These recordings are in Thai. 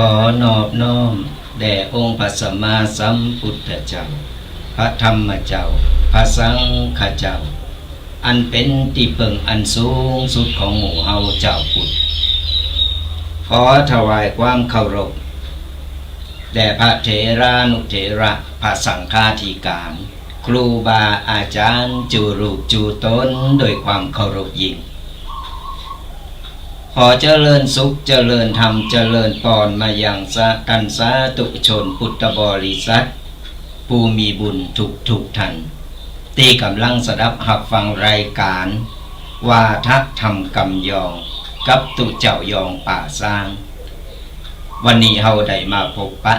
ขอนอบน้อมแด่องค์พระสัมมาสัมพุทธเจ้าพระธรรมเจ้าพระสังฆเจ้าอันเป็นที่พึ่งอันสูงสุดของหมู่เฮาเจ้าพุทธขอถวายความเคารพ แด่พระเถรานุเถระพระสังฆาธิการ ครูบาอาจารย์จูรูปจูตนโดยความเคารพยิ่งขอเจริญสุขเจริญธรรมเจริญพรมาอย่างท่านสาธุชนพุทธบริษัทผู้มีบุญทุกท่านที่กำลังสดับหับฟังรายการวาทธรรมกำยองกับตุเจ้ายองป่าสร้างวันนี้เฮาได้มาพบปะ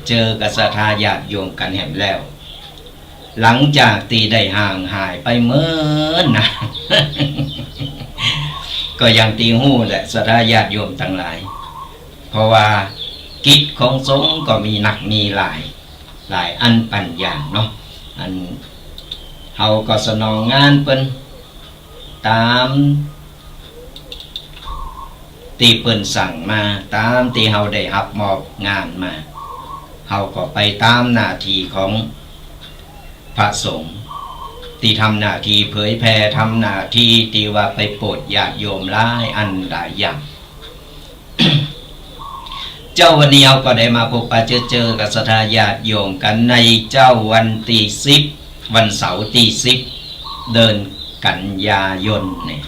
เจอกับศรัทธาญาติโยมกันแห่งแล้ว หลังจากตีได้ห่างหายไปเมื่อนนะ ก็ยังตีหู้แหละศรัทธาญาติโยมทั้งหลายเพราะว่ากิจของสงฆ์ก็มีหนักมีหลายอันปัญญาเนาะอันเฮาก็สนองงานเปิ้นตามตีเปิ้นสั่งมาตามตีเฮาได้รับมอบงานมาเฮาก็ไปตามหน้าที่ของพระสงฆ์ที่ทำหน้าที่เผยแผ่ทำหน้าที่ที่ว่าไปโปรดญาติโยมหลายอันหลายอย่าง เจ้าวันนี้เราก็ได้มาพบปะเจอกับศรัทธาญาติโยมกันในเจ้าวันที่10วันเสาร์ที่10เดินกันยายนเนี่ย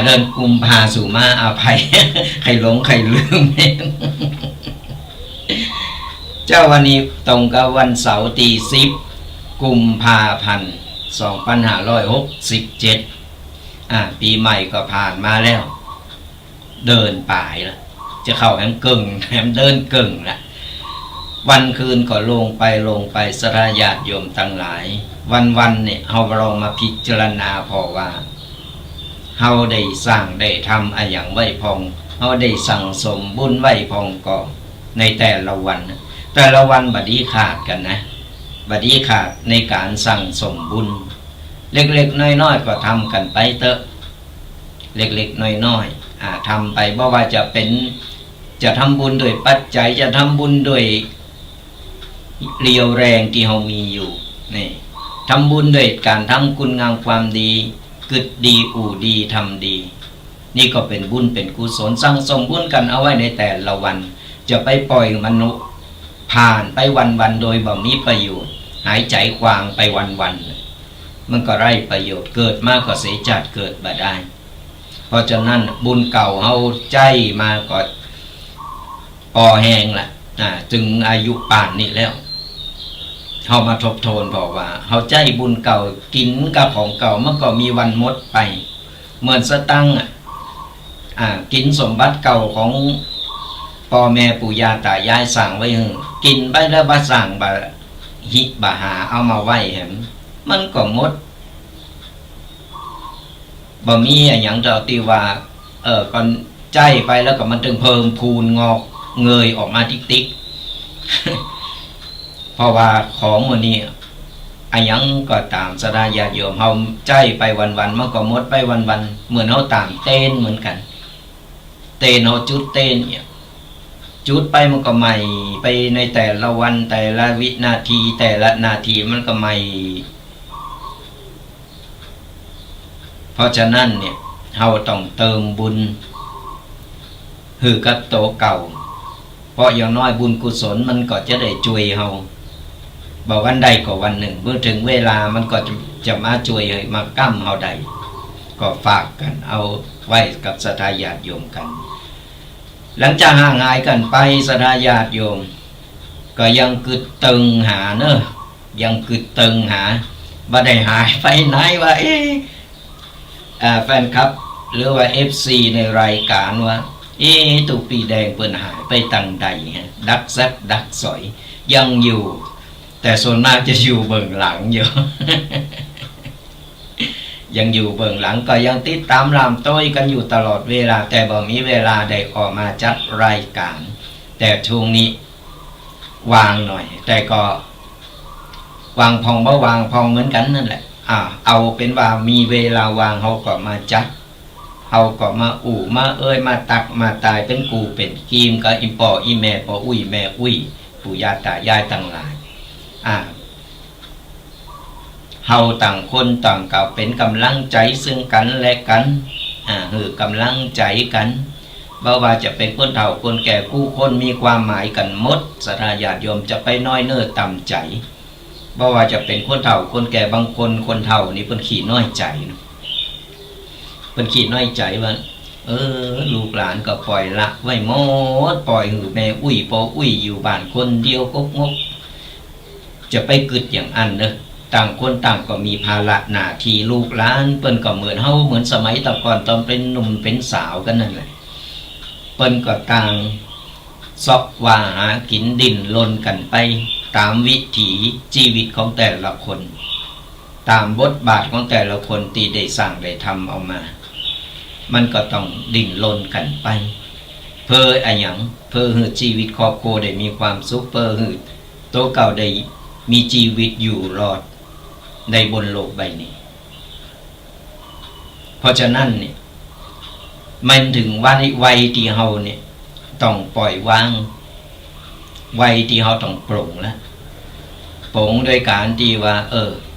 เดินกุมภาสู่มาอาภัย ใครหลงใครลืมเนี่ย เจ้าวันนี้ตรงกับวันเสาร์ที่10กุมภาพันธ์2567ปีใหม่ก็ผ่านมาแล้วเดินป่ายแล้วจะเข้าแหมกึ่งแหมเดินกึ่งละวันคืนก็ลงไปศรัทธาญาติโยมทั้งหลายวันเนี่ยเฮาลองมาพิจารณาพอว่าเฮาได้สร้างได้ทำอะไรอย่างไว้พองเฮาได้สั่งสมบุญไว้พองก็ในแต่ละวันบัดนี้ขาดกันนะบัดนี้ขาดในการสั่งสมบุญเล็กๆน้อยๆก็ทำกันไปเถอะเล็กๆน้อยๆทำไปบ่ว่าจะทำบุญด้วยปัจจัยจะทำบุญด้วยเรียวแรงที่เรามีอยู่นี่ทำบุญด้วยการทำคุณงามความดีกึศดีอู่ดีทำดีนี่ก็เป็นบุญเป็นกุศลสั่งสมบุญกันเอาไว้ในแต่ละวันจะไปปล่อยมนุษย์ผ่านไปวันโดยบ่มีประโยชน์หายใจควางไปวันมันก็ไร้ประโยชน์เกิดมากก็เสียจัดเกิดบ่ได้เพราะฉะนั้นบุญเก่าเฮาใจมาก็พอแห้งละจึงอายุป่านนี้แล้วเฮามาทบทวนบอกว่าเฮาใจบุญเก่ากินกับของเก่ามันก็มีวันหมดไปเหมือนสตังค์กินสมบัติเก่าของพ่อแม่ปู่ย่าตายายสั่งไว้กินไปแล้วบ่สั่งบ่หิบ่หาเอามาไว้เห็นมันก็หมดบ่มีอย่างเจ้าที่ว่าก่อนใจไปแล้วก็มันถึงเพิ่มพูนงอกเงยออกมาติ๊กเพราะว่าของวันนี้ยังก็ตามศรัทธาญาติโยมเฮาใจไปวันมันก็หมดไปวันเหมือนเฮาตามเต้นเหมือนกันเต้นเฮาจุดเต้นเนี่ยจุดไปมันก็ใหม่ไปในแต่ละวันแต่ละวินาทีแต่ละนาทีมันก็ใหม่เพราะฉะนั้นเนี่ยเฮาต้องเติมบุญคือกับโตเก่าเพราะอย่างน้อยบุญกุศลมันก็จะได้ช่วยเฮาบอกวันใดก็วันหนึ่งเมื่อถึงเวลามันก็จะมาช่วยมากั้มเฮาได้ก็ฝากกันเอาไว้กับศรัทธาญาติโยมกันหลังจากห่างหายกันไปศรัทธาญาติโยมก็ยังกึดตึงหาเนอะยังกึดตึงหาบ่ได้หายไปไหนว่าแฟนคลับหรือว่า FC ในรายการว่าตุปีแดงเปิ้นหายไปตั้งใดดักซักดักสอยยังอยู่แต่ส่วนมากจะอยู่เบื้องหลังอยู่ ยังอยู่เบื้องหลังก็ยังติดตามลามต้อยกันอยู่ตลอดเวลาแต่บ่มีเวลาได้ออกมาจัดรายการแต่ช่วงนี้วางหน่อยแต่ก็วางพองบ่วางพองเหมือนกันนั่นแหละเอาเป็นว่ามีเวลาวางเฮาก็มาจัดเฮาก็มามามาตักมาตายเป็นกูเป็นกีมก็อีปออีแม่ปออุ้ยแม่อุ้ยปู่ย่าตายายทั้งหลายเฮาต่างคนต่างก็เป็นกำลังใจซึ่งกันและกันคือกำลังใจกัน บ่ว่าจะเป็นคนเฒ่าคนแก่ผู้คนมีความหมายกันหมดศรัทธาญาติโยมจะไปน้อยเน้อต่ำใจบ่ว่าจะเป็นคนเฒ่าคนแก่บางคนคนเฒ่านี่เพิ่นขี้น้อยใจเพิ่นขี้น้อยใจว่าลูกหลานก็ปล่อยละไว้หมดปล่อยหือแม่อุ้ยปออุ้ยอยู่บ้านคนเดียวกกงกจะไปกึดอย่างอันเด้อต่างคนต่างก็มีภาระหน้าที่ลูกหลานเปิ้นก็เหมือนเฮาเหมือนสมัยแต่ก่อนตอนเป็นหนุ่มเป็นสาวกันนั่นแหละเปิ้นก็ต่างซอกว่าหากินดิ้นรนกันไปตามวิถีชีวิตของแต่ละคนตามบทบาทของแต่ละคนที่ได้สร้างได้ทำเอามามันก็ต้องดิ้นรนกันไปเพื่ออะไรอย่างเพื่อให้ชีวิตครอบครัวได้มีความสุขเพื่อให้ตัวเก่าได้มีชีวิตอยู่รอดในบนโลกใบนี้เพราะฉะนั้นเนี่ยมันถึงวัยที่เฮาเนี่ยต้องปล่อยวางวัยที่เฮาต้องปลงแล้วปลงโดยการที่ว่า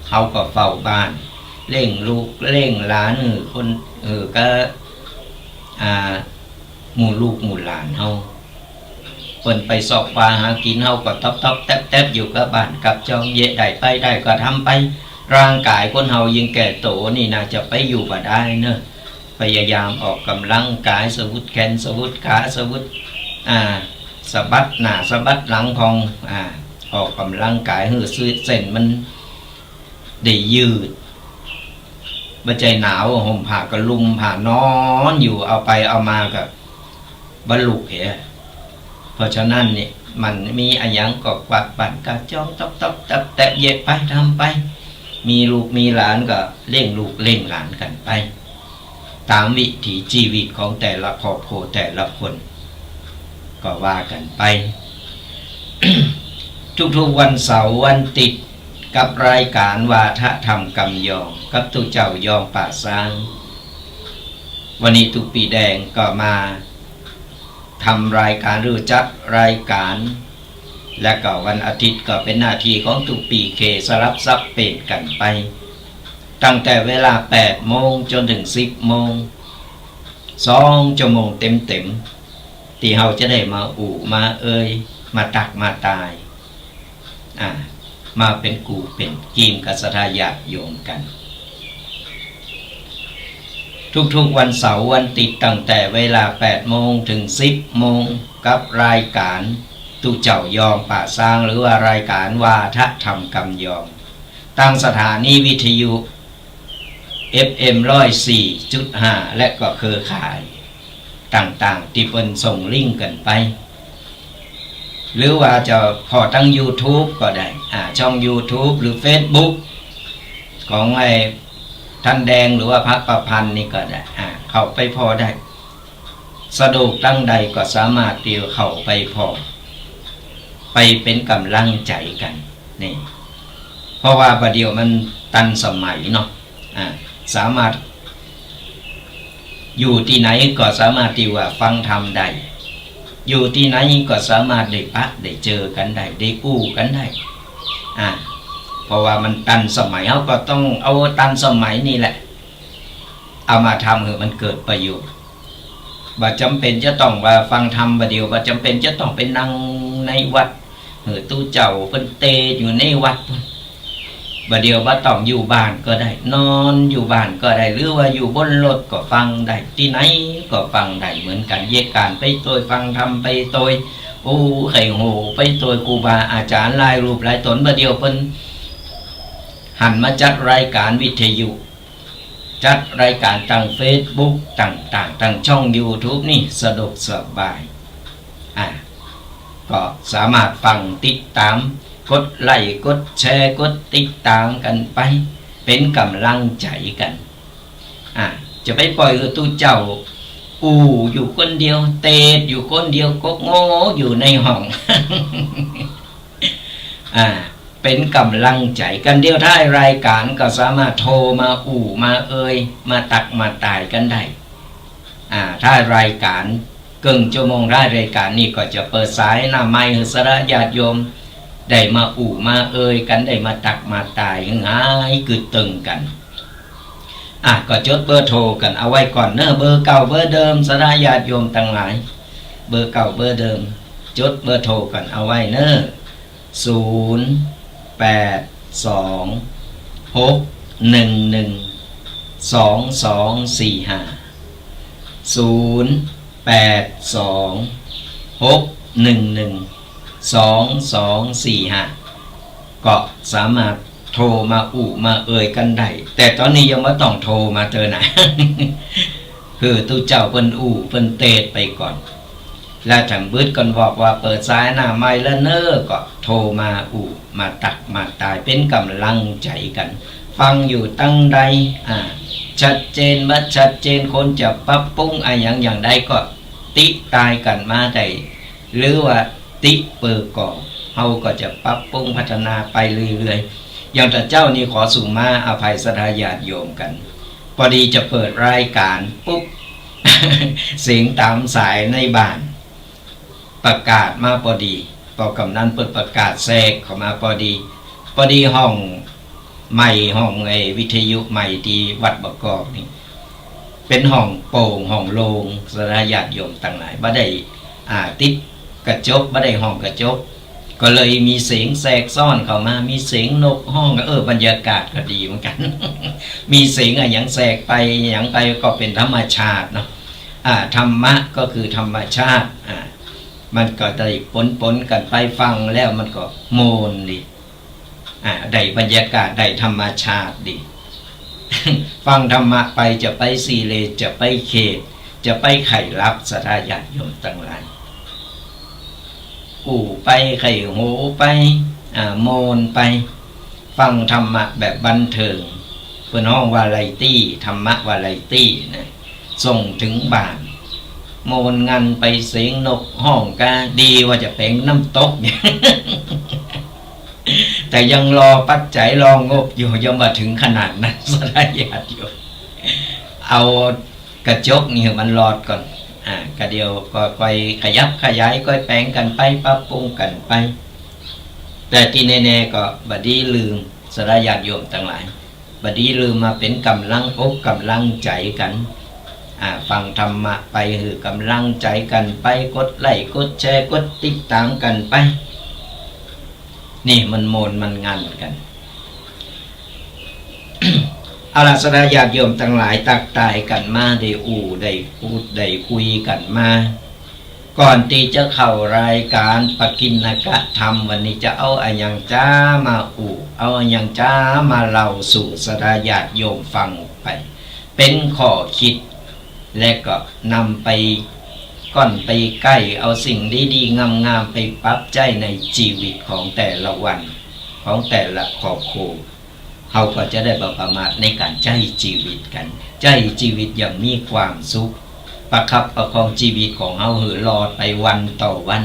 เฮาก็เฝ้าบ้านเร่งลูกเร่งหลานคนก็หมู่ลูกหมู่หลานเฮาเพิ่นไปสอบปลาหากินเฮาก็ต๊อบๆแต๊บๆอยู่กับบ้านกับจองเยะได้ไปได้ก็ทำไปร่างกายคนเฮายิ่งแก่โตนี่น่าจะไปอยู่บ่ได้เนอะพยายามออกกำลังกายสะวุดแขนสะวุดขาสะวุดสะบัดหน้าสะบัดหลังพองออกกำลังกายให้เส้นมันได้ยืดบ่ใจหนาวห่มผ้าก็ลุ่มผ้านอนอยู่เอาไปเอามาก็บ่ลุกเหรอเพราะฉะนั้นนี่มันมีอันยังก็กวาดบ้านกะจ้องต๊อบแตะเย็บไปทำไปมีลูกมีหลานก็เลี้ยงลูกเลี้ยงหลานกันไปตามวิถีชีวิตของแต่ละครอบครัวแต่ละคนก็ว่ากันไป ทุกๆวันเสาร์วันติดกับรายการวาทธรรมกำยองกับตุเจ้ายองป่าซางวันนี้ตุปีแดงก็มาทำรายการหรือจัดรายการและก็วันอาทิตย์ก็เป็นหน้าที่ของตุปีเคสลับซับเปลี่ยนกันไปตั้งแต่เวลา8 โมงจนถึง10 โมง2 ชั่วโมงเต็มที่เราจะได้มามามาตักมาตายมาเป็นกูเป็นกีมกับศรัทธาญาติโยมกันทุกๆวันเสาร์วันติดตั้งแต่เวลา8 โมงถึง10 โมงกับรายการตุเจ้ายองป่าซางหรือว่ารายการวาทธรรมกำยองตั้งสถานีวิทยุ FM 104.5 และก็เครือข่ายต่างๆที่เป็นส่งลิงก์กันไปหรือว่าจะพอตั้ง YouTube ก็ได้ช่อง YouTube หรือ Facebook ของท่านแดงหรือว่าพระประพันธ์นี่ก็ได้เข้าไปพอได้สะดวกตั้งใดก็สามารถเดียวเข้าไปพอไปเป็นกำลังใจกันนี่เพราะว่าประเดี๋ยวมันตันสมัยเนาะสามารถอยู่ที่ไหนก็สามารถที่ว่าฟังธรรมได้อยู่ที่ไหนก็สามารถได้ปะได้เจอกันได้ได้อู้กันได้เพราะว่ามันตันสมัยเขาก็ต้องเอาตันสมัยนี่แหละเอามาทำให้มันเกิดประโยชน์บ่จำเป็นจะต้องว่าฟังธรรมประเดี๋ยวบ่จำเป็นจะต้องไปนั่งในวัดตู้เจ้าเป็นเตอยู่ในวัดบ่เดียวบ่ต้องอยู่บ้านก็ได้นอนอยู่บ้านก็ได้หรือว่าอยู่บนรถก็ฟังได้ที่ไหนก็ฟังได้เหมือนกันแยกการไปตัวฟังธรรมไปตัวไข่โหไปตัวครูบาอาจารย์หลายรูปหลายตนบ่เดียวเพิ่นหันมาจัดรายการวิทยุจัดรายการตั้ง Facebook ต่างๆตั้งช่อง YouTube นี่สะดวกสบายก็สามารถฟังติดตามกดไลค์กดแชร์กดติดตามกันไปเป็นกำลังใจกันจะไปปล่อยตู้เจ้าอยู่คนเดียวเตดอยู่คนเดียวกกโง่อยู่ในห้อง เป็นกำลังใจกันเดียวท้ายรายการก็สามารถโทรมามามาตักมาตายกันได้ถ้ารายการเกินชั่วโมงท้ายรายการนี่ก็จะเปิดสายหน้าไมค์ให้สระญาติโยมได้มามากันได้มาตักมาตายง่ายคือตึงกัน ก็จดเบอร์โทรกันเอาไว้ก่อนเนอะเบอร์เก่าเบอร์เดิมสดาญาติโยมทั้งหลายเบอร์เก่าเบอร์เดิมจดเบอร์โทรกันเอาไว้เนอะ082-611-2245ก็สามารถโทรมามาเอ่ยกันได้แต่ตอนนี้ยังไม่ต้องโทรมาเจอไหน คือตู้เจ้าเพิ่นเพิ่นเตดไปก่อนแล้วถังบึดกันบอกว่าเปิดสายหน้าไม่แล้วเนอก็โทรมามาตักมาตายเป็นกำลังใจกันฟังอยู่ตั้งใดชัดเจนมาชัดเจนคนจะปรับปรุงอย่างใดก็ติตายกันมาได้หรือว่าติเปิดก่อเฮาก็จะปรับปรุงพัฒนาไปเรื่อยๆอย่างแต่เจ้านี่ขอสู่มาอภัยสดาญาติโยมกันพอดีจะเปิดรายการปุ๊บ เสียงตามสายในบ้านประกาศมาพอดีพอกำนันเปิดประกาศแทรกเข้ามาพอดีห้องใหม่ห้องวิทยุใหม่ที่วัดบกอกนี่เป็นห้องโป่งห้องโลงสดาญาติโยมต่างหลายบ่ได้ติดกระจกบ่ได้ห้องกระจกก็เลยมีเสียงแทรกซ่อนเข้ามามีเสียงนกห้องบรรยากาศก็ดีเหมือนกัน มีเสียงอย่างแทรกไปอย่างไปก็เป็นธรรมชาติเนาะธรรมะก็คือธรรมชาติมันก็ได้ปนกันไปฟังแล้วมันก็โมนดีได้บรรยากาศได้ธรรมชาติดี ฟังธรรมะไปจะไปสีเลจะไปเขตจะไปไข่รับสดาญาติโยมต่างหลายไปไข่โหไปโมนไปฟังธรรมะแบบบันเทิงเพื่อนห้องวาไรตี้ธรรมะวาไรตี้นะส่งถึงบ้านโมนงันไปเสียงนกห้องกาดีว่าจะเป็นน้ำตก แต่ยังรอปัจจัยรองบอยู่ยังมาถึงขนาดนั้นสลายญาติอยู่เอากระจกนี่มันรอดก่อนกระเดียวก็ค่อยขยับขยายก็แปลงกันไปปรับปรุงกันไปแต่ที่แน่ๆก็บัดนี้ลืมสลายญาติโยมทั้งหลายบัดนี้ลืมมาเป็นกำลังอกกำลังใจกันฟังธรรมะไปคือกำลังใจกันไปกดไลค์กดแชร์กดติดตามกันไปนี่มันโมนมันงันกัน เอาล่ะสดาญาติโยมทั้งหลายตักตายกันมาได้ได้พูดได้คุยกันมาก่อนที่จะเข้ารายการปกิณกธรรมวันนี้จะเอาอย่างจ้ามาเอาอย่างจ้ามาเล่าสู่สดาญาติโยมฟังไปเป็นข้อคิดและก็นำไปก้อนไปใกล้เอาสิ่งดีๆงามๆไปปรับใจในชีวิตของแต่ละวันของแต่ละครอบครัวเขาก็จะได้ประมาทในการใจชีวิตกันใจชีวิตอย่างมีความสุขประคับประคองชีวิตของเขาหือรอดไปวันต่อวัน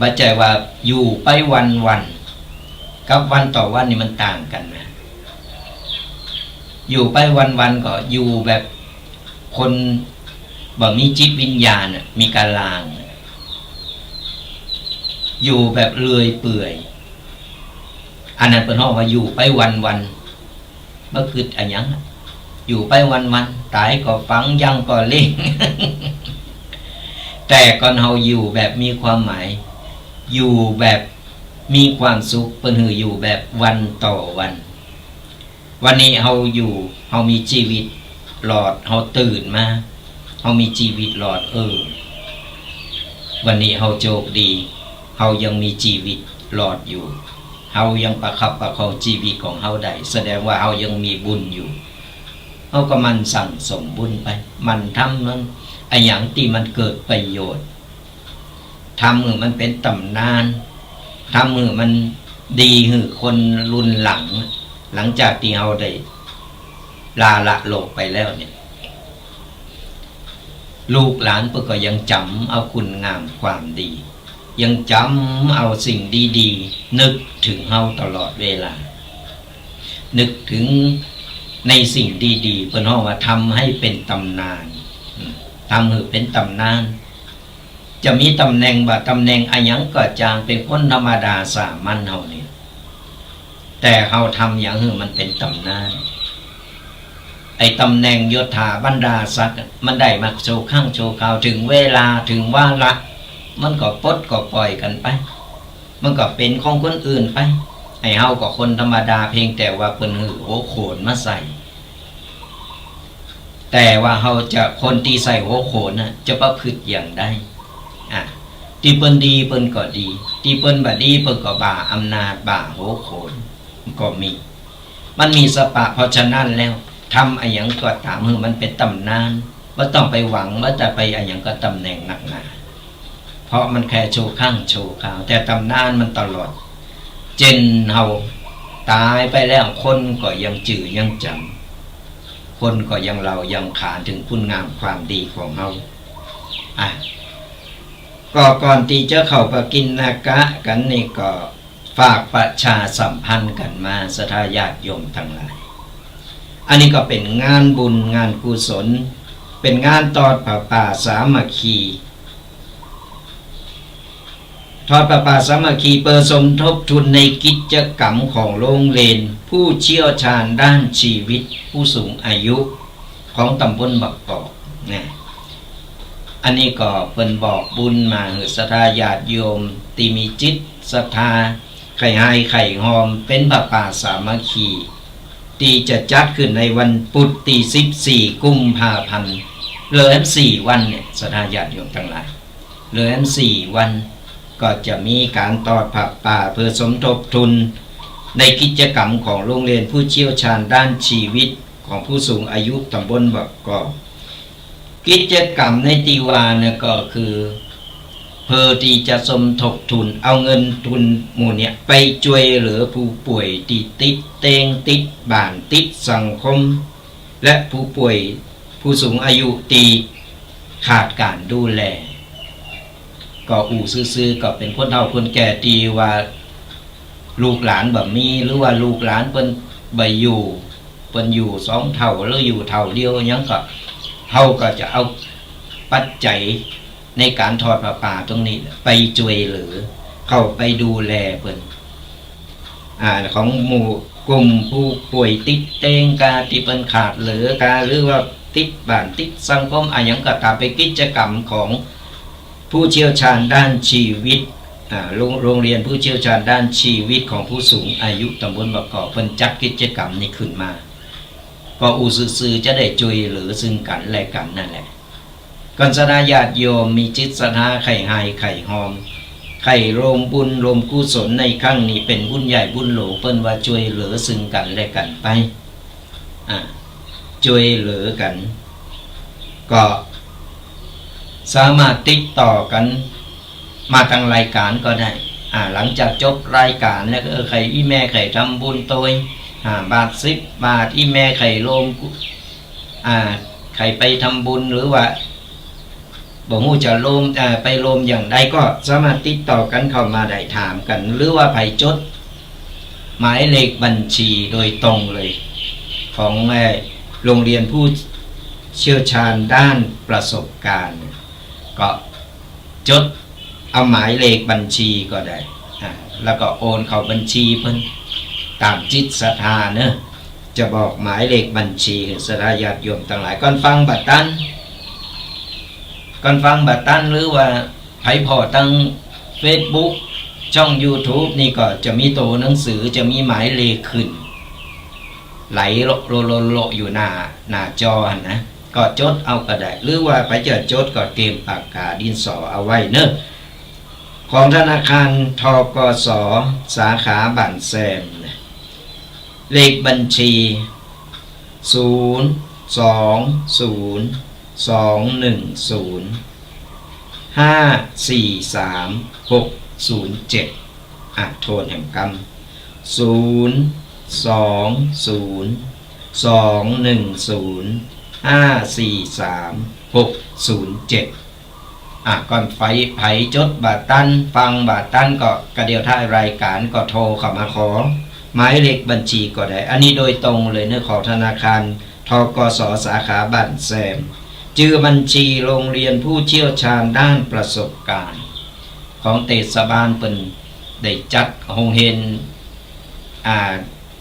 บัจจัยว่าอยู่ไปวันกับวันต่อวันนี่มันต่างกันนะอยู่ไปวันก็อยู่แบบคนบ่มีจิตวิญญาณมีการลางอยู่แบบเลื่อยเปื่อยอันนั้นเป็นห้องว่าอยู่ไปวันเมื่อคืนอันยังอยู่ไปวันตายก็ฟังยังก็เล่ง แต่ก่อนเฮาอยู่แบบมีความหมายอยู่แบบมีความสุขเป็นหืออยู่แบบวันต่อวันนี้เฮาอยู่เฮามีชีวิตหลอดเฮาตื่นมาเฮามีชีวิตหลอดวันนี้เฮาโชคดีเฮายังมีชีวิตหลอดอยู่เฮายังประคับประคองชีวิตของเฮาได้แสดงว่าเฮายังมีบุญอยู่เฮาก็มันสั่งสมบุญไปมันทำนั้นอย่างที่มันเกิดประโยชน์ทำมือมันเป็นตำนานทำมือมันดีหือคนรุ่นหลังจากที่เฮาได้ลาละโลกไปแล้วเนี่ยลูกหลานเพื่อก็ยังจำเอาคุณงามความดียังจำเอาสิ่งดีๆนึกถึงเฮาตลอดเวลานึกถึงในสิ่งดีๆเพื่อนห้องว่าทำให้เป็นตำนานทำให้เป็นตำนานจะมีตำแหน่งตำแหน่งอะไรยังก็จางเป็นคนธรรมดาสามัญเฮาเนี่ยแต่เฮาทำอย่างมันเป็นตำนาน ไอ้ตำแหน่งยศถาบรรดาศักดิ์มันได้มาโชว์ข้างโชว์ข่าวถึงเวลาถึงว่าละมันก็ปลดก็ปล่อยกันไปมันก็เป็นของคนอื่นไปไอ้เฮาก็คนธรรมดาเพียงแต่ว่าเปิ้นหือโอ้โขนมาใส่แต่ว่าเฮาจะคนที่ใส่หัวโขนน่ะจะประพฤติอย่างใดที่เปิ้นดีเปิ้นก็ดีที่เปิ้นบ่ดีเปิ้นก็บ่าอำนาจบ่าหัวโขนก็มีมันมีสปะเพราะฉะนั้นแล้วทำอะไรอย่างก็ตามมือมันเป็นตำนานว่าต้องไปหวังว่าจะไปอะไรอย่างก็ตำแหน่งหนักหนาเพราะมันแค่โชว์ข้างโชว์ข่าวแต่ตำนานมันตลอดเจนเฮาตายไปแล้วคนก็ยังจื่อยังจำคนก็ยังเรายังขานถึงคุณงามความดีของเฮาก็ก่อนที่จะเข้าไปกินนากะกันนี่ก็ฝากประชาสัมพันธ์กันมาศรัทธาญาติโยมทั้งหลายอันนี้ก็เป็นงานบุญงานกุศลเป็นงานทอดผ้าป่าสามัคคีทอดผ้าป่าสามัคคีเปิดสมทบทุนในกิจกรรมของโรงเรียนผู้เชี่ยวชาญด้านชีวิตผู้สูงอายุของตำบลบักกอกนะอันนี้ก็เป็นบอกบุญมาศรัทธาญาติโยมที่มีจิตศรัทธาไข่ไฮไข่หอมเป็นผ้าป่าสามัคคีที่จะจัดขึ้นในวันพุธที่14 กุมภาพันธ์เหลือ4 วันเนี่ยศรัทธาญาติโยมทั้งหลายเหลือ4 วันก็จะมีการทอดผ้าป่าเพื่อสมทบทุนในกิจกรรมของโรงเรียนผู้เชี่ยวชาญด้านชีวิตของผู้สูงอายุตำบลบักกอกกิจกรรมในตีวาเนี่ยก็คือเพื่อที่จะสมทบทุนเอาเงินทุนหมู่เนี่ยไปช่วยเหลือผู้ป่วยที่ติดเตียงติดบ้านติดสังคมและผู้ป่วยผู้สูงอายุที่ขาดการดูแลก็ซื่อๆก็เป็นคนเฒ่าคนแก่ที่ว่าลูกหลานแบบมีหรือว่าลูกหลานเพิ่นบ่อยู่เพิ่นอยู่2 เท่าหรืออยู่เท่าเดียวยังก็เฮาก็จะเอาปัจจัยในการทอดผ้าป่าตรงนี้ไปช่วยเหลือเข้าไปดูแลเพิ่นของหมู่กลุ่มผู้ป่วยติดเตียงกาที่เพิ่นขาดเหลือกาหรือว่าติดบ้านติดสังคมอย่างก็ตามไปกิจกรรมของผู้เชี่ยวชาญด้านชีวิตโรงเรียนผู้เชี่ยวชาญด้านชีวิตของผู้สูงอายุตำบลบักกอกเพิ่นจัดกิจกรรมนี้ขึ้นมาก็ซื่อๆจะได้ช่วยเหลือซึ่งกันและกันนั่นแหละก่อนศรัทธาญาติโยมมีจิตศรัทธาไข่ไฮไข่หอมไข่รวมบุญรวมกุศลในครั้งนี้เป็นบุญใหญ่บุญหลวงเพิ่นว่าช่วยเหลือซึ่งกันและกันไปช่วยเหลือกันก็สามารถติดต่อกันมาทางรายการก็ได้หลังจากจบรายการแล้วก็ใครอีแม่ใครทำบุญตัว5 บาท10 บาทอีแม่ใครรวมใครไปทำบุญหรือว่าบ่ฮู้จะโลมไปโลมอย่างใดก็สามารถติดต่อกันเข้ามาได้ถามกันหรือว่าไผจดหมายเลขบัญชีโดยตรงเลยของโรงเรียนผู้เชี่ยวชาญด้านประสบการณ์ก็จดเอาหมายเลขบัญชีก็ได้แล้วก็โอนเข้าบัญชีเพิ่นตามจิตศรัทธาเนอะจะบอกหมายเลขบัญชีศรัทธาญาติโยมทั้งหลายก่อนฟังบัดตันหรือว่าไผพอตั้ง Facebook ช่อง YouTube นี่ก็จะมีตัวหนังสือจะมีหมายเลขขึ้นไหลโลอยู่หน้าจอนะก็จดเอาก็ได้หรือว่าไปจะจดก็เตรียมปากกาดินสอเอาไว้เนอะของธนาคารทกส.สาขาบ้านแซมเลขบัญชี02025430607โทนแห่งกรรม02025430607ก่อนไผจดบาทตันฟังบาทตันก็กระเดียวท้ายรายการก็โทรเข้ามาขอหมายเลขบัญชีก็ได้อันนี้โดยตรงเลยเนื้อของธนาคารทกส.สาขาบ้านแซมชื่อบัญชีโรงเรียนผู้เชี่ยวชาญด้านประสบการณ์ของเทศบาลเป็นได้จัดโรงเรียน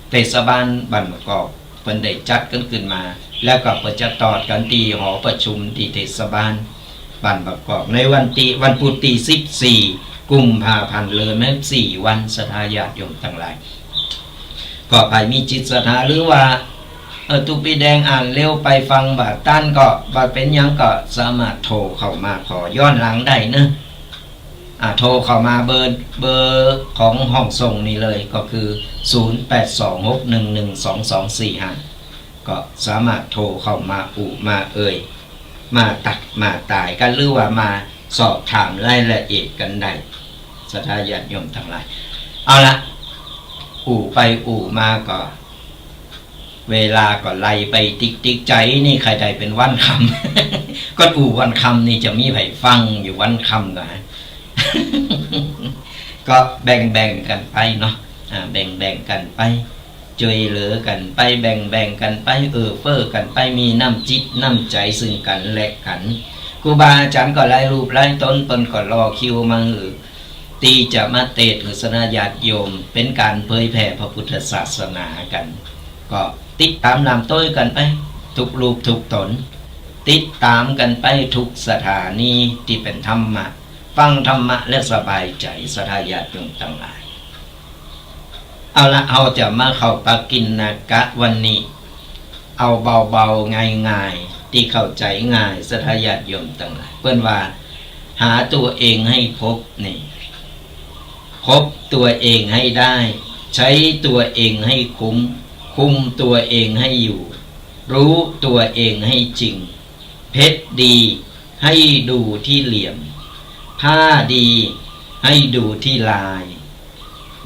เทศบาลบ้านบักกอกเป็นได้จัดขึ้นมา แล้วก็ประจะตอดกันตีหอประชุมที่เทศบาลบ้านประกอบในวันพุธที่14 กุมภาพันธ์เลยแม้4 วันศรัทธาญาติโยมทั้งหลายก็ใครมีจิตศรัทธาหรือว่าตุปีแดงอ่านเร็วไปฟังบาต้านก็บาเป็นยังก็สามารถโทรเข้ามาขอย้อนหลังได้เนอะโทรเข้ามาเบอร์ของห้องส่งนี่เลยก็คือ0826112245ก็สามารถโทรเข้ามามามาตัดมาตายกันหรือว่ามาสอบถามรายละเอียดกันได้ศรัทธาญาติโยมทั้งหลายเอาละไปมาก็เวลาก็ไล่ไปติ๊กใจนี่ใครใดเป็นวันคำ ก็วันคำนี่จะมีไผ่ฟังอยู่วันคำก็ก็แบ่งกันไปเนาะแบ่งกันไปช่วยเหลือกันไปแบ่งกันไปเฟ้อกันไปมีน้ำจิตน้ำใจซึ่งกันและกันครูบาอาจารย์ก็ไล่รูปไล่ต้นก็รอคิวมาตีจะมาเตศหรือสนาญาติโยมเป็นการเผยแผ่พระพุทธศาสนากันก็ติดตามนำต้อยกันไปทุกรูปทุกตนติดตามกันไปทุกสถานีที่เป็นธรรมะฟังธรรมะและสบายใจศรัทธาญาติโยมทั้งหลายเอาละเอาจะมาเข้าปากินนากะวันนี้เอาเบาๆง่ายๆที่เข้าใจง่ายศรัทธาญาติโยมทั้งหลายเพื่อนว่าหาตัวเองให้พบนี่พบตัวเองให้ได้ใช้ตัวเองให้คุมตัวเองให้อยู่รู้ตัวเองให้จริงเพชรดีให้ดูที่เหลี่ยมผ้าดีให้ดูที่ลาย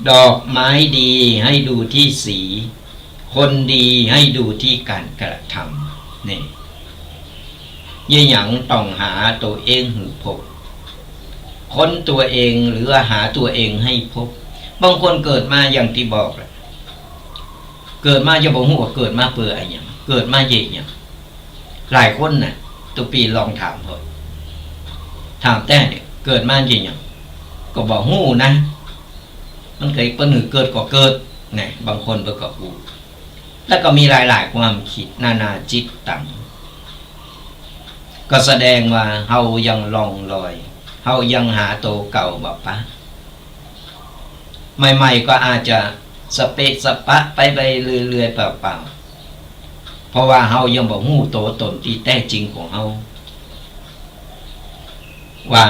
ดอกไม้ดีให้ดูที่สีคนดีให้ดูที่การกระทำนี่ยี่หยังต้องหาตัวเองหือพบค้นตัวเองหรือหาตัวเองให้พบบางคนเกิดมาอย่างที่บอกแหละเกิดมาจะบอกหัวเกิดมาเปื่ออะไรอย่างเกิดมาเย่อย่างหลายคนน่ะตุปีลองถามเถอะถามแต่เนี่ยเกิดมาเย่อย่างก็บอกหูนะมันเคยเป็นหรือเกิดก็เกิดเนี่ยบางคนเปิดก็หูแล้วก็มีหลายๆความคิดนานาจิตตังก็แสดงว่าเฮายังลองลอยเฮายังหาโตเก่าบ่ปะใหม่ๆก็อาจจะสเปะสปะไปเรื่อยๆเปล่าๆเพราะว่าเฮายังบ่ฮู้โตตนที่แท้จริงของเฮาว่า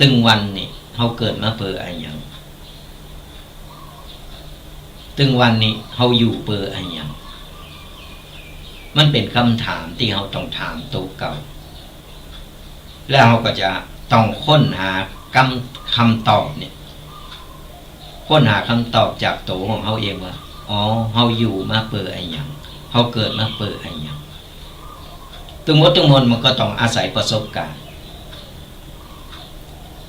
ตึงวันนี่เฮาเกิดมาเพื่ออะไรอย่างตึงวันนี้เฮาอยู่เพื่ออะไรอย่างมันเป็นคำถามที่เฮาต้องถามโตเก่าแล้วเฮาก็จะต้องค้นหาคำตอบเนี่ยค้นหาคำตอบจากตัวของเขาเองว่าเฮาอยู่มาเปิดอะไรอย่างเฮาเกิดมาเปิดอะไรอย่างทุกมนมันก็ต้องอาศัยประสบการณ์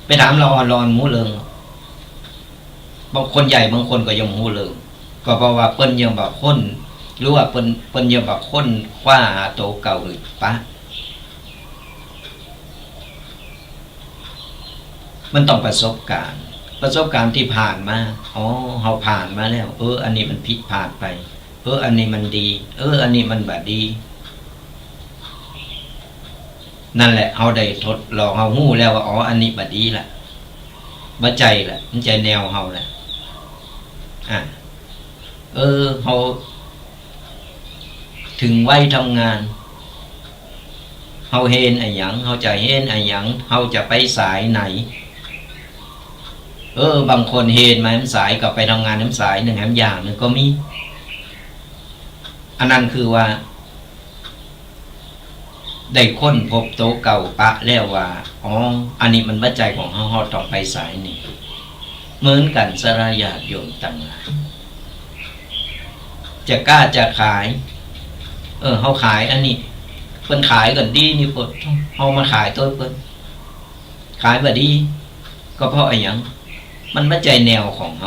ไปถามเราอ่อนมูเริงบางคนใหญ่บางคนก็ยังมูเริงก็เพราะว่าเปิ้นยังแบบคนหรือว่าเปิ้นยังแบบคนคว้าหาตัวเก่าหรือปะมันต้องประสบการณ์ที่ผ่านมาเฮาผ่านมาแล้วอันนี้มันผิดพลาดไปอันนี้มันดีอันนี้มันบ่ดีนั่นแหละเฮาได้ทดลองเฮาฮู้แล้วว่าอันนี้บ่ดีล่ะบ่ใจล่ะมันใจแนวเฮาล่ะเฮาถึงวัยทำงานเฮาเห็นอะไรหยังเฮาจะเห็นอะไรหยังเฮาจะไปสายไหนบางคนเห็นมาน้ำสายก็ไปทำงานน้ำสายหนึ่งแหมอย่างหนึ่งก็มีอันนั้นคือว่าได้ค้นพบโตเก่าปะแล้วว่าอันนี้มันบัจจัยของเฮาต้องไปสายนี่เหมือนกันสรายาติโยมต่างหลายจะกล้าจะขายเฮาขายอันนี้เพิ่นขายกันดีนี่เพิ่นเฮามาขายตัวเพิ่นขายบ่ดีก็เพราะอะไรหยังมันไม่ใจแนวของเฮ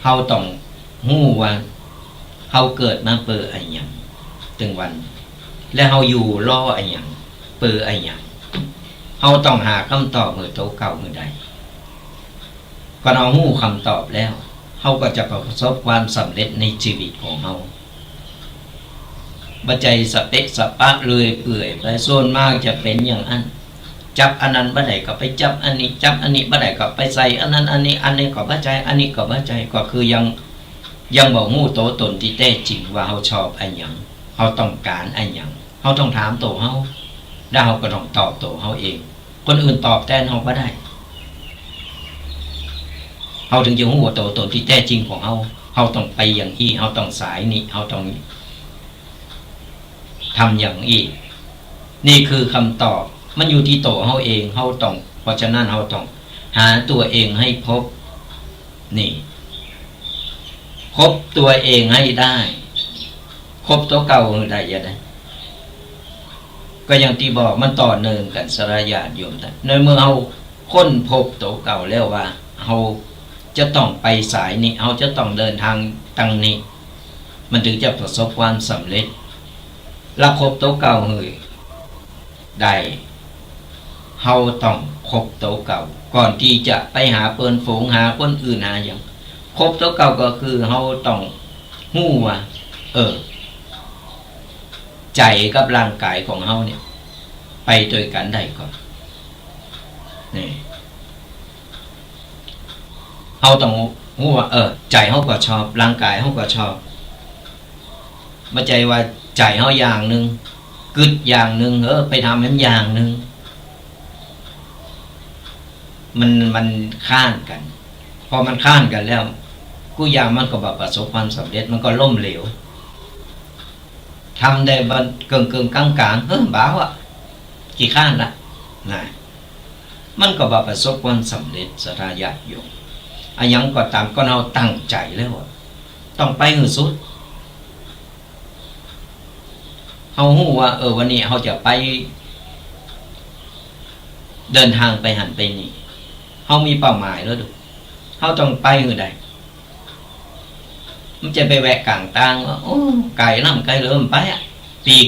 าต้องฮู้ว่าเฮาเกิดมาเปิดอะไรอย่างถึงวันและเฮาอยู่รออะไรอย่างเปิดอะไรอย่างเฮาต้องหาคำตอบมือโตเก่ามือใดก่อนเอาฮู้คำตอบแล้วเฮ เขาก็จะประสบความสำเร็จในชีวิตของเขาบัจจัยสเปะสปะเลยเปื่อยไปส่วนมากจะเป็นอย่างนั้นจับอันนั้นบ่ได้ก็ไปจับอันนี้จับอันนี้บ่ได้ก็ไปใส่อันนั้นอันนี้ก็บ่ใจอันนี้ก็บ่ใจก็คือยังบ่ฮู้โตตนที่แท้จริงว่าเขาชอบอันหยังเขาต้องการอันหยังเขาต้องถามตัวเขาแล้วเขาก็ต้องตอบตัวเขาเองคนอื่นตอบแทนเขาบ่ได้เขาถึงจะฮู้ว่าโตตนที่แท้จริงของเขาต้องไปอย่างนี้เขาต้องสายนี้เขาต้องทำอย่างนี้นี่คือคำตอบมันอยู่ที่ตัวเขาเองเขาต้องเพราะฉะนั้นเขาต้องหาตัวเองให้พบนี่พบตัวเองให้ได้พบตัวเก่าได้ยังไงก็อย่างที่บอกมันต่อเนื่องกันสระญาติโยมแต่ในเมื่อเขาค้นพบตัวเก่าแล้วว่าเขาจะต้องไปสายนี้เขาจะต้องเดินทางตังนี้มันถึงจะประสบความสำเร็จละคบตัวเก่าเฮ้ยได้เฮาต้องคบตัวเก่าก่อนที่จะไปหาเปิ้นฝูงหาคนอื่นหาอย่างคบตัวเก่าก็คือเฮาต้องฮู้ว่าใจกับร่างกายของเฮาเนี่ยไปด้วยกันได้ก่อนนี่เฮาต้องฮู้ว่าใจเฮาก็ชอบร่างกายเฮาก็ชอบบ่ใจว่าใจเฮาอย่างนึงกึดอย่างนึงไปทำให้อย่างนึงมันข้านกันพอมันข้านกันแล้วกูอย่างมันก็แบบประสบความสำเร็จมันก็ล่มเหลวทำได้บันเกิงกลางบ้าวกี่ข้านละนะมันก็แบบประสบความสำเร็จสระญาติโยมอันยังก็ตามก็เราตั้งใจแล้วต้องไปให้สุดเขาฮู้ว่าวันนี้เขาจะไปเดินทางไปหันไปนี่เขามีเป้าหมายแล้วดูเขาต้องไปอยู่ใดมันจะไปแวะกลางทางว่าโอ้ไก่น้ำไก่เริ่มไปปีก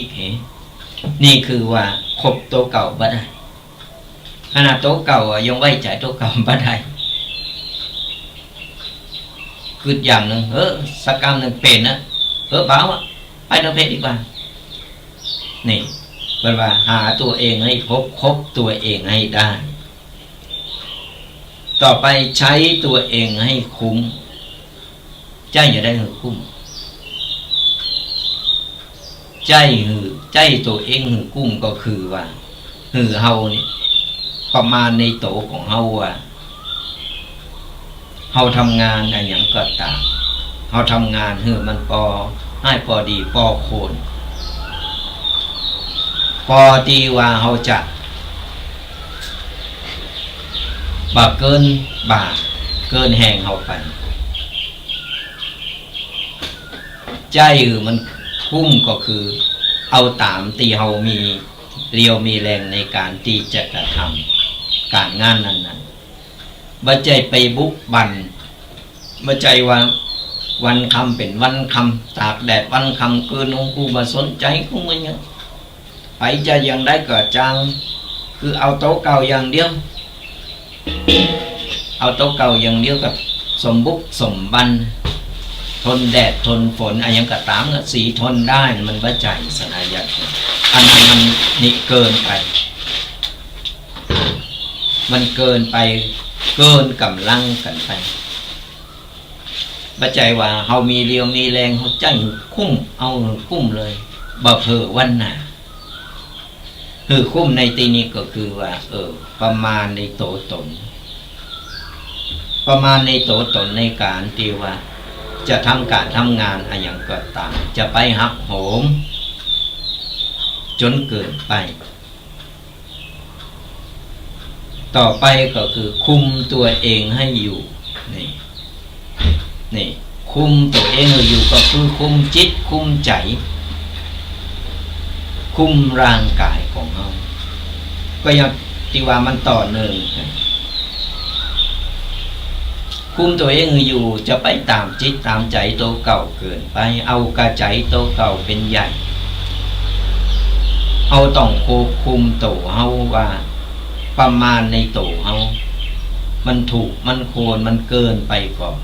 นี่คือว่าคบตัวเก่าบ่ได้ขนาดตัวเก่ายังไว้ใจตัวเก่าบ่ได้คืออย่างหนึ่งสักกรรมหนึ่งเป็นนะบ้าวไปนเพศดีกว่านี่เป็นว่าหาตัวเองให้คบตัวเองให้ได้ต่อไปใช้ตัวเองให้คุ้มใจอย่าได้หือคุ้มใจตัวเองหือคุ้มก็คือว่าหือเฮานี่ประมาณในโตของเฮาว่าเฮาทำงานอะไรอย่างก็ตามเฮาทำงานหือมันให้พอดีพอโคนพอดีว่าเขาจะบ่เกินบ่าเกินแห่งเขาไปใจมันคุ้มก็คือเอาตามที่เขามีเรียวมีแรงในการที่จะกระทำการงานนั้นบ่ใจไปบุกบันบ่ใจว่าวันคำเป็นวันคำตากแดดวันคำเกินองค์กูมาสนใจกูมันยังไปจะยังได้เกิดจังคือเอาโต๊ะเก่าอย่างเดียวเอาโต๊ะเก่าอย่างเดียวกับสมบุกสมบันทนแดดทนฝนอะไรอย่างกระตามกระสีทนได้มันบ่ใจสนายะอันนั้นมันนี่เกินไปมันเกินไปเกินกำลังกันไปบ่ใจว่าเฮามีเรียวมีแรงเฮาใจคุ้มเอาคุ้มเลยบ่เพ้อวันหน้าคือคุ้มในที่นี้ก็คือว่าประมาณในโตตนประมาณในโตตนในการที่ว่าจะทำการทำงานอะไรอย่างก็ตามจะไปหักโหมจนเกินไปต่อไปก็คือคุมตัวเองให้อยู่นี่คุมตัวเองให้อยู่ก็คือคุมจิตคุมใจคุมร่างกายของเราก็ยังที่ว่ามันต่อเนื่องคุมตัวเองอยู่จะไปตามจิตตามใจตัวเก่าเกินไปเอากระใจตัวเก่าเป็นใหญ่เอาต้องควบคุมตัวเฮาว่าประมาณในตัวเฮามันถูกมันควรมันเกินไปก่อน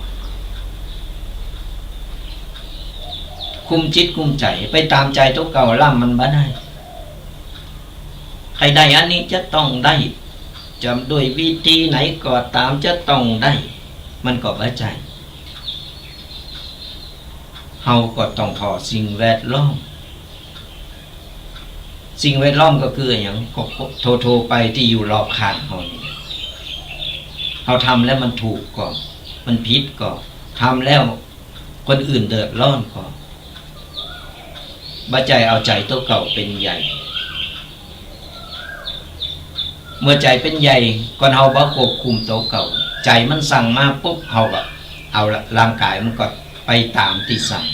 คุมจิตคุมใจไปตามใจตัวเก่าล่ำมันบ่ได้ใครได้อันนี้จะต้องได้จะด้วยวิธีไหนก็ตามจะต้องได้มันก็บ่ใจเฮาก็ต้องพอสิ่งแวดล้อมสิ่งแวดล้อมก็คืออย่างโทรไปที่อยู่รอบข้างเฮานี่เฮาทำแล้วมันถูกก็มันผิดก็ทำแล้วคนอื่นเดือดร้อนก็บ่ใจเอาใจตัวเก่าเป็นใหญ่เมื่อใจเป็นใหญ่ก่อนเฮาบ่ควบคุมตัวเก่าใจมันสั่งมาปุ๊บเฮาก็เอาละร่างกายมันก็ไปตามที่สั่ง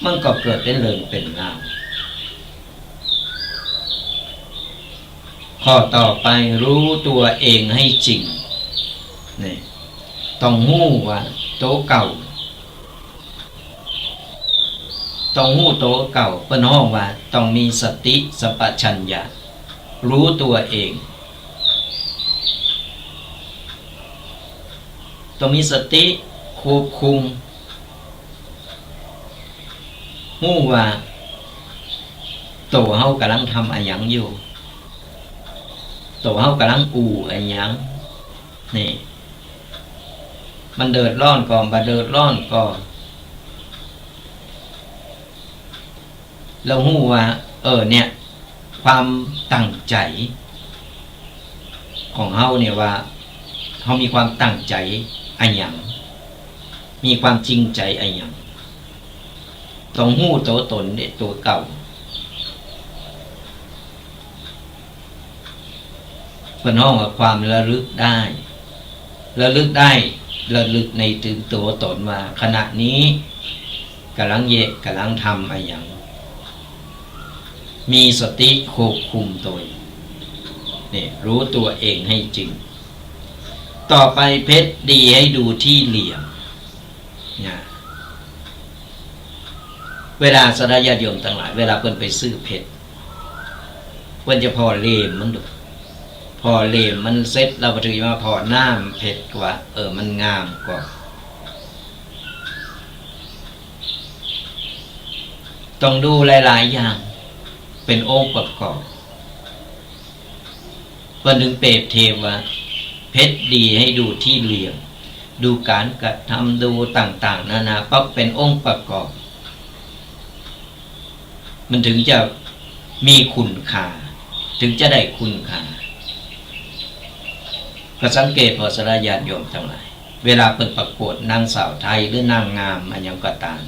มันก็เกิดเป็นเรื่องเป็นราวข้อต่อไปรู้ตัวเองให้จริงนี่ต้องรู้ว่าตัวเก่าต้องรู้ตัวเก่าเพิ่นฮ้องว่าต้องมีสติสัมปชัญญะรู้ตัวเองต้องมีสติควบคุมรู้ว่าตัวเฮากำลังทำอะไรอย่างอยู่ตัวเฮากำลังอะไรอย่างนี่มันเดือดร้อนก่อนบ่เดือดร้อนก่อนเรารู้ว่าเนี่ยความตั้งใจของเฮาเนี่ยว่าเฮามีความตั้งใจอะไรอย่างมีความจริงใจอะไรอย่างต้องรู้ตัวตนเนี่ยตัวเก่าเพิ่นฮ้องว่าความระลึกได้ระลึกในถึงตัวตนว่าขณะนี้กำลังกำลังทำอะไรอย่างมีสติควบคุมตัวนี่รู้ตัวเองให้จริงต่อไปเพชรดีให้ดูที่เหลี่ยมนะเวลาสดาญาติโยมทั้งหลายเวลาเพิ่นไปซื้อเพชรเพิ่นจะพอเลมมันดูพอเลมมันเซ็ตเราพอถือมาพอน้ำเพชรกว่ามันงามกว่าต้องดูหลายๆอย่างเป็นองค์ประกอบเพิ่นถึงเปรียบเทียบว่าเพชรดีให้ดูที่เหลี่ยมดูการกระทำดูต่างๆนานาปั๊บเป็นองค์ประกอบมันถึงจะมีคุณค่าถึงจะได้คุณค่าก็สังเกตพอสระญาติโยมทั้งหลายเวลาเปิดประกวดนางสาวไทยหรือนางงามอันยังก็ตาม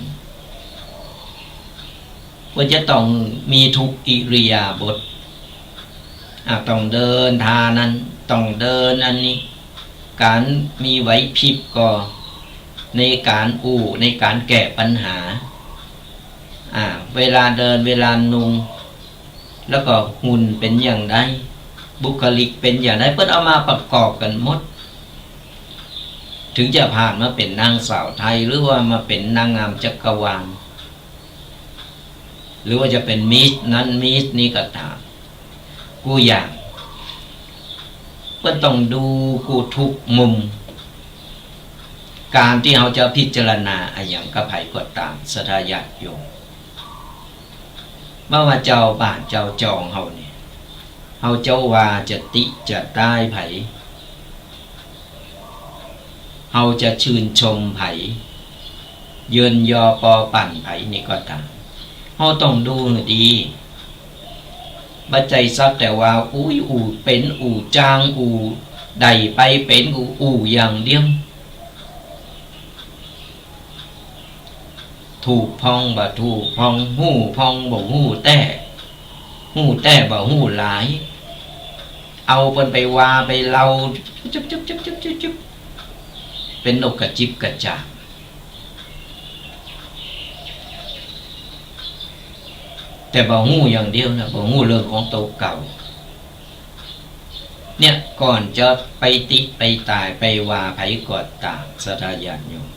ว่าจะต้องมีทุกอิริยาบถต้องเดินทานั้นต้องเดินอันนี้การมีไหวพริบก็ในการในการแก้ปัญหาเวลาเดินเวลานุ่งแล้วก็หุ่นเป็นอย่างไรบุคลิกเป็นอย่างไรเพิ่นเอามาประกอบกันหมดถึงจะผ่านมาเป็นนางสาวไทยหรือว่ามาเป็นนางงามจักรวาลหรือว่าจะเป็นมิสนั้นมิสนี้ก็ตามกูอย่างเพิ่นต้องดูกูทุกมุมการที่เราจะพิจารณาอย่างกระไผก็ตามศรัทธาญาติโยมเมื่อว่าเจ้าบ้านเจ้าจองเฮาเนี่ยเฮาเจ้าว่าจะติจะได้ไผเฮาจะชื่นชมไผเยินยอปอปั่นไผนี่ก็ตามเฮาต้องดูให้ดีบ่ใจซักแต่ว่าเป็นจางใดไปเป็นอย่างเดียวถูกพองบ่ถูกพองหู้พองบ่หู้แต่บ่หู้หลายเอาเพิ่นไปว่าไปเล่าจุ๊บเป็นนกกระจิบกระจาบแต่บ่หู้อย่างเดียวนะบ่หู้เรื่องของตัวเก่าเนี่ยก่อนจะไปติไปตายไปว่าไผก็ตามศรัทธาญาติโยม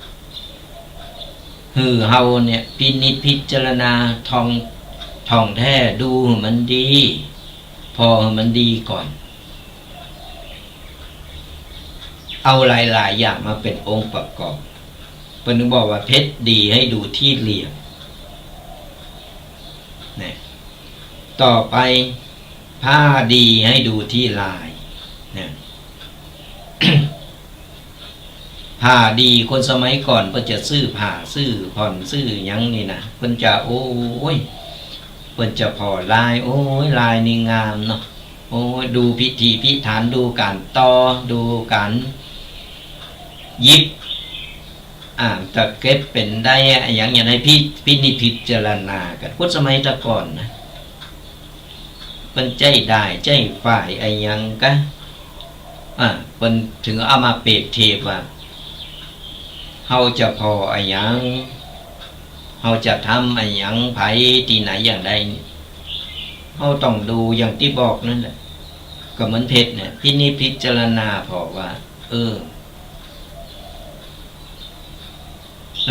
เฮาเนี่ยพินิจพิจารณาท่องแท้ดูมันดีพอมันดีก่อนเอาหลายๆอย่างมาเป็นองค์ประกอบเพิ่นถึงบอกว่าเพชรดีให้ดูที่เหลี่ยม ต่อไปผ้าดีให้ดูที่ลายนะ ผ้าดีคนสมัยก่อนเพิ่นจะซื้อผ้าซื้อผ่อนซื้อหยังนี่นะเพิ่นจะโอ้ยเพิ่นจะพอลายโอ้ยลายนี่งามเนาะโอ้ยดูพิธีพิธานดูการต่อดูการยิบตะเก็บเป็นได้อย่างให้พินิจพิจารณากันคนสมัยตะก่อนนะเป็นใจได้ใจฝ่ายยังกะเป็นถึงเอามาเปรียบเทียบว่าเฮาจะพอยังเฮาจะทำยังไผที่ไหนอย่างใดเฮาต้องดูอย่างที่บอกนั่นแหละก็เหมือนเพชรเนี่ยพินิจพิจารณาพอว่า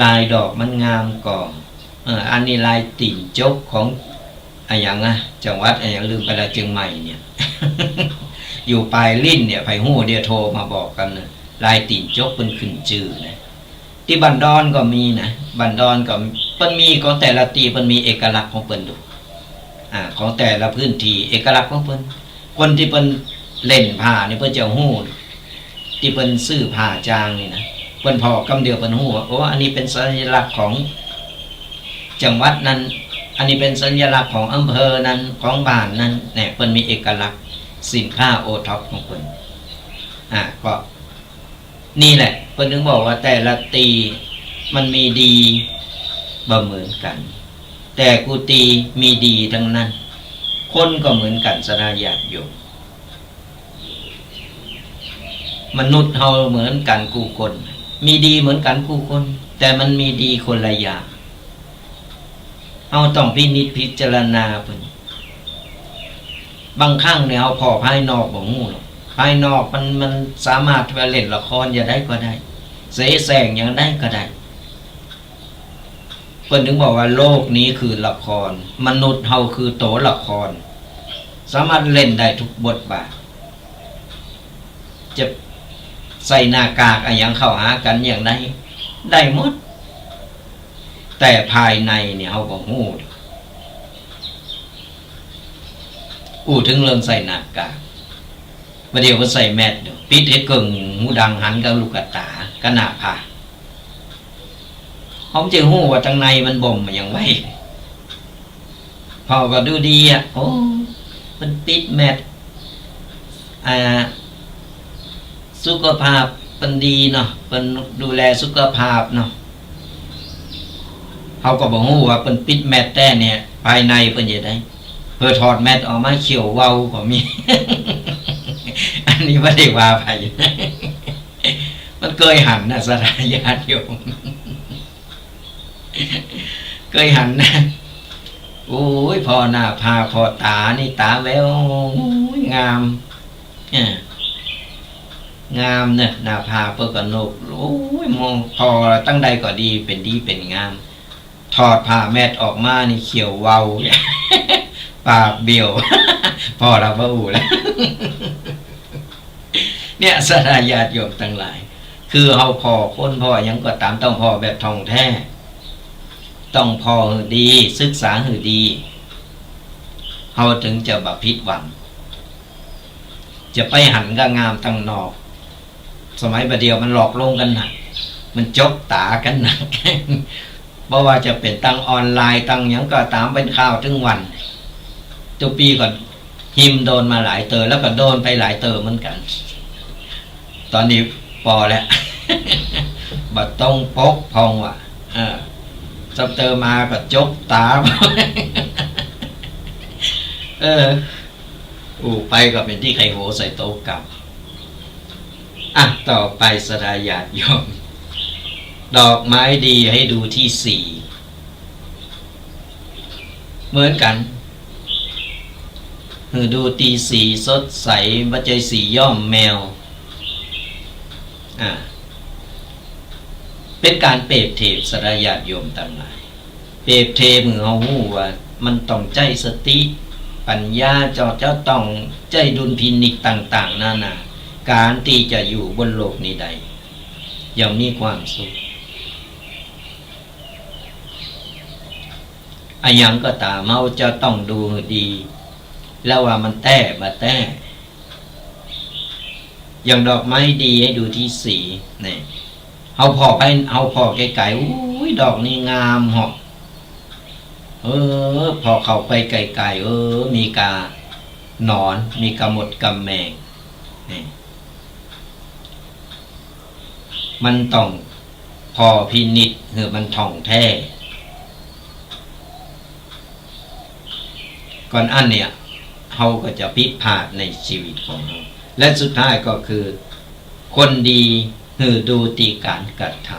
ลายดอกมันงามก่อนอันนี้ลายติ่นจกของอย่างจังหวัดอย่างลืมไปแล้วเชียงใหม่เนี่ย อยู่ปลายลิ้นเนี่ยไผ่หู้เดียวโทรมาบอกกันนะลายติ่นจกเป็นขึ้นจื่อนะที่บันดอนก็มีนะบันดอนก็มันมีของแต่ละตีมันมีเอกลักษณ์ของเปิ้นดูของแต่ละพื้นที่เอกลักษณ์ของเปิ้นคนที่เปิ้นเล่นผ้านี่เปิ้นจะหู้ที่เปิ้นซื้อผ้าจางนี่นะเปิ้นพอกำเดียวเปิ้นหู้ว่าโอ้อันนี้เป็นสัญลักษณ์ของจังหวัดนั้นอันนี้เป็นสัญลักษณ์ของอำเภอนั้นของบ้านนั้นเนี่ยเปิ้นมีเอกลักษณ์สินค้าโอท็อปของเปิ้นก็นี่แหละเปิ้นถึงบอกว่าแต่ละตีมันมีดีบ่เหมือนกันแต่กูตีมีดีทั้งนั้นคนก็เหมือนกันสระญาติโยมมนุษย์เฮาเหมือนกันกูคนมีดีเหมือนกันกูคนแต่มันมีดีคนละอย่างเอาต้องพินิจพิจารณาเพิ่นบางครั้งเนี่ยเอาพอภายนอกบ่ฮู้หรอกภายนอกมันสามารถไปเล่นละครอย่างใดก็ได้เสแสร้งอย่างใดก็ได้เพิ่นถึงบอกว่าโลกนี้คือละครมนุษย์เฮาคือโตละครสามารถเล่นได้ทุกบทบาทจะใส่หน้ากากอย่างเข้าหากันอย่างใดได้หมดแต่ภายในเนี่ยเฮาบ่ฮู้ถึงเรื่องใส่หน้ากากประเดี๋ยวก็ใส่แมสเดี๋ยวปิดให้เกิงหูดังหันกับลูกตาก็หน้าผากผมจะฮู้ว่าทางในมันบ่มอย่างไว้พอก็ดูดีโอ้มันปิดแมสสุขภาพเป็นดีเนาะเป็นดูแลสุขภาพเนาะเขาก็บอกว่าเป็นปิดแมสแต่เนี่ยภายในเป็นยังไงเพื่อถอดแมสออกมาเขียวเว้าก็มี อันนี้ไม่ได้ว่าไป มันเคยหันนะสระญาติโยม เคยหันนะโอ้ยพอหน้าพาพอตานี่ตาแววงามงามเนี่ยหน้าผาเปิดกระนกโอ้ยมองพอตั้งใดก็ดีเป็นงามถอดผ้าแมสออกมานี่เขียวเว้า ปากเบี้ยว พอเราบ่อู่แล้ว เนี่ยสระญาติโยมทั้งหลายคือเฮาพอคนพอยังก็ตามต้องพอแบบท่องแท้ต้องพอหือดีศึกษาหือดีเฮาถึงจะบ่ผิดหวังจะไปหันก็งามตั้งนอกสมัยประเดียวมันหลอกลวงกันหนักมันจกตากันหนัก เพราะว่าจะเป็นตั้งออนไลน์ตั้งยังก็ตามเป็นข่าวถึงวันตัวปีก่อนหิมโดนมาหลายเตอแล้วก็โดนไปหลายเตอเหมือนกัน ตอนนี้พอแล้ว บัดต้องปกพองว่ะซับเตอมาก็จกตา ไปก็เป็นที่ไขโหใส่โต๊ะเก่าต่อไปสระญาติโยมดอกไม้ดีให้ดูที่สีเหมือนกันดูตีสีสดใสบัจจัยสีย่อมแมวเป็นการเปรียบเทียบสระญาติโยมต่างหลายเปรียบเทียบมือเอาหูว่ามันต้องใจสติปัญญาเจ้าต้องใจดุลพินิจต่างๆนานาการที่จะอยู่บนโลกนี้ใดอย่างมีความสุข อันยังก็ตามเราจะต้องดูดี แล้วว่ามันแต้มาแต้อย่างดอกไม้ดีให้ดูที่สีนี่เอาพอไปเอาพอไกลๆอุ้ยดอกนี้งามเหาะพอเข้าไปไกลๆมีกาหนอนมีกระมดกำแมงนี่มันต้องพอพินิจมันท่องแท้ก่อนอันเนี่ยเขาก็จะผิดพลาดในชีวิตของเราและสุดท้ายก็คือคนดีดูตีการกระทำ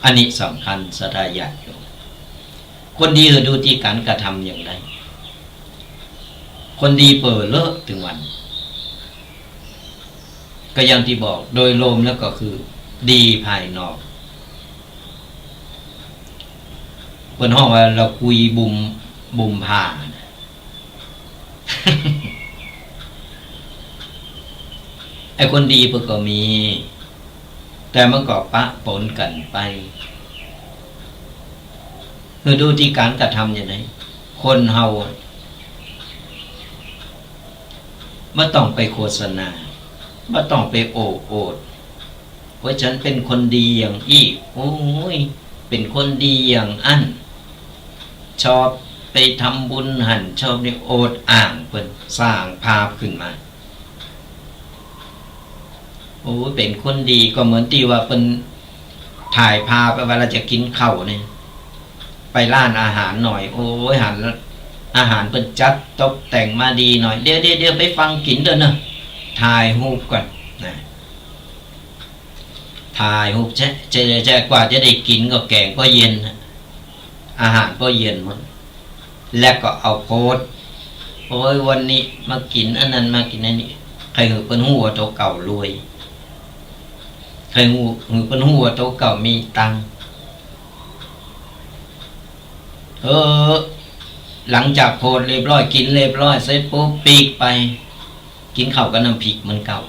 อันนี้สำคัญสดายะโยมคนดีดูตีการกระทำอย่างไรคนดีเปิดเลอะถึงวันก็อย่างที่บอกโดยรวมแล้วก็คือดีภายนอกบนห้องว่าเราคุยบุมผ่าไอ้คนดีเพื่อก็มีแต่มันก็ปะปนกันไปคือดูที่การกระทำอย่างไรคนเฮาไม่ต้องไปโฆษณาไม่ต้องไปโอดว่าฉันเป็นคนดีอย่างอีกโอ้ยเป็นคนดีอย่างอันชอบไปทำบุญหันชอบในโอดอ่างเพิ่นสร้างภาพขึ้นมาโอ้เป็นคนดีก็เหมือนที่ว่าเป็นถ่ายภาพเวลาจะกินข้าวเนี่ยไปร้านอาหารหน่อยโอ้ยอาหารเป็นจัดตกแต่งมาดีหน่อยเดี๋ยวไปฟังกินเด้อเนอะถ่ายรูปก่อนนะถ่ายรูปจะกว่าจะได้กินก็แกงก็เย็นอาหารก็เย็นหมดแล้วก็เอาโพสโอ้ยวันนี้มากินอันนั้นมากินอันนี้ใครหือเป็นหัวโตเก่ารวยใครหือเป็นหัวโตเก่ามีตังหลังจากโพสเรียบร้อยกินเรียบร้อยเสร็จปุ๊บปีกไปกินข้าวกับน้ำพริกมันเก่า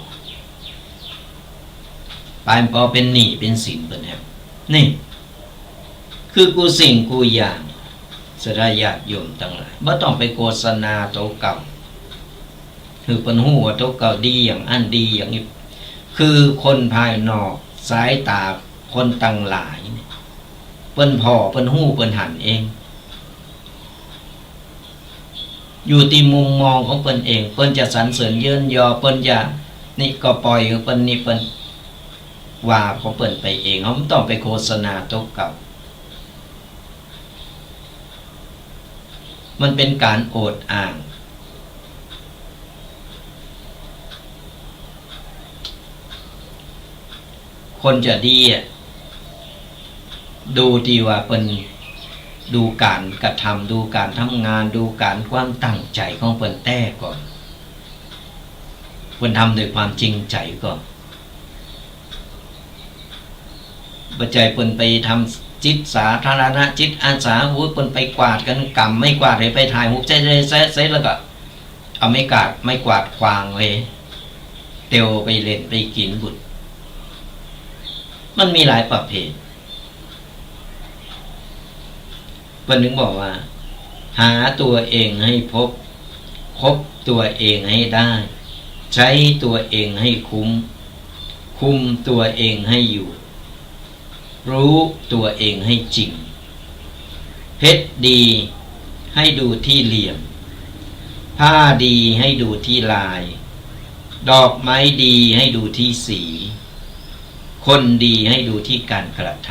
ปลายพอเป็นหนี้เป็นสินเป็นแฮมนี่คือกูสิ่งกูอย่างสดายาติโยมทั้งหลายไม่ต้องไปโฆษณาโตเก่าคือเป็นหัวโตเก่าดีอย่างอันดีอย่างนี้คือคนภายนอกสายตาคนตั้งหลายเปิ้นพอเปิ้นหู้เปิ้นหันเองอยู่ที่มุมมองของเปิ้นเองเปิ้นจะสรรเสริญเยินยอเปิ้นจะนี่ก็ปล่อยเปิ้นนี่เปิ้นว่าของเปิ้นไปเองเขาไม่ต้องไปโฆษณาโตเก่ามันเป็นการโอดอ้างคนจะดีดูที่ว่าเป็นดูการกระทำดูการทำงานดูการความตั้งใจของเปิ้นแต้ก่อนเปิ้นทำด้วยความจริงใจก่อนปัจจัยเปิ้นไปทำจิตสาธารณะจิตอาสาหูเปิ้นไปกวาดกันกรรมไม่กวาดให้ไปถ่ายหูใส่แล้วก็เอาไม่กวาดควางไว้เตียวไปเล่นไปกินบุตรมันมีหลายประเภทเปิ้นถึงบอกว่าหาตัวเองให้พบคบตัวเองให้ได้ใช้ตัวเองให้คุมตัวเองให้อยู่รู้ตัวเองให้จริงเพชรดีให้ดูที่เหลี่ยมผ้าดีให้ดูที่ลายดอกไม้ดีให้ดูที่สีคนดีให้ดูที่การกระท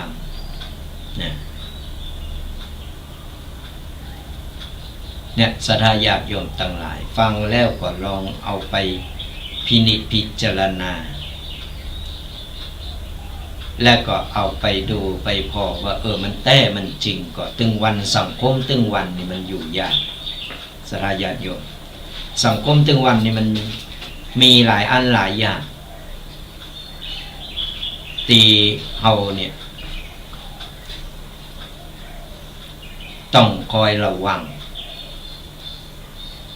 ำเนี่ยศรัทธาญาติโยมทั้งหลายฟังแล้วก็ลองเอาไปพินิจพิจารณาและก็เอาไปดูไปพอว่ามันแต้มันจริงก็ตึงวันสังคมตึงวันนี่มันอยู่ยากศรัทธาญาติโยมสังคมตึงวันนี่มันมีหลายอันหลายอย่างตีเฮาเนี่ยต้องคอยระวัง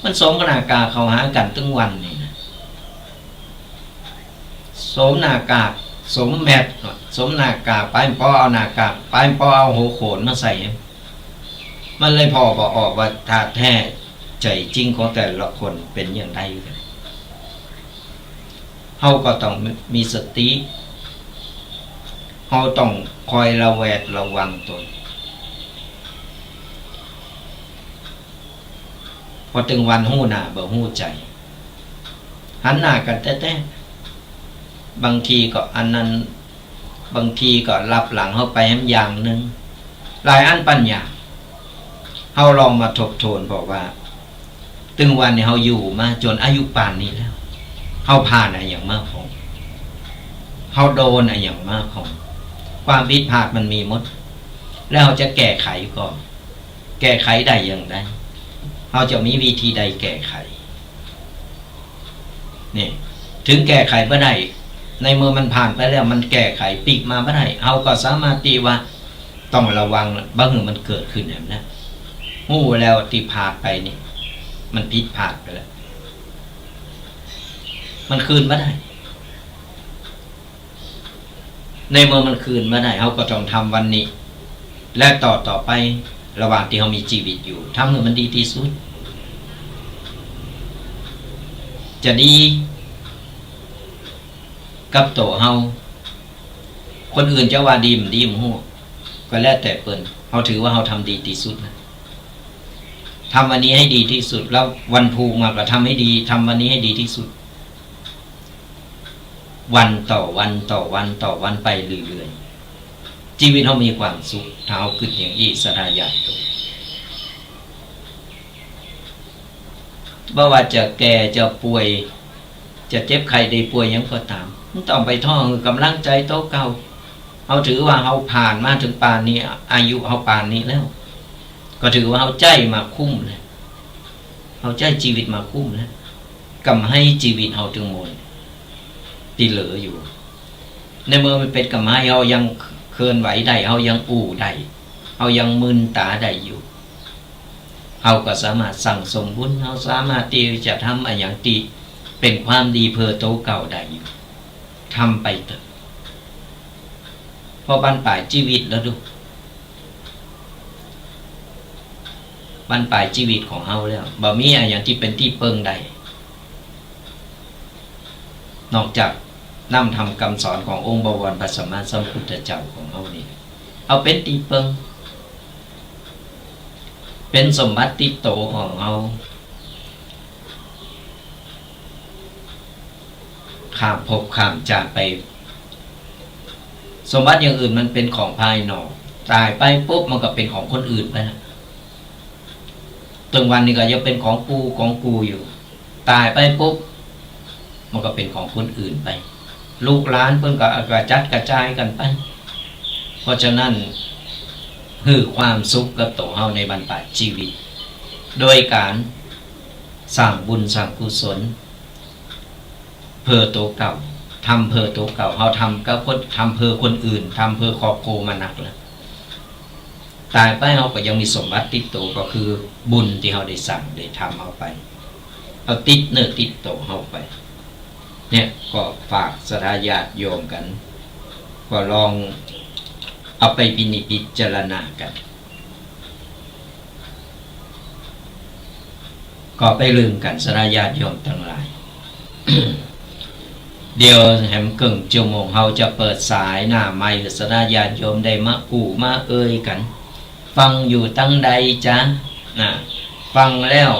มันสมนากาเขาหากันตึงวันนี่นะสมนากา สมแมทสมหน้ากากไปพอเอาหน้ากากไปพอเอาหัวโขนมาใส่มันเลยพอบอกออกว่าท่าแท้ใจจริงของแต่ละคนเป็นอย่างไรกันเขาก็ต้องมีสติเขาต้องคอยระแวดระวังตนพอถึงวันหู้หน้าบ่หู้ใจหันหน้ากันแต่บางทีก็อันนั้นบางทีก็รับหลังเข้าไปอย่างหนึ่งหลายอันปัญญาเขาลองมาทบทวนบอกว่าตึงวันนี้เขาอยู่มาจนอายุป่านนี้แล้วเขาผ่านอะไรอย่างมากของเขาโดนอะไรอย่างมากของความผิดพลาดมันมีหมดแล้วเขาจะแก้ไขก็แก้ไขได้อย่างไรเขาจะมีวิธีใดแก้ไขนี่ถึงแก้ไขไม่ได้ในเมื่อมันผ่านไปแล้วมันแก้ไขปีกมาไม่ได้เขาก็สามารถตีว่าต้องระวังบางอย่างมันเกิดขึ้นแบบนั้นหู้แล้วตีผ่านไปนี่มันผิดพลาดไปแล้วมันคืนไม่ได้ในเมื่อมันคืนไม่ได้เขาก็ต้องทำวันนี้และต่อไประหว่างที่เขามีชีวิตอยู่ทำให้มันดีที่สุดจะดีกับตัวเฮาคนอื่นจะว่าดีมันดีมันหัวก็แล้วแต่เปิ้นเขาถือว่าเขาทำดีที่สุดนะทำวันนี้ให้ดีที่สุดแล้ววันภูมิมาก็ทำให้ดีทำวันนี้ให้ดีที่สุดวันต่อวันต่อวันต่อวันไปเรื่อยๆชีวิตเขามีความสุขถ้าเอาขึ้นอย่างอีสดายาตัวบ่ว่าจะแก่จะป่วยจะเจ็บไข้ได้ป่วยยังก็ตามต้องไปท่องกำลังใจโตเก่าเขาถือว่าเขาผ่านมาถึงป่านนี้อายุเขาป่านนี้แล้วก็ถือว่าเขาใจมาคุ้มเลยเขาใจชีวิตมาคุ้มแล้วกำให้ชีวิตเขาถึงหมดที่เหลืออยู่ในเมื่อมันเป็นกำให้เขายังเคลื่อนไหวได้เขายังอู้ได้เขายังมึนตาได้อยู่เขาก็สามารถสั่งสมบุญเขาสามารถที่จะทำอะไรอย่างตีเป็นความดีเพื่อโตเก่าได้อยู่ทำไปเถอะพอบั้นปลายชีวิตแล้วดูบั้นปลายชีวิตของเฮาแล้วบ่มีอะไรอย่างที่เป็นที่เปิงใดนอกจากนำทำคำสอนขององค์บวรพระสัมมาสัมพุทธเจ้าของเฮานี่เอาเป็นที่เปิงเป็นสมบัติติโตของเฮาข้ามภพข้ามจากไปสมบัติอย่างอื่นมันเป็นของภายนอกตายไปปุ๊บมันก็เป็นของคนอื่นไปแล้วตึงวันนี้ก็ยังเป็นของกูอยู่ตายไปปุ๊บมันก็เป็นของคนอื่นไปลูกหลานเพิ่นก็กระจัดกระจายกันไปเพราะฉะนั้นฮือความสุขกับตัวเฮาในบรรปลายชีวิตโดยการสร้างบุญสร้างกุศลเพื่อตัวเก่าทำเพื่อตัวเก่าเขาทำก็คนทำเพื่อคนอื่นทำเพื่อครอบครัวมานักแล้วตายไปเขาก็ยังมีสมบัติติดตัวก็คือบุญที่เขาได้สั่งได้ทำเอาไปเอาติดเนื้อติดตัวเขาไปเนี่ยก็ฝากศรัทธาญาติโยมกันก็ลองเอาไปพิจารณากันก็ไปลืมกันศรัทธาญาติโยมทั้งหลาย เดี๋ยวแหมกึ่งชั่วโมงเราจะเปิดสายหน้าไมค์ศรัทธาญาติโยมได้มากู่มาเอ่ยกันฟังอยู่ตั้งใดจ๊ะฟังแล้ว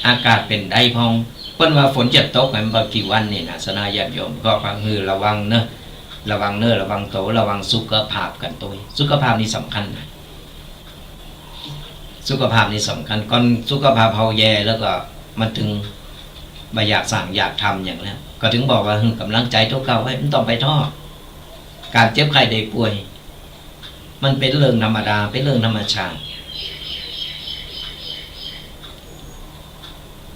อากาศเป็นใดพองเพิ่นว่าฝนจะตกในบางกี่วันนี่นะศรัทธาญาติโยมก็ฟังคือระวังเนอะระวังเนอะระวังโตระวังสุขภาพกันตัวสุขภาพนี่สำคัญนะสุขภาพนี่สำคัญก่อนสุขภาพเฮาแย่แล้วก็มันถึงมาอยากสั่งอยากทำอย่างนั้นก็ถึงบอกว่ากำลังใจทุกเก่าไว้ไม่ต้องไปท้อการเจ็บไข้ได้ป่วยมันเป็นเรื่องธรรมดาเป็นเรื่องธรรมชาติ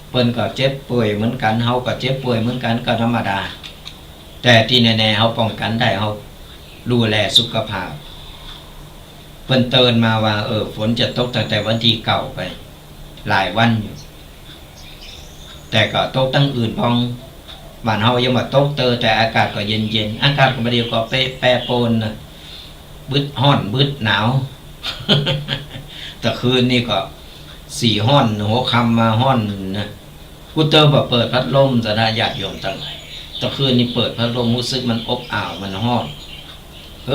เพิ่นก็เจ็บป่วยเหมือนกันเฮาก็เจ็บป่วยเหมือนกันก็ธรรมดาแต่ที่แน่ๆเฮาป้องกันได้เฮาดูแลสุขภาพเพิ่นเตือนมาว่าฝนจะตกตั้งแต่วันที่เก่าไปหลายวันอยู่แต่ก็ตกตั้งอื่นพอง บ้านเฮายังมาตกเตอแต่อากาศก็เย็นๆอากาศก็บ่เดียวก็แปรปรวนนะบึดร้อนบึดหนาว แต่คืนนี่ก็สี่ห้อนหัวค่ำมาห้อนนะกูเตอร์บ่เปิดพัดลมจะได้ญาติโยมตั้งหลายแต่คืนนี่เปิดพัดลมรู้สึกมันอบอ้าวมันร้อนเพ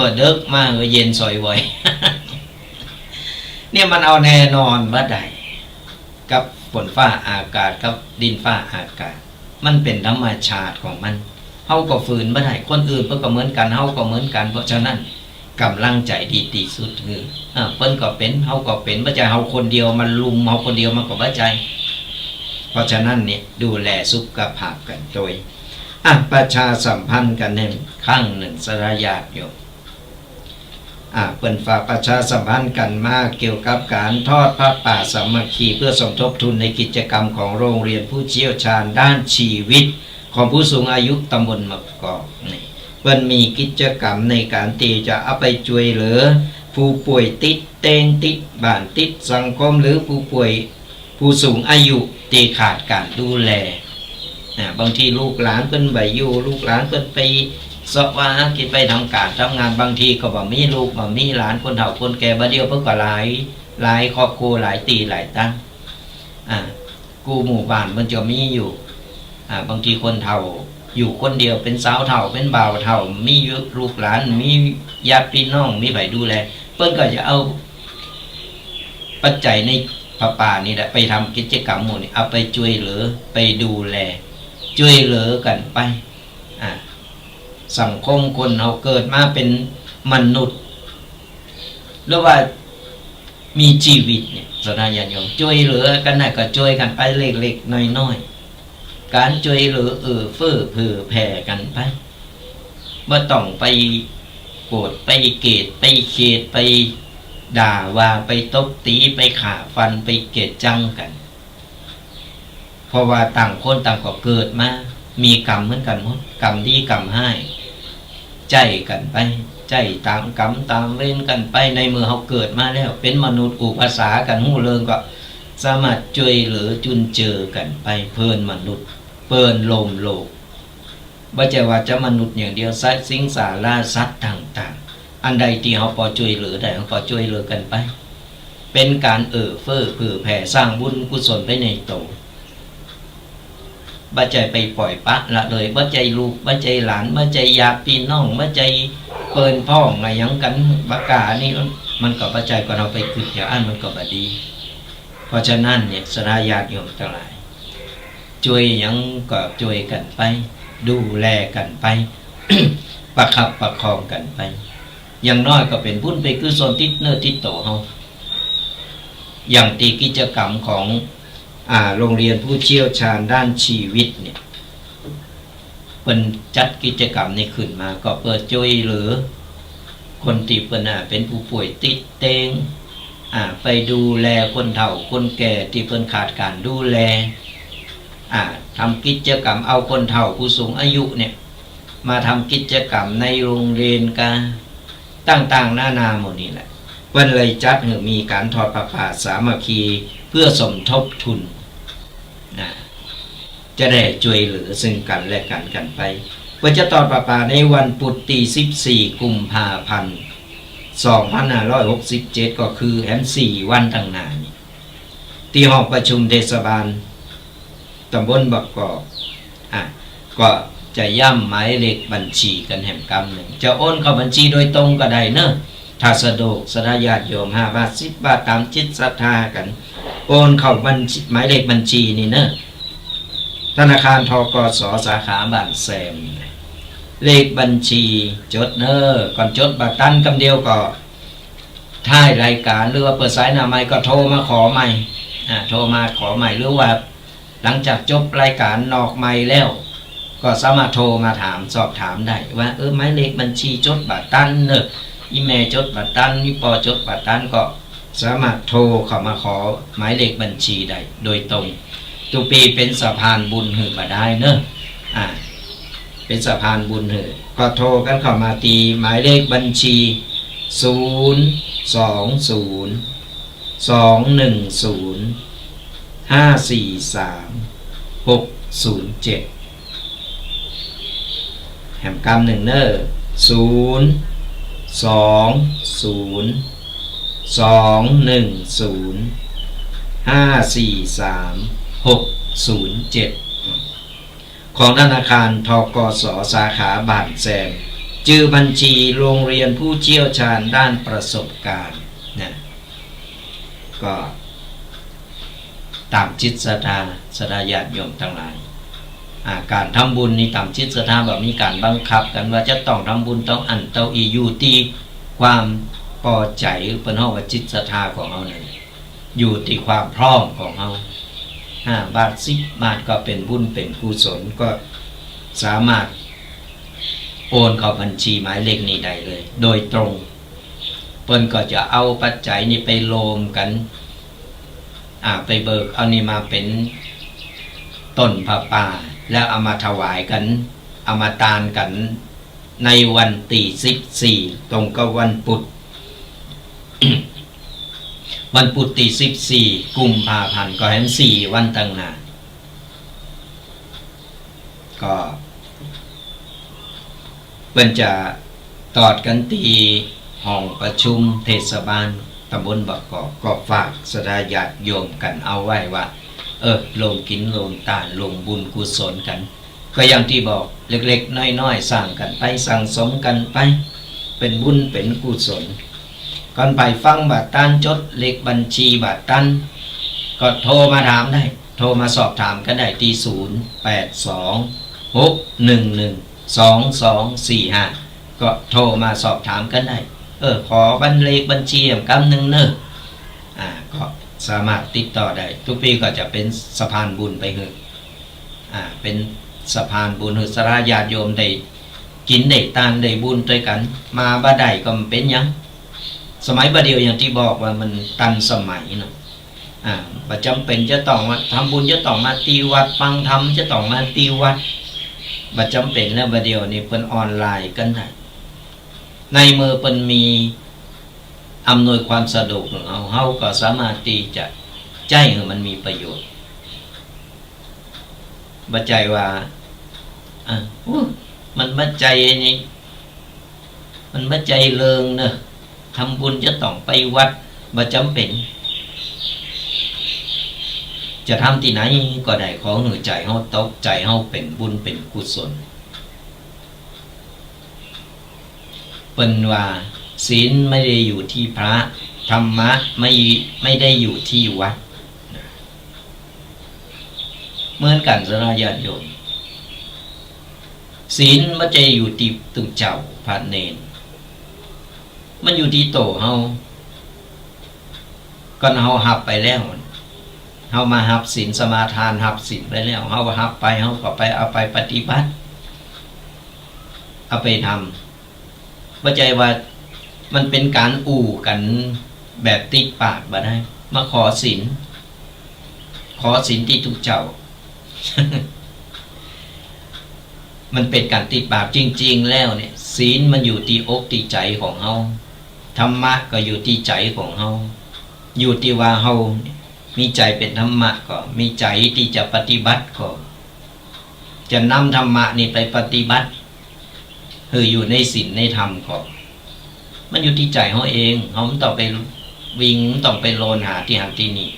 อเดึกมาเย็นสอยไว้ เนี่ยมันเอาแน่นอนบ่ได้กับฝนฟ้าอากาศกับดินฟ้าอากาศมันเป็นธรรมชาติของมันเฮาก็ฝืนบ่ได้คนอื่นเพิ่นก็เหมือนกันเฮาก็เหมือนกันเพราะฉะนั้นกำลังใจดีที่สุดคือเพิ่นก็เป็นเฮาก็เป็นบ่ใช่เฮาคนเดียวมันลุมเฮาคนเดียวมันก็บ่ใจเพราะฉะนั้นเนี่ยดูแลสุขภาพกันโดยประชาสัมพันธ์กันให้ครั้งหนึ่งสระญาติโยมเปิ่นฝากประชาสัมพันธ์กันมาเกี่ยวกับการทอดผ้าป่าสามัคคีเพื่อสมทบทุนในกิจกรรมของโรงเรียนผู้เชี่ยวชาญด้านชีวิตของผู้สูงอายุตำบลมะกอกนี่เปิ่นมีกิจกรรมในการที่จะเอาไปช่วยเหลือผู้ป่วยติดเตียงติดบ้านติดสังคมหรือผู้ป่วยผู้สูงอายุที่ขาดการดูแลบางทีลูกหลานเพิ่นไปอยู่ลูกหลานเพิ่นไปสอบว่ากินไปทำการทำงานบางทีก็บ่มีลูกบ่มีหลานคนเฒ่าคนแก่บ่เดียวเพิ่นก็หลายครอบครัวหลายตีหลายตั้งกูหมู่บ้านมันจะมีอยู่บางทีคนเฒ่าอยู่คนเดียวเป็นสาวเฒ่าเป็นบ่าวเฒ่ามีลูกหลานมีญาติพี่น้องมีไผดูแลเพิ่นก็จะเอาปัจจัยในผ้าป่านี่แหละไปทำกิจกรรมหมู่นี้เอาไปช่วยเหลือไปดูแลช่วยเหลือกันไปสังคมคนเราเกิดมาเป็นมนุษย์หรือว่ามีชีวิตเนี่ยสนาญาณโยมช่วยเหลือกันได้ก็ช่วยกันไปเล็กๆน้อยๆการช่วยเหลือเฟื้อเผื่อแผ่กันไปบ่ต้องไปโกรธไปเกลียดไปเคียดไปด่าว่าไปตบตีไปข่าฟันไปเกลียดจังกันเพราะว่าต่างคนต่างก็เกิดมามีกรรมเหมือนกันหมดกรรมดีกรรมให้ใจกันไปใจตามกรรมตามเวรกันไปในเมื่อเขาเกิดมาแล้วเป็นมนุษย์อุปสากันหูเริงก็สามารถช่วยเหลือจุนเจือกันไปเพิ่นมนุษย์เพิ่นลมโลกบ่ใช่ว่าจะมนุษย์อย่างเดียวสัตว์สิงสาราสัตว์ต่างๆอันใดที่เขาพอช่วยเหลือได้เขาพอช่วยเหลือกันไปเป็นการเฟื้อเผื่อแผ่สร้างบุญกุศลไปในตนบ่ใจไปปล่อยปะละเลยบ่ใจลูกบ่ใจหลานบ่ใจญาติพี่น้องบ่ใจเปิ้นพ้องอะไรหยังกันบักกานี่มันก็บ่ใจก็เอาไปคิดอย่างอันมันก็บ่ดีเพราะฉะนั้นเนี่ยสราญาติโยมทั้งหลายช่วยหยังก็ช่วยกันไปดูแลกันไป ประคับประคองกันไปอย่างน้อยก็เป็นบุญไปกุศลติดเนื้อติดโตเฮาอย่างที่กิจกรรมของโรงเรียนผู้เชี่ยวชาญด้านชีวิตเนี่ยเป็นจัดกิจกรรมนี้ขึ้นมาก็เปิดช่วยเหลือคนที่เป็นผู้ป่วยติดเตียงไปดูแลคนเฒ่าคนแก่ที่เพิ่นขาดการดูแลทำกิจกรรมเอาคนเฒ่าผู้สูงอายุเนี่ยมาทำกิจกรรมในโรงเรียนกันต่างๆนาหมดนี่แหละเพิ่นเลยจัดให้มีการทอดผ้าป่าสามัคคีเพื่อสมทบทุนจะได้ช่วยเหลือซึ่งกันและกันไปว่าจะทอดผ้าป่าในวันพุธที่14กุมภาพันธ์2567ก็คือ4วันต่างหน้านี่ที่ห้องประชุมเทศบาลตำบลบักกอกก็จะย่ำหมายเลขบัญชีกันแห่งกรรมหนึ่งจะโอนเข้าบัญชีโดยตรงก็ได้เนอะถ้าสะดวกสะดญาติโยม5 บาท10 บาทตามจิตศรัทธากันโอนเข้าบัญชีหมายเลขบัญชีนี่เนอะธนาคารธกส.สาขาบ้านแซมเลขบัญชีจดเนอะก่อนจดบัตรตั้นคำเดียวก็ท้ายรายการหรือว่าเปิดสายหน้าไมค์ก็โทรมาขอใหม่โทรมาขอใหม่หรือว่าหลังจากจบรายการนอกไมค์แล้วก็สามารถโทรมาถามสอบถามได้ว่าหมายเลขบัญชีจดบัตรตั้นเนอะอีเมลจดบัตรตั้นอีปอจดบัตรตั้นก็สามารถโทรเข้ามาขอหมายเลขบัญชีได้โดยตรงทุกปีเป็นสะพานบุญหือมาได้เนอะเป็นสะพานบุญหือก็โทรกันเข้ามาตีหมายเลขบัญชี020210543 607 แหมกำหนึ่งเนอศูนย์สองศูนย์210 543 607ของธนาคารธกส.สาขาบ้านแซมชื่อบัญชีโรงเรียนผู้เชี่ยวชาญด้านประสบการณ์นะก็ตามจิตศรัทธาญาติโยมทั้งหลายการทำบุญนี่ตามจิตศรัทธาแบบมีการบังคับกันว่าจะต้องทำบุญต้องอันเต้าอีอยู่ที่ความพอใจเป็นห้องว่าจิตศรัทธาของเราเนี่ยอยู่ที่ความพร้อมของเรา5 บาท10 บาทก็เป็นบุญเป็นกุศลก็สามารถโอนเข้าบัญชีหมายเลขนี้ได้เลยโดยตรงเพิ่นก็จะเอาปัจจัยนี้ไปโลมกันไปเบิกเอานี่มาเป็นต้นผ้าป่าแล้วเอามาถวายกันเอามาทานกันในวันที่14ตรงกับวันพุธ วันพุธที่14กุมภาพันธ์ก็เห็น4 วันตั้งหน้าก็เพิ่นจะตอดกันที่ห้องประชุมเทศบาลตำบลบักกอกก็ฝากศรัทธาญาติโยมกันเอาไว้ว่าลงกินลงทานลงบุญกุศลกันก็อย่างที่บอกเล็กๆน้อยๆสร้างกันไปสั่งสมกันไปเป็นบุญเป็นกุศลก่อนไปฟังบาทตันจดเลขบัญชีบาทตันก็โทรมาถามได้โทรมาสอบถามกันได้ที่0826112245ก็โทรมาสอบถามกันได้ขอเลขบัญชีกำหนึ่งเนอะก็สามารถติดต่อได้ทุกปีก็จะเป็นสะพานบุญไปเถอะเป็นสะพานบุญศรัทธาญาติโยมได้กินได้ทานได้บุญด้วยกันมาบ่ได้ก็เป็นยังสมัยบัดเดียวอย่างที่บอกว่ามันตันสมัยเนาะประจำเป็นจะต้องมาทำบุญจะต้องมาตีวัดฟังธรรมจะต้องมาตีวัดประจำเป็นแล้วบัดเดียวนี่เป็นออนไลน์กันได้ในมือเป็นมีอำนวยความสะดวกเอาเฮาก็สามารถที่จะใจให้มันมีประโยชน์บัจจัยว่ามันบัจจัยนี่มันบัจจัยเริงเนอะทำบุญจะต้องไปวัดบ่จำเป็นจะทำที่ไหนก็ได้ขอให้ใจเฮาตกใจเฮาเป็นบุญเป็นกุศลเป็นว่าศีลไม่ได้อยู่ที่พระธรรมะไม่ได้อยู่ที่วัดเหมือนกันสระญาติโยมศีลไม่ได้อยู่ที่ตุเจ้าพระเนรมันอยู่ที่โตเฮาก่อนเฮาหับไปแล้วเฮามาหับศีลสมาทานหับศีลไปแล้วเฮาหับไปเฮาก็ไปเอาไปปฏิบัติเอาไปทำเข้าใจว่ามันเป็นการอู่กันแบบติดปากบ่ได้มาขอศีลที่ทุกเจ้า มันเป็นการติดปากจริงๆแล้วเนี่ยศีลมันอยู่ที่อกที่ใจของเฮาธรรมะก็อยู่ที่ใจของเฮาอยู่ที่ว่าเฮามีใจเป็นธรรมะก็มีใจที่จะปฏิบัติก็จะนำธรรมะนี่ไปปฏิบัติอยู่ในศีลในธรรมก็มันอยู่ที่ใจเฮาเองเฮาไม่ต้องไปวิ่งต้องไปโลนหาที่หันที่นี่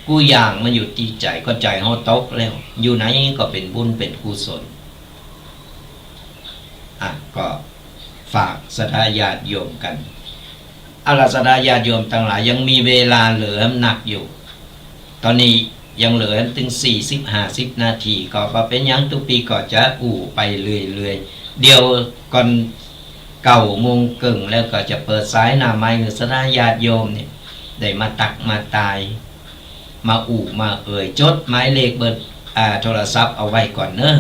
กูอย่างมันอยู่ที่ใจก็ใจเฮาตกแล้วอยู่ไหนก็เป็นบุญเป็นกุศลก็ฝากศรัทธาญาติโยมกันศรัทธาญาติโยมทั้งหลายยังมีเวลาเหลือหนักอยู่ตอนนี้ยังเหลือถึง40-50 นาทีก็เป็นยังทุกปีก็จะอู่ไปเรื่อยๆเดี๋ยวก่อน9 โมงครึ่งแล้วก็จะเปิดสายหน้าไม้ศรัทธาญาติโยมเนี่ยได้มาตักมาตายมาอู่มาจดหมายเลขเบอร์โทรศัพท์เอาไว้ก่อนเนอะ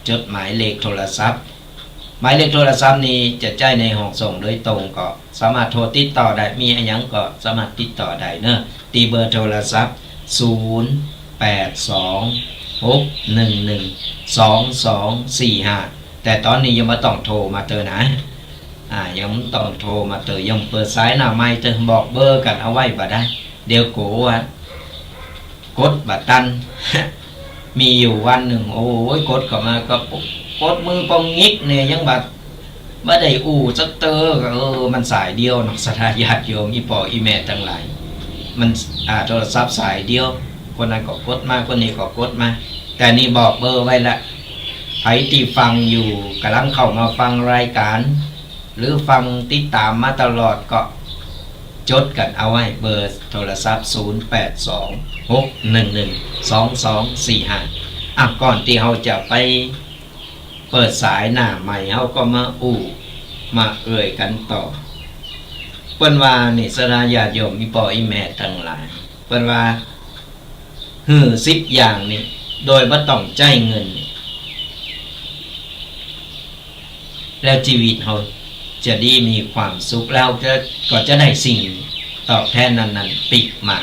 จดหมายเลขโทรศัพท์หมายเลขโทรศัพท์นี้จะจ่ายในห้องส่งโดยตรงก็สามารถโทรติดต่อได้มีอะไรยังก็สามารถติดต่อได้เนอะตีเบอร์โทรศัพท์0826112245แต่ตอนนี้ยังไม่ต้องโทรมาเตอนะยังต้องโทรมาเตอยังเปิดสายหน้าไม้เตอบอกเบอร์กันเอาไว้บ่ได้เดี๋ยวโกว่ากดบัตรตัน มีอยู่วันหนึ่งโอ้ยกดเข้ามาก็ ปดมือปองงิกเนี่ยยังบัดบ่ได้จักเตอก็มันสายเดียวเนาะสถาญาติโยมอีพ่ออีแม่ทั้งหลายมันโทรศัพท์สายเดียวคนนั้นก็กดมาคนนี้ก็กดมาแต่นี่บอกเบอร์ไว้ละใครที่ฟังอยู่กำลังเข้ามาฟังรายการหรือฟังติดตามมาตลอดก็จดกันเอาไว้เบอร์โทรศัพท์0826112245ก่อนที่เราจะไปเปิดสายหน้าใหม่เราก็มาเอ่ยกันต่อเปิ้นว่านี่สนาญาติโยมอีพ่ออีแม่ทั้งหลายเปิ้นว่า10อย่างนี่โดยบ่ต้องจ่ายเงินแล้วชีวิตเราจะดีมีความสุขแล้วก็จะได้สิ่งตอบแทนนั้นปิกมา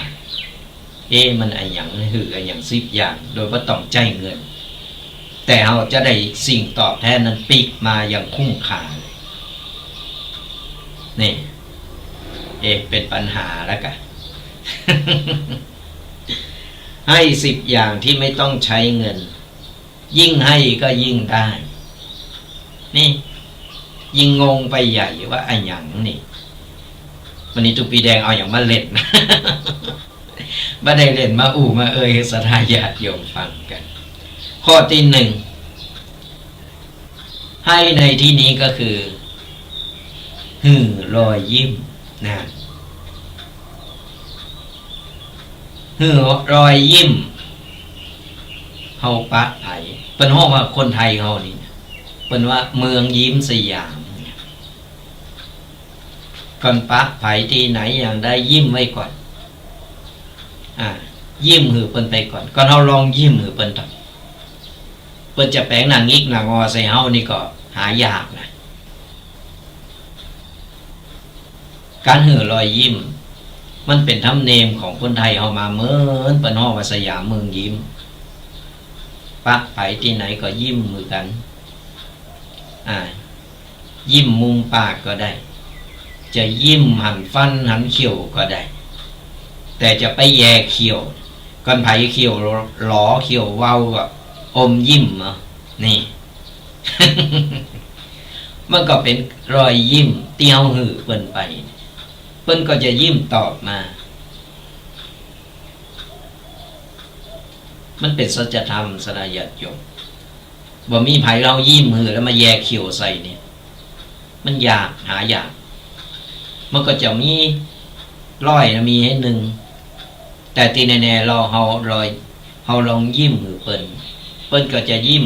มันอะไรอย่างอะไรอย่าง10อย่างโดยบ่ต้องจ่ายเงินแต่เราจะได้สิ่งตอบแทนนั้นปิกมาอย่างคุ้มค่านี่เป็นปัญหาแล้วกัน ให้10อย่างที่ไม่ต้องใช้เงินยิ่งให้ก็ยิ่งได้นี่ยิ่งงงไปใหญ่ว่าไอ้หยังนี่วันนี้ตุปีแดงเอาอย่างมาเล่น บ่ได้เล่นมามาเอ่ยสถาญาติโยมฟังกันข้อที่1ให้ในที่นี้ก็คือรอยยิ้มนะรอยยิ้มเฮาปะไผเปิ้นฮ้องว่าคนไทยเฮานี่เปิ้นว่าเมืองยิ้มสยามก่อนปะไผที่ไหนอย่างได้ยิ้มไว้ก่อนยิ้มเปิ้นไปก่อนก่อนเฮาลองยิ้มเปิ้นต้องเปิ้นจะแปลงหน้างิกหน้างอใส่เฮานี่ก็หายากนะการรอยยิ้มมันเป็นธรรมเนียมของคนไทยเฮามาเหมือนเปิ้นฮ้องว่าสยามเมืองยิ้มปะไผที่ไหนก็ยิ้มมือกันยิ้มมุมปากก็ได้จะยิ้มหันฟันหันเขียวก็ได้แต่จะไปแย่เขียวก่อนไผเขียวหลอเขียวเว้าก็อมยิ้มนี่ มันก็เป็นรอยยิ้มเตี้ยวเปิ้นไปเปิ้นก็จะยิ้มตอบมามันเป็นสัจธรรมสนาญาติโยมบ่มีไผเรายิ้มแล้วมาแย่เขียวใส่เนี่ยมันยากหายากมันก็จะมีร้อยมีให้หนึ่งแต่ที่แน่ๆเราเฮาลองยิ้มเปิ้นก็จะยิ้ม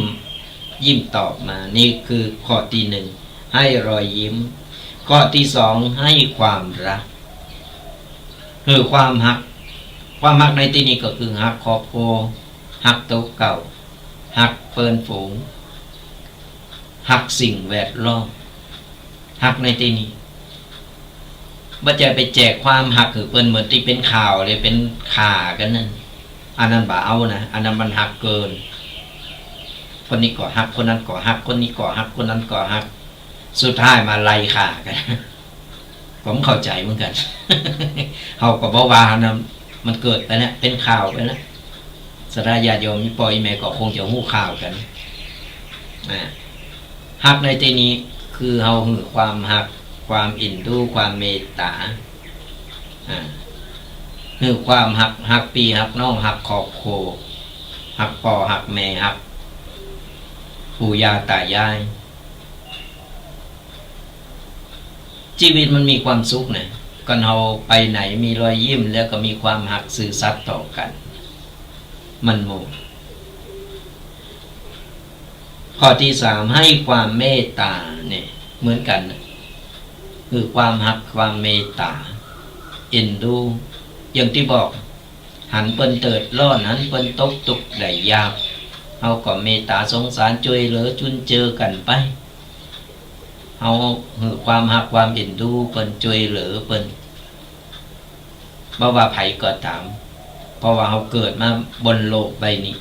ตอบมานี่คือข้อที่1ให้รอยยิ้มข้อที่2ให้ความรักความฮักในที่นี้ก็คือฮักครอบครัวฮักตัวเก่าฮักเปิ้นฝูงฮักสิ่งแวดล้อมฮักในที่นี้บ่จะไปแจกความฮักเปิ้นเหมือนที่เป็นข่าวเลยเป็นข่ากันนั่นอันนั้นบ่เอานะอันนั้นมันฮักเกินคนนี้ก็ฮักคนนั้นก็ฮักคนนี้ก็ฮักคนนั้นก็ฮักสุดท้ายมาไล่ข่ากัน ผมเข้าใจเหมือนกัน เฮาก็บ่ว่านะมันเกิดไปนะเป็นข่าวไปนะสถาญาติโยมมีพ่อแม่ก็คงจะฮู้ข่าวกันฮักในที่นี้คือเฮาความฮักความอินดูความเมตตาความฮักพี่ฮักน้องฮักครอบครัวฮักพ่อฮักแม่ฮักปู่ย่าตายายชีวิตมันมีความสุขนะก่อนเราไปไหนมีรอยยิ้มแล้วก็มีความหักซื่อสัตย์ต่อกันมันโมข้อที่3ให้ความเมตตาเนี่ยเหมือนกันคือความหักความเมตตาเอ็นดูอย่างที่บอกหันเปิ้นเติดร้อนหันเปิ้นตกทุกข์ได้ยากเฮาก็เมตตาสงสารช่วยเหลือจุนเจือกันไปเฮาความหักความเอ็นดูเปิ้นช่วยเหลือเปิ้นบ่ว่าไผก็ตามเพราะว่าเฮาเกิดมาบนโลกใบนี้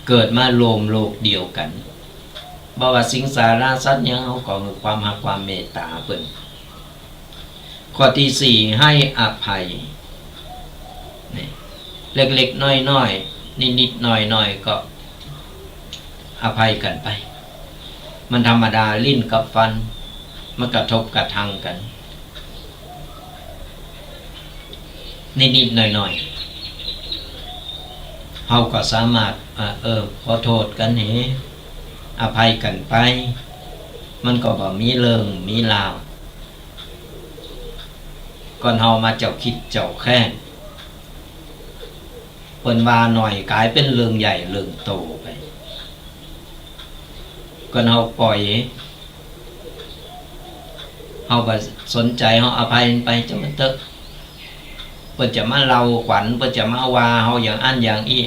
เกิดมาโลมโลกเดียวกันบ่ว่าสิงสาราสัตว์หยังเฮาก็มีความรักความเมตตาเพิ่นข้อที่4ให้อภัยนี่เล็กๆน้อยๆนิดๆหน่อยๆก็อ อภัยกันไปมันธรรมดาลิ้นกับฟันมันกระทบกระทั่งกันนิดๆหน่อยๆเราก็สามารถขอโทษกันอภัยกันไปมันก็บ่มีเรื่องมีราวก่อนเฮามาเจ้าคิดเจ้าแค้นเพิ่นว่าหน่อยกลายเป็นเรื่องใหญ่เรื่องโตไปก่อนเฮาปล่อยเฮาบ่สนใจเฮาอภัยไปจะมันเตอะเพิ่นจะมาเล่าขวัญเพิ่นจะมาว่าเฮาอย่างอันอย่างอี้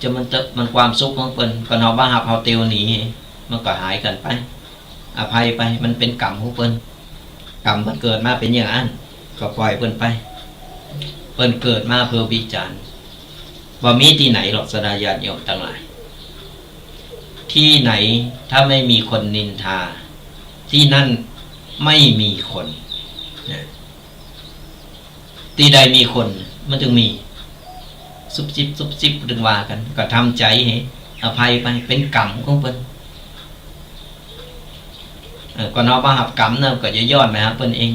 จะมันเตอะมันความสุขของเพิ่นก่อนเฮาบ่ฮับเฮาเตียวหนีมันก็หายกันไปอภัยไปมันเป็นกรรมของเพิ่นกรรมมันเกิดมาเป็นอย่างนั้นก็ปล่อยเพิ่นไปเพิ่นเกิดมาเพื่อวิจารณ์ว่ามีที่ไหนหรอกสดาญาติโยมทั้งหลายที่ไหนถ้าไม่มีคนนินทาที่นั่นไม่มีคนที่ใดมีคนมันจึงมีซุบซิบดึงว่ากันก็ทำใจให้อภัยไปเป็นกรรมของเพิ่นก่อนเอามาหับกรรมเนาะก็จะย้อนไปหาเพิ่นเอง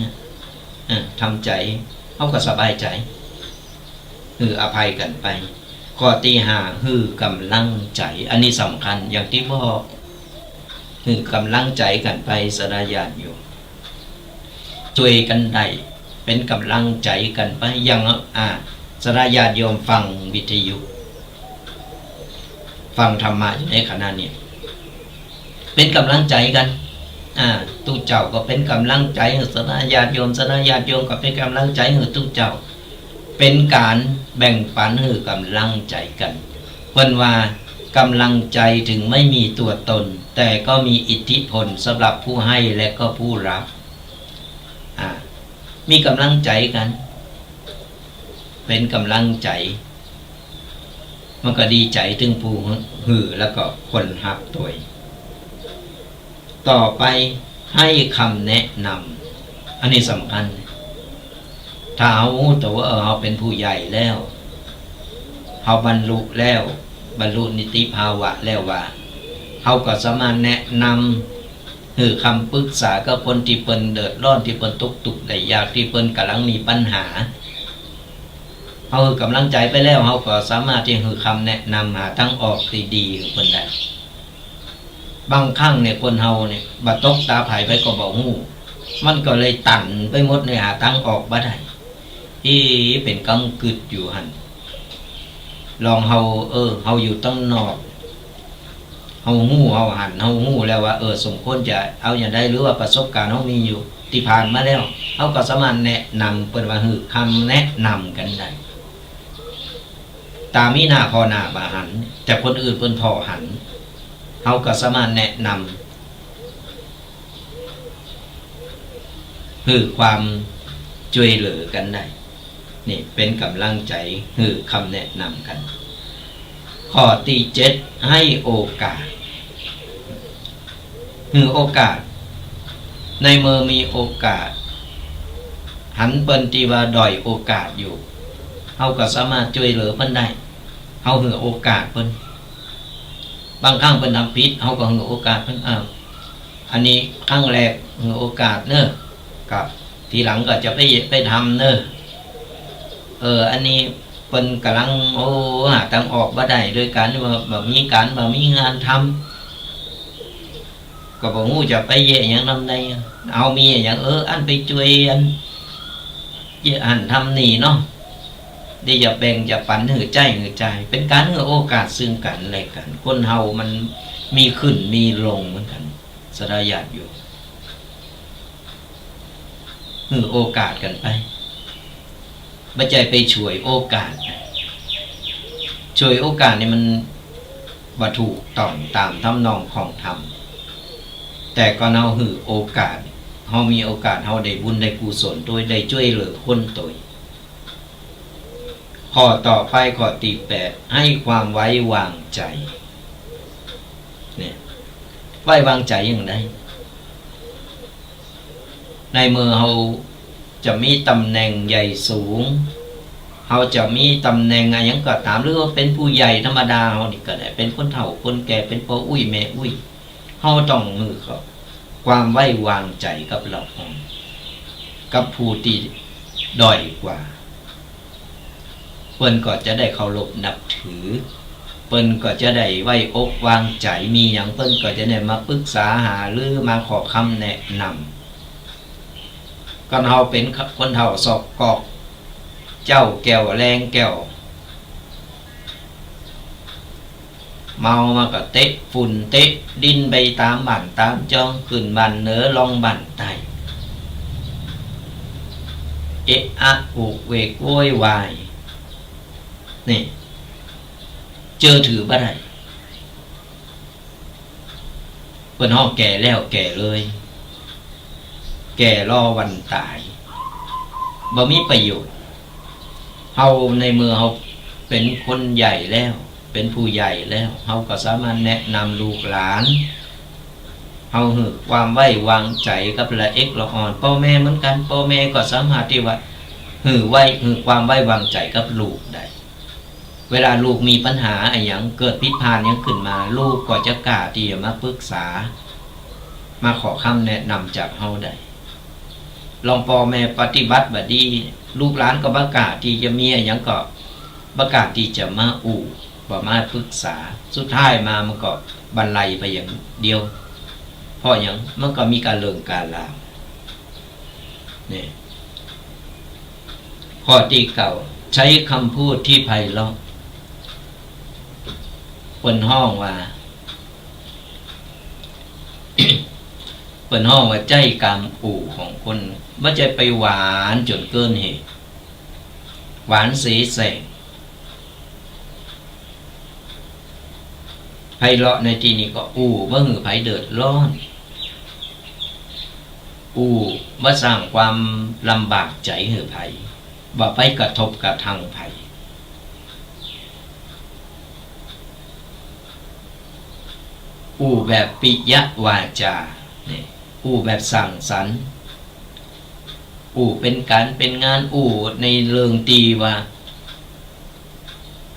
ทำใจเขาก็สบายใจอภัยกันไปข้อที่5กำลังใจอันนี้สำคัญอย่างที่บอกกำลังใจกันไปสดาญาติโยมช่วยกันได้เป็นกำลังใจกันไปอย่างสดาญาติโยมฟังวิทยุฟังธรรมะอยู่ในขณะนี้เป็นกำลังใจกันตู้เจ้าก็เป็นกำลังใจให้สดาญาติโยมสดาญาติโยมก็เป็นกำลังใจให้ตู้เจ้าเป็นการแบ่งปันให้กำลังใจกันเพิ่นว่ากำลังใจถึงไม่มีตัวตนแต่ก็มีอิทธิพลสำหรับผู้ให้และก็ผู้รับมีกำลังใจกันเป็นกำลังใจมันก็ดีใจถึงผู้หือแล้วก็คนรับตัวต่อไปให้คำแนะนำอันนี้สำคัญถ้าแต่ว่าเราเป็นผู้ใหญ่แล้วเราบรรลุแล้วบรรลุนิติภาวะแล้วว่าเราก็สามารถแนะนำคำปรึกษากับคนที่เปิ้นเดือดร้อนที่เปิ้นทุกข์ได้ยากที่เปิ้นกำลังมีปัญหาเรากำลังใจไปแล้วเราก็สามารถที่จะคำแนะนำหาทางออกที่ดีของเปิ้นได้บางครั้งเนี่ยคนเฮาเนี่ยบาตกตาไผ่ไปก็บอกหูมันก็เลยตันไปหมดเลยหาทางออกบ่ได้ที่เป็นกำกึดอยู่หันลองเฮาเฮาอยู่ตั้งนอกเฮาหูเฮาหันเฮาหูแล้วว่าสมควรจะเอาอย่างใดหรือว่าประสบการณ์เฮามีอยู่ที่ผ่านมาแล้วเฮาก็สามารถแนะนำเปิ้นว่าคำแนะนำกันได้ตามมีหน้าพอหน้าบ่หันแต่คนอื่นเปิ้นพอหันเฮาก็สามารถแนะนำความช่วยเหลือกันได้นี่เป็นกำลังใจคำแนะนำกันข้อที่7ให้โอกาสโอกาสในเมื่อมีโอกาสหันเปิ้นที่ว่าด้อยโอกาสอยู่เฮาก็สามารถช่วยเหลือเพิ่นได้เฮาโอกาสเพิ่นบางครั้งเพิ่นทำผิดเฮาก็โอกาสเพิ่นอันนี้ครั้งแรกโอกาสเนอะกับทีหลังก็จะไปทำเนอะอันนี้เพิ่นกำลังหาทางออกบ่ได้โดยการว่าบ่มีงานทำก็บ่ฮู้จะไปเยะหยังนำใดเอามีอย่างอันไปช่วยอันทำนี่เนาะได้อย่าแบ่งอย่าปันใจเป็นการโอกาสซึ่งกันและกันคนเฮามันมีขึ้นมีลงเหมือนกันสดาญาติอยู่โอกาสกันไปไม่ใจไปช่วยโอกาสช่วยโอกาสนี่มันวัตถุต้องตามทำนองของธรรมแต่ก็เฮาโอกาสเฮามีโอกาสเฮาได้บุญได้กุศลโดยได้ช่วยเหลือคนตัวข้อต่อไปข้อที่8ให้ความไว้วางใจเนี่ยไว้วางใจอย่างไรในเมื่อเราจะมีตำแหน่งใหญ่สูง เขาจะมีตำแหน่งอะไรยังก็ตามหรือว่าเป็นผู้ใหญ่ธรรมดาเขานี่ก็ได้เป็นคนเฒ่าคนแก่เป็นพ่ออุ้ยแม่อุ้ยเขาต้องมือเขาความไว้วางใจกับเรากับผู้ที่ด้อยกว่าเปิ้นก็จะได้เคารพนับถือเปิ้นก็จะได้ไว้อกวางใจมีอย่างเปิ้นก็จะได้มาปรึกษาหาหรือมาขอคำแนะนำก็เราเป็นคนเฒ่าศอกกอกเจ้าแก้วแรงแก้วเมามาก็เตะฝุ่นเตะดินไปตามบ้านตามจ้องขึ้นบ้านเหนือลองบ้านใต้เอะอะอุเวกโวยวายนี่เจอถือบ่ได้เปิ้นฮ้องแก่แล้วแก่เลยแก่รอวันตายบ่มีประโยชน์เฮาในเมื่อเฮาเป็นคนใหญ่แล้วเป็นผู้ใหญ่แล้วเฮาก็สามารถแนะนำลูกหลานเฮาให้ความไว้วางใจกับละเอ็กละอ่อนพ่อแม่เหมือนกันพ่อแม่ก็สามารถที่ว่าให้ความไว้วางใจกับลูกได้เวลาลูกมีปัญหาอะไรอย่างเกิดผิดพลาดอย่างขึ้นมาลูกก็จะกล้าที่จะมาปรึกษามาขอคำแนะนำจากเฮาได้ลองพ่อแม่ปฏิบัติแบบนี้ลูกหลานก็ประกาศที่จะมีอะไรอย่างก็ประกาศที่จะมาบ่มาปรึกษาสุดท้ายมามันก็บรรลัยไปอย่างเดียวเพราะอย่างมันก็มีการเลิกการลาเนี่ยข้อที่เก่าใช้คำพูดที่ไพเราะเปิ่นห้องว่า เปิ่นห้องว่าใจกรรมของคนไม่ใช่ไปหวานจนเกินเหตุหวานสีแสงไพเราะในที่นี้ก็ว่าหือไผเดือดร้อนว่าสร้างความลำบากใจหือไผว่าไปกระทบกระทั่งไผแบบปิยวาจาเนี่ยแบบสั่งสรรค์เป็นการเป็นงานในเรื่องตีว่า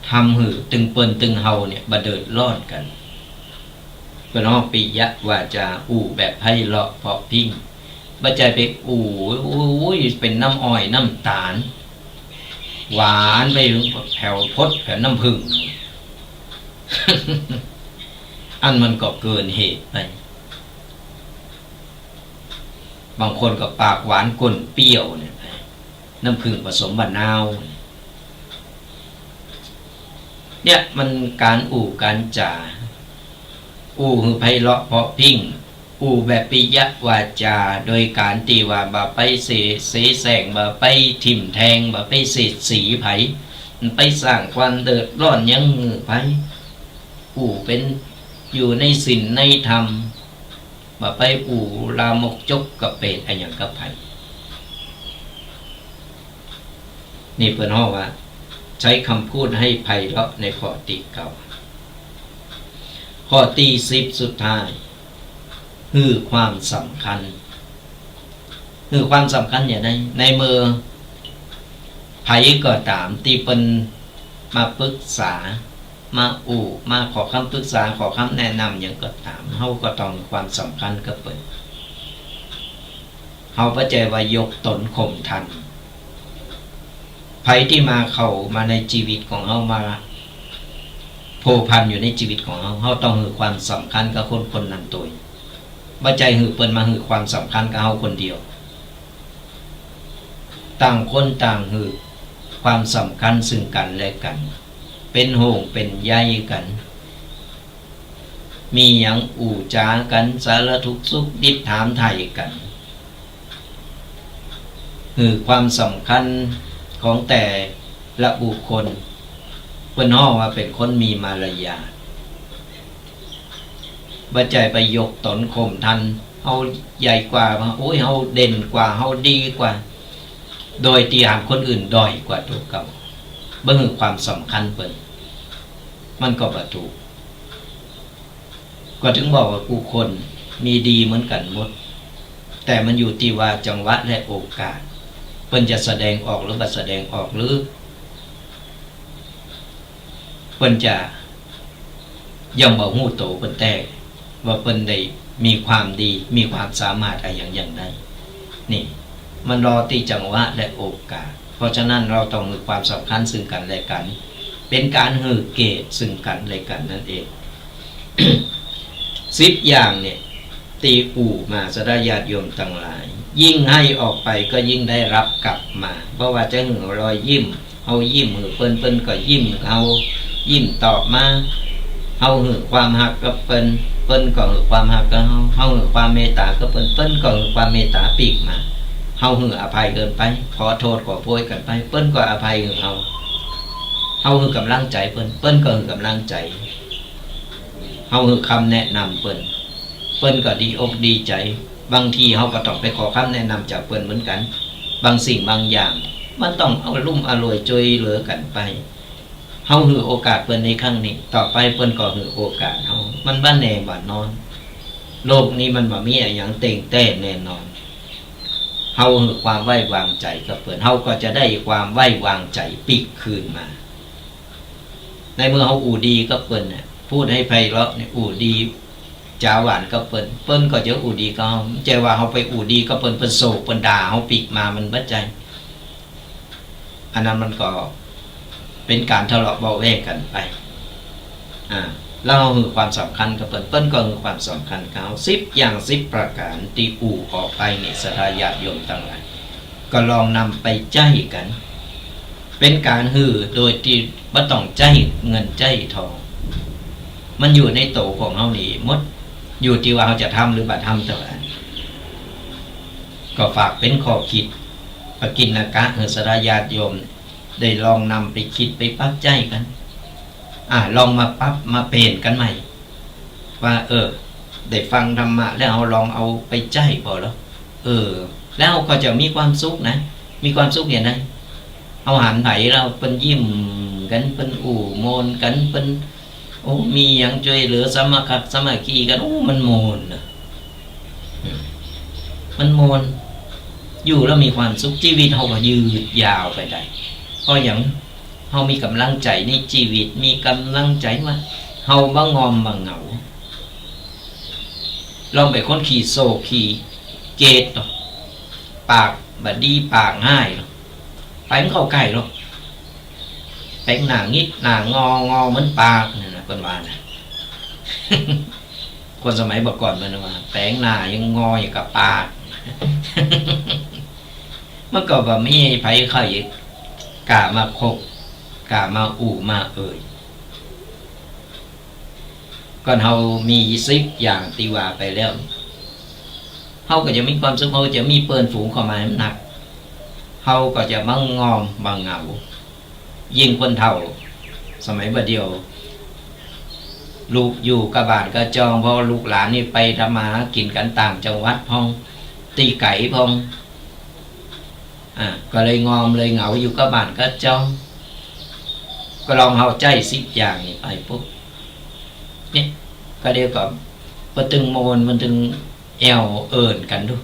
ทำหือตึงเปิ้นตึงเฮาเนี่ยบะเดิดรอดกันเป็นห้องปิยวาจาแบบไพเราะเพาะพิ้งบ่ใจไปเป็นน้ำอ้อยน้ำตาลหวานไปถึงแผ่วพดแผ่วน้ำผึ้ง อันมันก็เกินเหตุไปบางคนก็ปากหวานก้นเปรี้ยวเนี่ยน้ำผึ้งผสมมะนาวเนี่ยมันการการจ่าคือไพเราะเพาะพิ้งแบบปิยวาจาโดยการตีว่าบ่ไปเสแสงบ่ไปทิ่มแทงบ่ไปเสียดสีไผไปสร้างความเดือดร้อนยังมือไผเป็นอยู่ในศีลในธรรมบ่ไปลามกจกกับเปรตอะไรอย่างกับไผนี่เพิ่นฮ้องว่าใช้คำพูดให้ไพเราะในข้อที่เก่าข้อที่10สุดท้ายคือความสำคัญอย่างไรในเมื่อไผก็ตามที่เปิ้นมาปรึกษามามาขอคำปรึกษาขอคำแนะนำอย่างก็ตามเฮาก็ต้องความสำคัญกับเปิ้นเฮาเข้าใจว่ายกตนข่มทันไผที่เข้ามาในชีวิตของเฮามาโผพันอยู่ในชีวิตของเฮาต้องให้ความสำคัญกับคนนั้นตัวบ่ใจหือเปิ้นมาหือความสำคัญกับเฮาคนเดียวต่างคนต่างหือความสำคัญซึ่งกันและกันเป็นโหงเป็นใยกันมีหยังจากันสารทุกข์สุขดิบถามไถ่กันหือความสำคัญของแต่ละบุคคลเปิ้นฮ้องว่าเป็นคนมีมารยาทบ่ใจไปยกตนข่มทันเฮาใหญ่กว่าเฮาเด่นกว่าเฮาดีกว่าโดยที่หาคนอื่นด้อยกว่าตัวเก่าบ่ฮือความสำคัญเปิ้นมันก็บ่ถูกก็ถึงบอกว่าผู้คนมีดีเหมือนกันหมดแต่มันอยู่ที่ว่าจังหวะและโอกาสเปิ้นจะแสดงออกหรือบ่แสดงออกหรือ เปิ้นจะย่อมบ่ฮู้โตเปิ้นแต่ว่าเปิ้นได้มีความดีมีความสามารถอะไรอย่างใดนี่มันรอที่จังหวะและโอกาสเพราะฉะนั้นเราต้องให้ความสำคัญซึ่งกันและกันเป็นการให้เกียรติซึ่งกันและกันนั่นเอง 10 อย่างเนี่ยตีอู่มาสดาญาติโยมทั้งหลายยิ่งให้ออกไปก็ยิ่งได้รับกลับมาเพราะว่าจะหือรอยยิ้มเอายิ้มหือเปิ้นก็ยิ้มเอายิ้มตอบมาเอาหือความหักกับเปิ้นก็หือความหักกับเฮาหือความเมตตากับเปิ้นก็หือความเมตตาปีกมาเฮาหืออภัยเกินไปขอโทษขอโพยกันไปเปิ้นก็อภัยหือเฮาหือกำลังใจเปิ้นก็หือกำลังใจเฮาหือคำแนะนำเปิ้นก็ดีอกดีใจบางทีเฮาก็ต้องไปขอคำแนะนำจากเปิ้นเหมือนกันบางสิ่งบางอย่างมันต้องเอาลุ่มอร่วยช่วยเหลือกันไปเฮาหือโอกาสเปิ้นในครั้งนี้ต่อไปเปิ้นก็หือโอกาสเฮามันบ่แน่บ่นอนโลกนี้มันบ่มีอะไรอย่างเต่งแต้แน่นอนเฮาหือความไว้วางใจกับเปิ้นเฮาก็จะได้ความไว้วางใจปีกคืนมาในเมื่อเฮาอู่ดีกับเปิ้นน่ะพูดให้ไพเราะเนี่ยอู่ดีจ้าหวานกับเปิ้นก็จะอู่ดีก็ใจว่าเฮาไปอู่ดีก็เปิ้นโศกเปิ้นด่าเฮาปีกมามันบ่ใจอันนั้นมันก็เป็นการทะเลาะเบาแวกกันไปแล้วเราคือความสำคัญกับเปิ้นก็คือความสำคัญเขา10 อย่าง 10 ประการตีอู่ออกไปในศรัทธาญาติโยมทั้งหลายก็ลองนำไปใจกันเป็นการหือโดยที่บ่ต้องใจเงินใจทองมันอยู่ในโตของเฮานี่หมดอยู่ที่ว่าเฮาจะทำหรือบ่ทำเท่านั้นก็ฝากเป็นข้อคิดปกิณกะศรัทธาญาติโยมได้ลองนำไปคิดไปปรับใจกันลองมาปรับมาเปลี่ยนกันใหม่ว่าได้ฟังธรรมะแล้วเราลองเอาไปใจพอแล้วแล้วก็จะมีความสุขนะมีความสุขอย่างไรเอาหันไหนเราเป็นยิ้มกันเป็นอู่โมนกันเป็นมีอย่างช่วยเหลือสมัครสมัคคีกันมันโมนมันโมนอยู่แล้วมีความสุขชีวิตเราก็ยืดยาวไปได้เพราะอย่างเฮามีกำลังใจในชีวิตมีกำลังใจว่าเฮาบ่งอมบ่เหงาลองไปคนขี่โซขี่เกตปากบัดดีปากง่ายไปมันเข้าใกล้หรอกแปลงหน้างิดหน้างอเหมือนปากนั่นน่ะเพิ่นว่านะ คนสมัยก่อนเพิ่นว่าแปลงหน้ายังงออยู่กับปาก มันก็บ่มีไผเข้าอีกกล้ามาคบกล้ามาอู่มาก่อนเฮามี10 อย่างที่ว่าไปแล้วเฮาก็จะมีความสุขเฮาจะมีเปิ้นฝูงเข้ามาหนักเฮาก็จะมั่งงอมบ่เหงายิ่งคนเฒ่าสมัยบัดเดียวลูกอยู่กับบ้านก็จองเพราะลูกหลานนี่ไปทำมาหากินกันต่างจังหวัดพ้องตีไก่พ้องก็เลยงอมเลยเหงาอยู่กับบ้านก็จองก็ลองเฮาใจ10 อย่างนี่ไปปุ๊บเนี่ยก็เดียวกับมันตึงโมนมันตึงแอวเอิญกันดู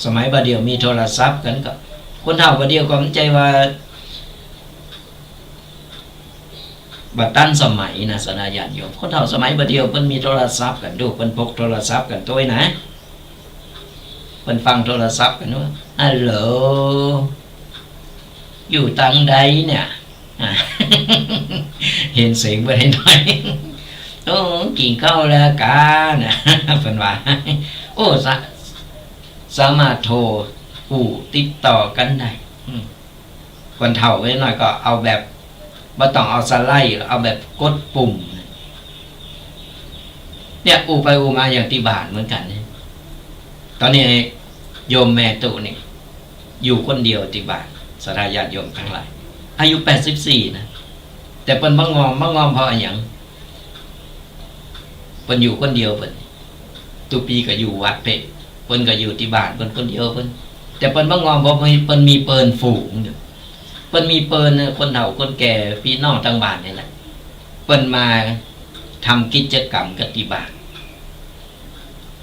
สมัยบัดเดียวมีโทรศัพท์กันก็คนเฒ่าบัดเดียวก็มันใจว่าบัดตั้นสมัยนะสนาญาติโยมคนเฒ่าสมัยบัดเดียวเพิ่นมีโทรศัพท์กันดูเพิ่นพกโทรศัพท์กันตัวนะเพิ่นฟังโทรศัพท์กันว่าฮัลโหลอยู่ตังใดเนี่ย เห็นเสียงไปหน่อยกินข้าวแล้วกานะเป็นว่าสามารถโทรติดต่อกันได้คนเฒ่าไว้หน่อยก็เอาแบบไม่ต้องเอาสไลด์เอาแบบกดปุ่มเนี่ยไปมาอย่างที่บ้านเหมือนกันเนี่ยตอนนี้โยมแม่ตุนี่อยู่คนเดียวที่บ้านศรัทธาญาติโยมทั้งหลายอายุ84นะแต่เปิ้นบ่งอมเพราะอะไรอย่างเปิ้นอยู่คนเดียวเปิ้นตุปีก็อยู่วัดเปิ้นก็อยู่ที่บ้านเปิ้นคนเดียวเปิ้นแต่เปิ้นบ่งอมเพราะเปิ้นมีเปิ้นฝูงอยู่เปิ้นมีเปิ้นคนเฒ่าคนแก่พี่น้องทั้งบ้านนี่แหละเปิ้นมาทำกิจกรรมกับที่บ้าน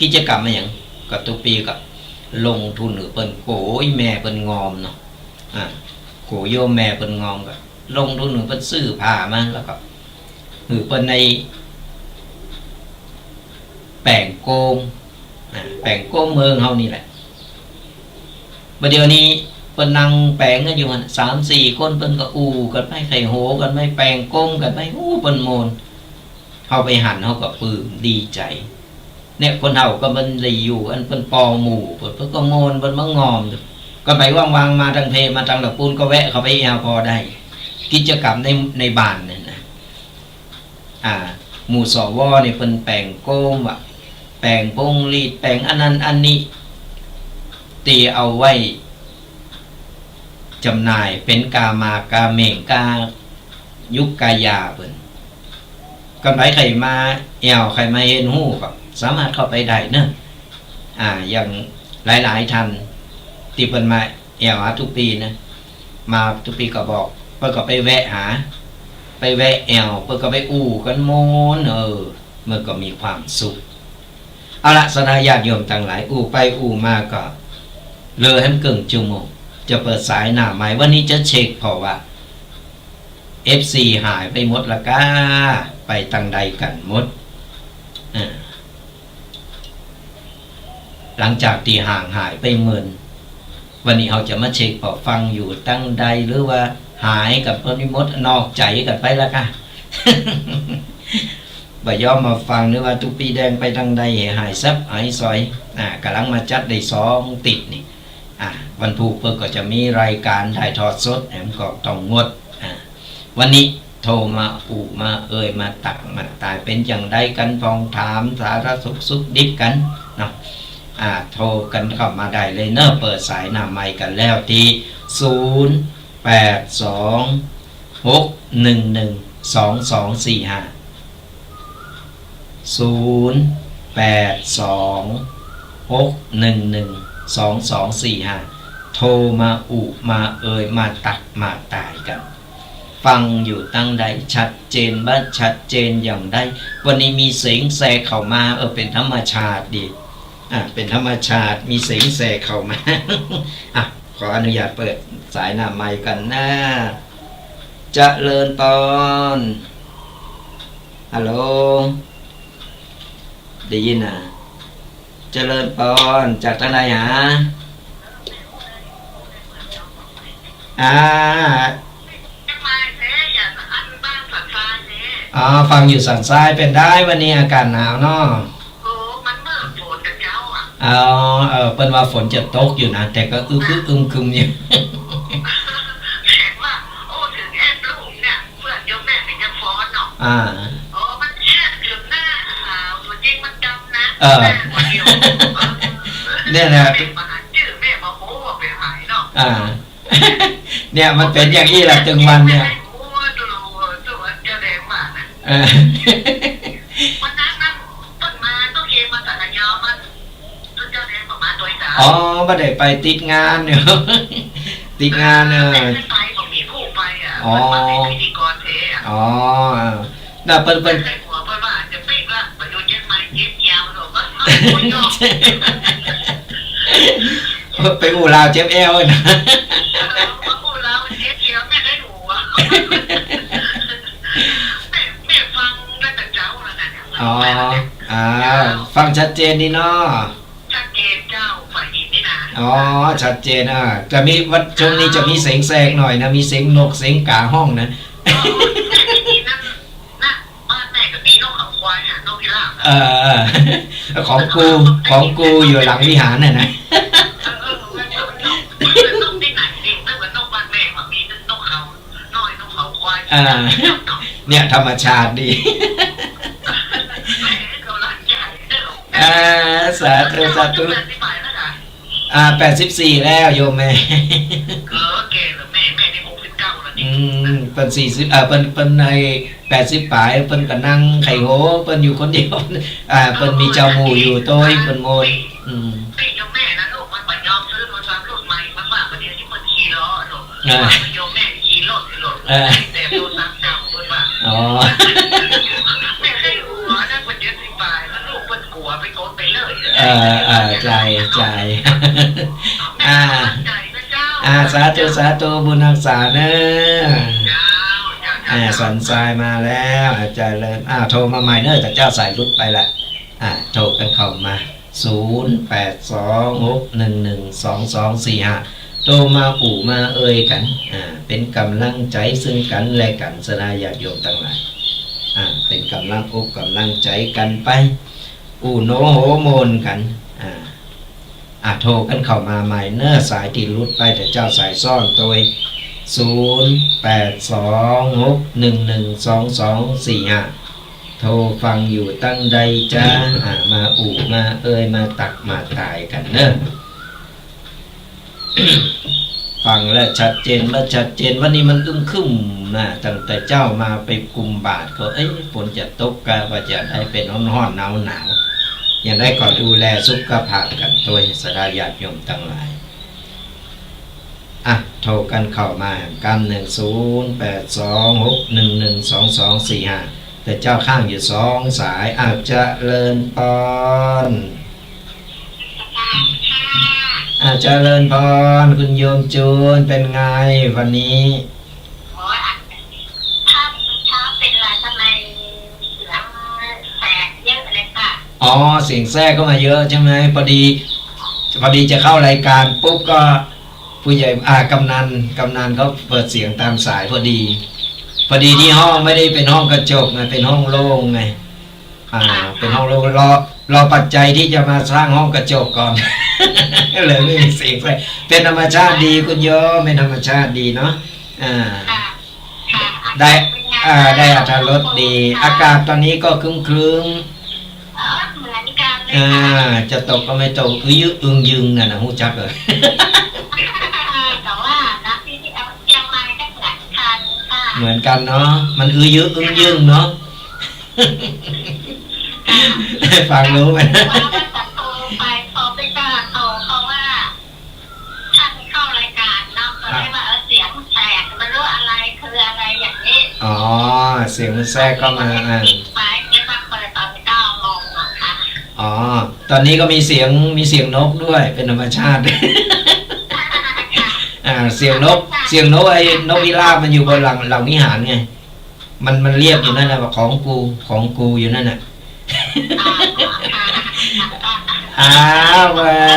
กิจกรรมอะไรอย่างก็ตุปีก็ลงทุนหรือเปิ้นโกยแม่เปิ้นงอมเนาะโกโยมแม่เปิ้นงอมก็ลงทุนหรือเปิ้นซื้อผ้ามาแล้วก็ หรือเป็นในแป่งโกมแป่งโกมเมืองเฮานี่แหละประเดี๋ยวนี้เปิ้นนั่งแปลงกันอยู่3-4 คนเปิ้นก็อูกันไปไข่โหกันไปแปลงก้มกันไปเปิ้นโมนเฮาไปหันเฮาก็ปลื้มดีใจเนี่ยคนเฮาก็มันได้อยู่อันเปิ้นปอหมู่เปิ้นก็โมนเปิ้นมางอมก็ไปว่างๆมาทางเพมาทางตะปูนก็แวะเข้าไปเอาพอได้กิจกรรมในบ้านนั่นนะหมู่สวนี่เปิ้นแปลงก้มว่ะแปลงพงรีดแปลงอันนั้นอันนี้ตีเอาไว้จำหน่ายเป็นกามากาเมงกายุกกายาเปิ้นกันไปใครมาแอวใครมาเห็นหู้ก็สามารถเข้าไปได้เนอะอย่างหลายๆท่านที่เปิ้นมาแอวหาทุกปีนะมาทุกปีก็บอกเปิ้นก็ไปแวะหาไปแวะแอวเปิ้นก็ไปอู้กันโมนมันก็มีความสุขเอาละสนาญาติโยมทั้งหลายอู้ไปอู้มาก็เลยให้มันเกินชั่วโมงจะเปิดสายหน้าใหม่วันนี้จะเช็คเพราะว่า FC หายไปหมดละก้าไปตั้งใดกันหมดหลังจากที่ห่างหายไปหมื่นวันนี้เราจะมาเช็คพอฟังอยู่ตั้งใดหรือว่าหายกับพนิมดนอกใจกันไปละก้า บ่ยอมมาฟังหรือว่าทุกปีแดงไปตั้งใดหายซับหายซอยกำลังมาจัดได้2 ติดนี่วันพุธเพื่อก็จะมีรายการถ่ายทอดสดแอมก็ต้องงดวันนี้โทรมามามาตักมาตายเป็นอย่างไรกันฟองถามสารสุขดิบกันเนาะโทรกันเข้ามาได้เลยเนอะเปิดสายหน้าไมค์กันแล้วที่0826112245โทรมามามาตักมาตายกันฟังอยู่ตั้งใดชัดเจนบ้าชัดเจนอย่างใดวันนี้มีเสียงแทรกเข้ามาเป็นธรรมชาติดีเป็นธรรมชาติมีเสียงแทรกเข้ามา ขออนุญาตเปิดสายหน้าไมค์กันนะเจริญพรฮัลโหลได้ยินเจริญพรจากทางไหนฮะฟังอยู่สันทรายเป็นได้วันนี้อากาศหนาวเนาะมันเมื่อฝนกับเจ้าเป็นว่าฝนจะตกอยู่นะแต่ก็คึมอยู่แข็งว่าถึงแอบลูกเนี่ยเพื่อนโยมแม่เป็นจะฟ้อนเนาะมันแค่ถึงหน้าตัวจริงมันดำนะเนี่ยนะมาหาชื่อแม่มาโม้ว่าเป็นหายเนาะเนี่ยมันเป็นอย่างนี้แหละถึงวันเนี่ยวันนั้นต้นมาต้องเย็นมาแต่ละยอมันต้นเจ้าแดงประมาณตัวสาวไม่ได้ไปติดงานเนี่ยติดงานไปผมมีผู้ไปมันเป็นพิธีกรเทน่ะเป็นหัวเปิ้ลว่าจะปิ้งละประโยชน์เย็นไหมเย็บยาวหรอกก็ไปอู่ลาวเจ็บเอวนะอู่ลาวเจ็บเอวแม่ได้ดูฟังชัดเจนดีเนาะชัดเจนเจ้าฝ่ายหญิงนี่นะชัดเจนจะมีวันช่วงนี้จะมีเสียงแทรกหน่อยนะมีเสียงนกเสียงกาห้องนะบ้านแม่ก็มีนกเขาควายนกพิราบของกูอยู่หลังวิหารน่ะนะนกที่ไหนดิไม่เหมือนนกบ้านแม่มีนกเขาน้อยนกเขาควายเนี่ยธรรมชาติดีสาธุ84แล้วโยมแม่แก่แล้วแม่ได้69แล้วนี่เป็น40เป็นใน80ปลายเป็นก็นั่งไข่โหเป็นอยู่คนเดียวเป็นมีเจ้าหมู่อยู่โต้ยเป็นโมยพี่โยมแม่นะลูกมันยอมซื้อโทรศัพท์รุ่นใหม่มาฝากประเดี๋ยวที่มันขี่ล้อลูกโยมแม่ขี่รถแต่โทรศัพท์เก่าเพิ่นว่าแม่ให้หัวนะคน70ปลายแล้วลูกเพิ่นกลัวไปโกนไปเลยใจสาธุบุญรักษาเนอะ สันทรายมาแล้วอาจารย์เลยโทรมาใหม่เนอะแต่เจ้าสายรุดไปละโทรกันเข้ามา0826112245โทรมามาเอ่ยกันเป็นกำลังใจซึ่งกันและกันสลายญาติโยมทั้งหลายเป็นกำลังอกกำลังใจกันไปโนโหโมนกันโทรกันเข้ามาใหม่เนอะสายที่รุดไปแต่เจ้าสายซ่อนตัว0826112245โทรฟังอยู่ตั้งใดจ้ามามาเอ่ยมาตักมาตายกันเนอะ ฟังแล้วชัดเจนวันนี้มันคึมนะตั้งแต่เจ้ามาไปกุมบาทก็ฝนจะตกกะว่าจะได้เป็นร้อนๆหนาวอย่างได้ก็ดูแลสุขภาพกันตัวสดาญาติโยมทั้งหลายโทรกันเข้ามากัน108261122245แต่เจ้าข้างอยู่2สายอาจจะเลินปอนเจริญพรคุณโยมจูนเป็นไงวันนี้ถ้าเช้าเป็นไรทำไมเสียงแสกเยอะเลยค่ะเสียงแทรกก็มาเยอะใช่ไหมพอดีจะเข้ารายการปุ๊บก็ผู้ใหญ่กำนันเขาเปิดเสียงตามสายพอดีที่ห้องไม่ได้เป็นห้องกระจกไงเป็นห้องโล่งไงเป็นห้องโล่งรอปัจจัยที่จะมาสร้างห้องกระจกก่อน เลยไม่มีเสียงไปเป็นธรรมชาติดีคุณโยมเป็นธรรมชาติดีเนาะได้อรรถรสดีอากาศตอนนี้ก็ครึ้มเหมือนกันเลยจะตกก็ไม่ตกยึงน่ะหูจักเลยแต่ว่านักที่เอาเชียงใหม่ก็เหมือนกันเหมือนกันเนาะมันยึงเนาะฟังรู้ไหมไปพอไปกล้าโตเพราะว่าท่านเข้ารายการเนาะก็ได้ว่าเสียงแสกมันรู้อะไรคืออะไรอย่างนี้เสียงมันแทรกเข้ามาไปไม่มาเปิดตอน9 โมงนะคะตอนนี้ก็มีเสียงนกด้วยเป็นธรรมชาติเสียงนกไอ้นกพิราบมันอยู่บนหลังวิหารไงมันเรียกอยู่นั่นน่ะของกูอยู่นั่นน่ะ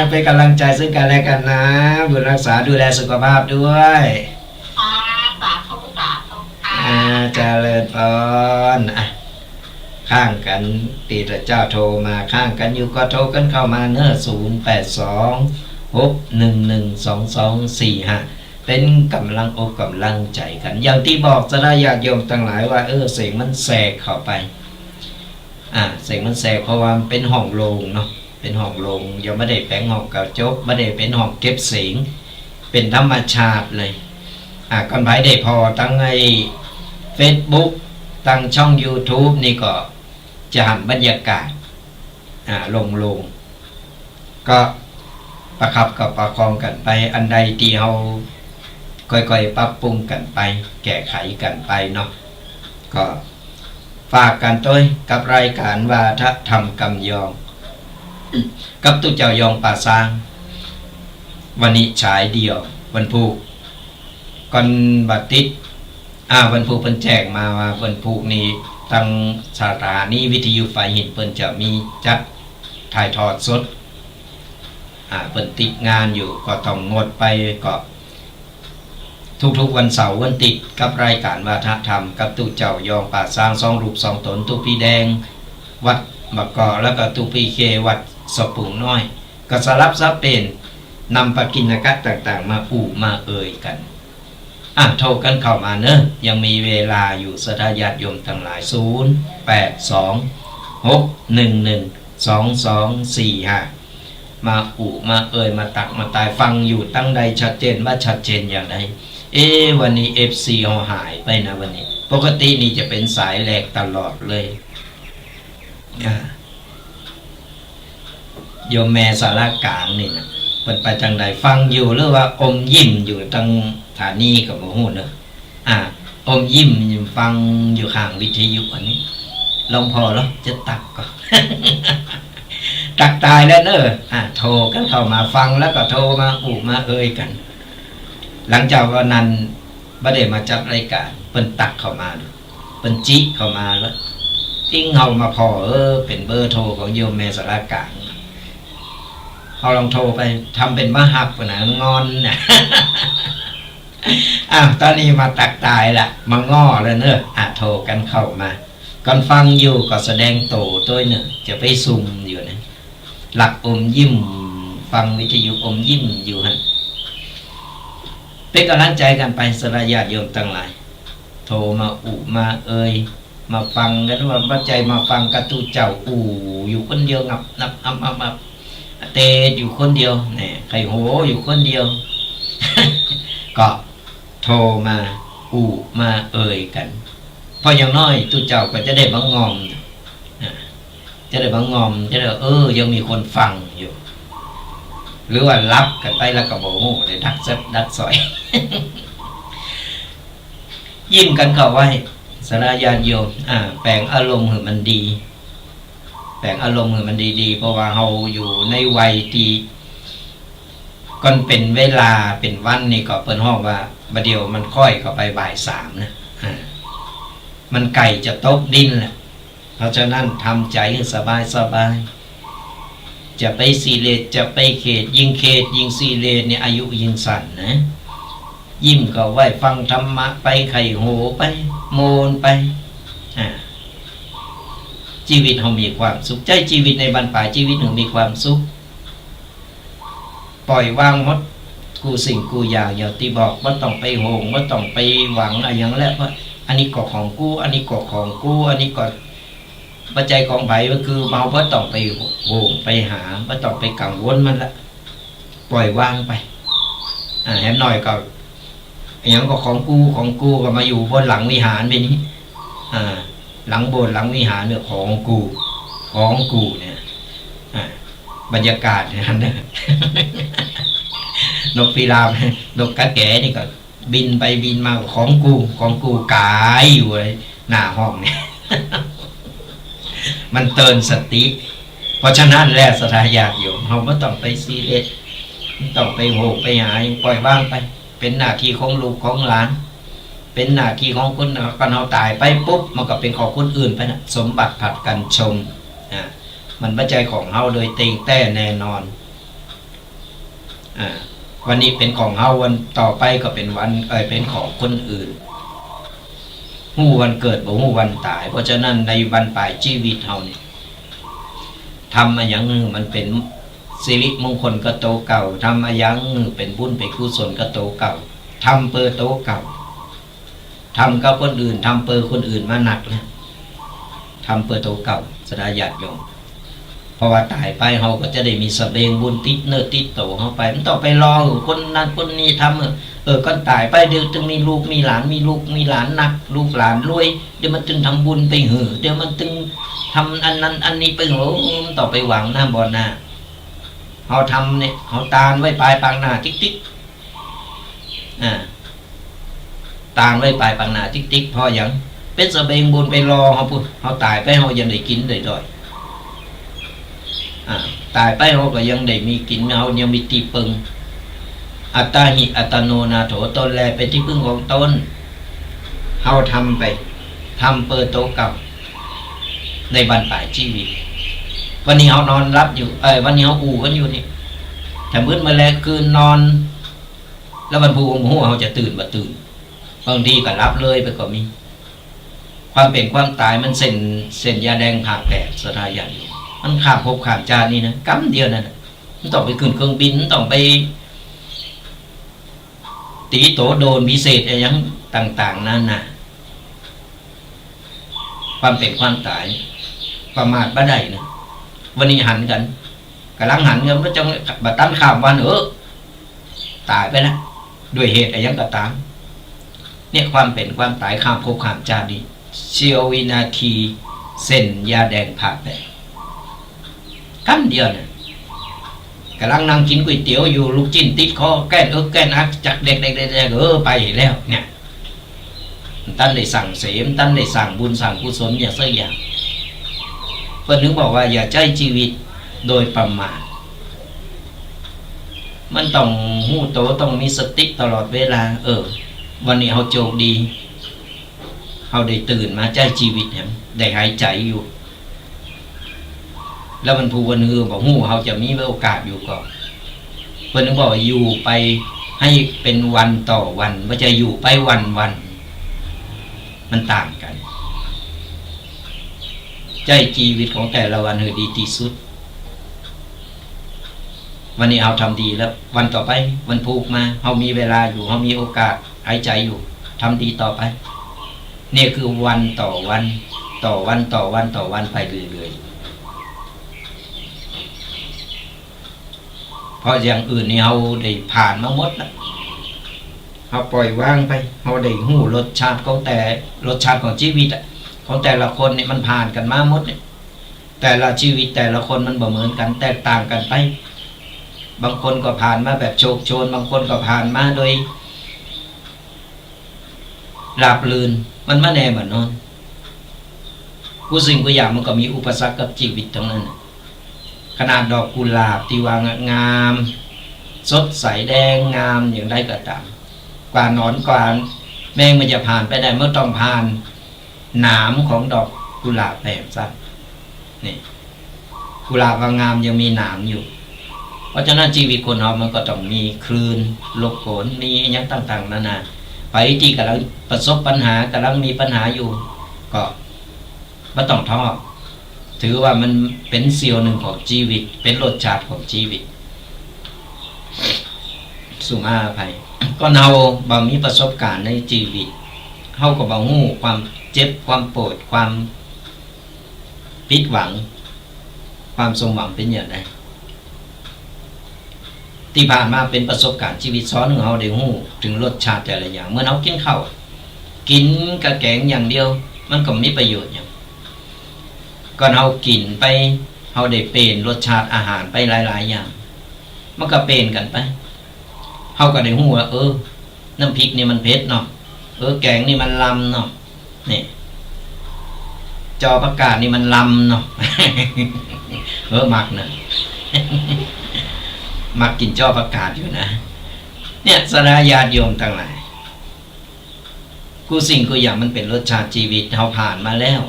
เป็นกำลังใจซึ่งกันและกันนะบุญรักษาดูแลสุขภาพด้วยสาธุเจริญพรข้างกันตีพระเจ้าโทรมาข้างกันอยู่ก็โทรกันเข้ามาเนอะ0826112245เป็นกำลังอกกำลังใจกันอย่างที่บอกจะได้ญาติโยมทั้งหลายว่าเสียงมันแทรกเข้าไปเสียงมันแทรกเพราะว่าเป็นห้องโล่งเนาะเป็นห้องโล่งยังไม่ได้แปลงห้องกระจกไม่ได้เป็นห้องเก็บเสียงเป็นธรรมชาติเลยก่อนไปได้พอตั้งไอ้ Facebook ตั้งช่อง YouTube นี่ก็จะหันบรรยากาศลงก็ประคับกับประคองกันไปอันใดที่เราค่อยๆปรับปรุงกันไปแก้ไขกันไปเนาะก็ฝากกันด้วยกับรายการวาทธรรมกำยองกับตุเจ้ายองป่าซางวันนี้ฉายเดียววันพุธก่อนบัดติดวันพุธเพิ่นแจ้งมาว่าวันพุธนี้ทางสถานีวิทยุไฟหินเพิ่นจะมีจัดถ่ายทอดสดเพิ่นติดงานอยู่ก็ต้องงดไปก็ทุกๆวันเสาร์วันติดกับรายการวาทธรรมกับตุเจ้ายองป่าซาง2 รูป 2 ตนตุปีแดงวัดบักกอแล้วก็ตุปีเควัดสปุงน้อยก็สลับซับเป็นนำปกิณกะต่างๆมามาเอ่ยกันโทรกันเข้ามาเนอะยังมีเวลาอยู่สถาญาติโยมทั้งหลาย0826112245มามาเอ่ยมาตักมาตายฟังอยู่ตั้งใดชัดเจนว่าชัดเจนอย่างไรวันนี้ FC เอาหายไปนะวันนี้ปกตินี่จะเป็นสายแหลกตลอดเลยโยมแม่สารกลางนี่นะเป็นไปจังใดฟังอยู่หรือว่าอมยิ้มอยู่ตั้งฐานีกับโมโหเนอะอมยิ้มฟังอยู่ข้างวิทยุอันนี้ลองพอแล้วจะตักก่อน ตักตายแล้วเนอะโทรกันเข้ามาฟังแล้วก็โทรมามาเอ่ยกันหลังจากวันนั้น บ่ได้มาจัดรายการเปิ้นตักเข้ามาเปิ้นจิเข้ามาแล้วติ้งเฮามาพอเป็นเบอร์โทรของโยมแม่สารกลางเขาลองโทรไปทำเป็นมหักนะงอนนะ ตอนนี้มาตักตายละมาง้อแล้วเนอะโทรกันเข้ามาก่อนฟังอยู่ก็แสดงโตตัวเนอะจะไปซุ่มอยู่นะหลักอมยิ้มฟังวิทยุอมยิ้มอยู่ฮะเป็นกำลังใจกันไปสระญาติโยมทั้งหลายโทรมามามาฟังกันว่าปัจจัยมาฟังกระตูเจ้าอยู่คนเดียวงับนับเตอยู่คนเดียวเนี่ยไข่โหอยู่คนเดียว ก็โทรมามากันพออย่างน้อยตูเจ้าก็จะได้บังงอมจะได้บังงอมจะได้ยังมีคนฟังอยู่หรือว่ารับกันไปแล้วก็บอกโอ้เลยดักสอย ยิ้มกันเข้าไว้สระญาติโยมแปลงอารมณ์ให้มันดีแปลงอารมณ์ให้มันดีเพราะว่าเราอยู่ในวัยที่ก่อนเป็นเวลาเป็นวันนี่ก็เปิ้นฮ้องว่าบัดเดียวมันค่อยเข้าไปบ่ายสามนะมันไก่จะตกดินแหละเพราะฉะนั้นทำใจให้สบายจะไปซีเรตจะไปเขตยิงซีเรตเนี่ยอายุยิงสั้นนะยิ้มก็ไหวฟังธรรมะไปไข่โหไปโมนไปชีวิตเรามีความสุขใจชีวิตในบรรปลายชีวิตหนึ่งมีความสุขปล่อยวางหมดกูสิ่งกูอย่างอย่างที่บอกว่าต้องไปโหงว่าต้องไปหวังอะไรอย่างแล้วว่าอันนี้ก็ของกูอันนี้ก็ของกูอันนี้ก็ปัจจัยของไผ่ก็คือเมาว่าต้องไปโหงไปหาว่าต้องไปกังวลมันละปล่อยวางไปแหมหน่อยก็อย่างก็ของกูก็มาอยู่บนหลังวิหารไปนี้หลังโบสถ์หลังวิหารเนี่ยของกูเนี่ยบรรยากาศเนี่ยนะ นกพิราบนกกระแกนี่ก็บินไปบินมาของกูกายอยู่เลยหน้าห้องเนี่ย มันเตือนสติเพราะฉะนั้นแหละสถาญาติโยมเราไม่ต้องไปซีเรียสต้องไปโหไปหาปล่อยบ้างไปเป็นหน้าที่ของลูกของหลานเป็นหน้าที่ของคนกันเราตายไปปุ๊บมันก็เป็นของคนอื่นไปนะสมบัติผัดกันชมมันปัจจัยของเราโดยเต็งแต้แน่นอนวันนี้เป็นของเราวันต่อไปก็เป็นวันเป็นของคนอื่นหู้วันเกิดบ่หู้วันตายเพราะฉะนั้นในวันปลายชีวิตเราเนี่ยทำมาอย่างนึงมันเป็นสิริมงคลก็โตเก่าทำมาอย่างเป็นบุญเป็นกุศลก็โตเก่าทำเปอโตเก่าทำกับคนอื่นทำเปอคนอื่นมาหนักแล้วทำเปอโตเก่าสดาญาติโยมเพราะว่าตายไปเราก็จะได้มีสเสบียงบุญติดเนื้อติดโตเข้าไปมันต้องไปรอคนนั้นคนนี้ทำก็ตายไปเดี๋ยวจึงมีลูกมีหลานมีลูกมีหลานหนักลูกหลานรวยเดี๋ยวมันจึงทำบุญไปเดี๋ยวมันจึงทำอันนั้นอันนี้ไปต่อไปหวังหน้าบอลหน้าเขาทำเนี่ยเขาตานไว้ปลายปางหน้าติ๊กตานไว้ปลายปางหน้าติ๊กพออย่างเป็นสเสบียงบุญไปรอเขาพูดเขาตายไปเขายังได้กินได้ด้วยตายไปเขาก็ยังได้มีกินเขายังมีตีปึงอัตตาหิอัตโนนาโถตนแลเป็นที่พึ่งของตนเขาทำไปทำเปิดโตกับในบรรปลายชีวิตวันนี้เขานอนรับอยู่วันนี้เขากันอยู่นี่แต่มื้อมาแล้วคืนนอนแล้ววันพูงหัวเขาจะตื่นบางทีก็รับเลยไปก็มีความเป็นความตายมันเส้นยาแดงผ่าแปดสถาญาติมันข้ามภพข้ามชาตินี่นะกำเดียวนั่นมันต้องไปขึ้นเครื่องบินต้องไปตีโตโดนพิเศษอะไรอย่างต่างๆนั่นน่ะความเป็นความตายประมาทบ่ได้นะวันนี้หันกันกำลังหันกันก็จังบัดตั้นข้ามวันตายไปแล้วด้วยเหตุอะไรอย่างก็ตามเนี่ยความเป็นความตายข้ามภพข้ามชาตินี่เชียววินาทีเส้นยาแดงผ่าแปดกันเดียวเนี่ยกำลังนั่งกินก๋วยเตี๋ยวอยู่ลูกจิ้นติดคอแก้นแก้นอักจากเด็กไปแล้วเนี่ยท่านได้สั่งเสมท่านได้สั่งบุญสั่งกุศลอย่างสักอย่างเพื่อนถึงบอกว่าอย่าใช้ชีวิตโดยประมาทมันต้องหู้โตต้องมีสติตลอดเวลา วันนี้เขาโชคดีเขาได้ตื่นมาใจชีวิตเนี่ยได้หายใจอยู่แล้วมันผู้วันฮือบอกหู้เขาจะมีโอกาสอยู่ก่อนเพิ่นบอกว่าอยู่ไปให้เป็นวันต่อวันไม่ใช่อยู่ไปวันมันต่างกันใจชีวิตของแต่ละวันคือดีที่สุดวันนี้เอาทำดีแล้ววันต่อไปวันผูกมาเขามีเวลาอยู่เขามีโอกาสหายใจอยู่ทำดีต่อไปนี่คือวันต่อวันต่อวันต่อวันต่อวันไปเรื่อยๆเพราะอย่างอื่นนี่เขาได้ผ่านมาหมดแล้วเขาปล่อยวางไปเขาได้หู้รสชาติของแต่รสชาติของชีวิตของแต่ละคนเนี่ยมันผ่านกันมาหมดเนี่ยแต่ละชีวิตแต่ละคนมันบ่เหมือนกันแตกต่างกันไปบางคนก็ผ่านมาแบบโชคโชนบางคนก็ผ่านมาโดยราบรื่นมันมาแน่เหมือนนอนกูสิ่งกูอย่างมันก็มีอุปสรรคกับชีวิตทั้งนั้นขนาดดอกกุหลาบที่วางงามสดใสแดงงามอย่างไรก็ตามกว่าหนอนกว่าแมงมันจะผ่านไปได้เมื่อต้องผ่านหนามของดอกกุหลาบแบบสั้นนี่กุหลาบงามยังมีหนามอยู่เพราะฉะนั้นชีวิตคนเรามันก็ต้องมีคลื่นโลกโขนมีอย่างต่างๆนานาไปที่กำลังประสบปัญหากำลังมีปัญหาอยู่ก็ไม่ต้องท้อถือว่ามันเป็นเสี้ยวหนึ่งของชีวิตเป็นรสชาติของชีวิตสุมาภัยก็เราบ่มีประสบการณ์ในชีวิตเฮาก็บ่ฮู้ความเจ็บความปวดความผิดหวังความสมหวังเป็นอย่างไรที่ผ่านมาเป็นประสบการณ์ชีวิตซ้อนของเราได้ฮู้ถึงรสชาติแต่ละอย่างเมื่อเรากินข้าวกินกะแกงอย่างเดียวมันก็มีประโยชน์อย่างก็เรากินไปเราได้เป็นรสชาติอาหารไปหลายๆอย่างมันก็เป็นกันไปเขาก็ได้หูว่าน้ำพริกนี่มันเผ็ดเนาะแกงนี่มันลำเนาะนี่จอประกาศนี่มันลำเนาะ มักนะ มักกินจอประกาศอยู่นะเนี่ยสลาญาติโยมทั้งหลายกูสิ่งกูอย่างมันเป็นรสชาติชีวิตเขาผ่านมาแล้ว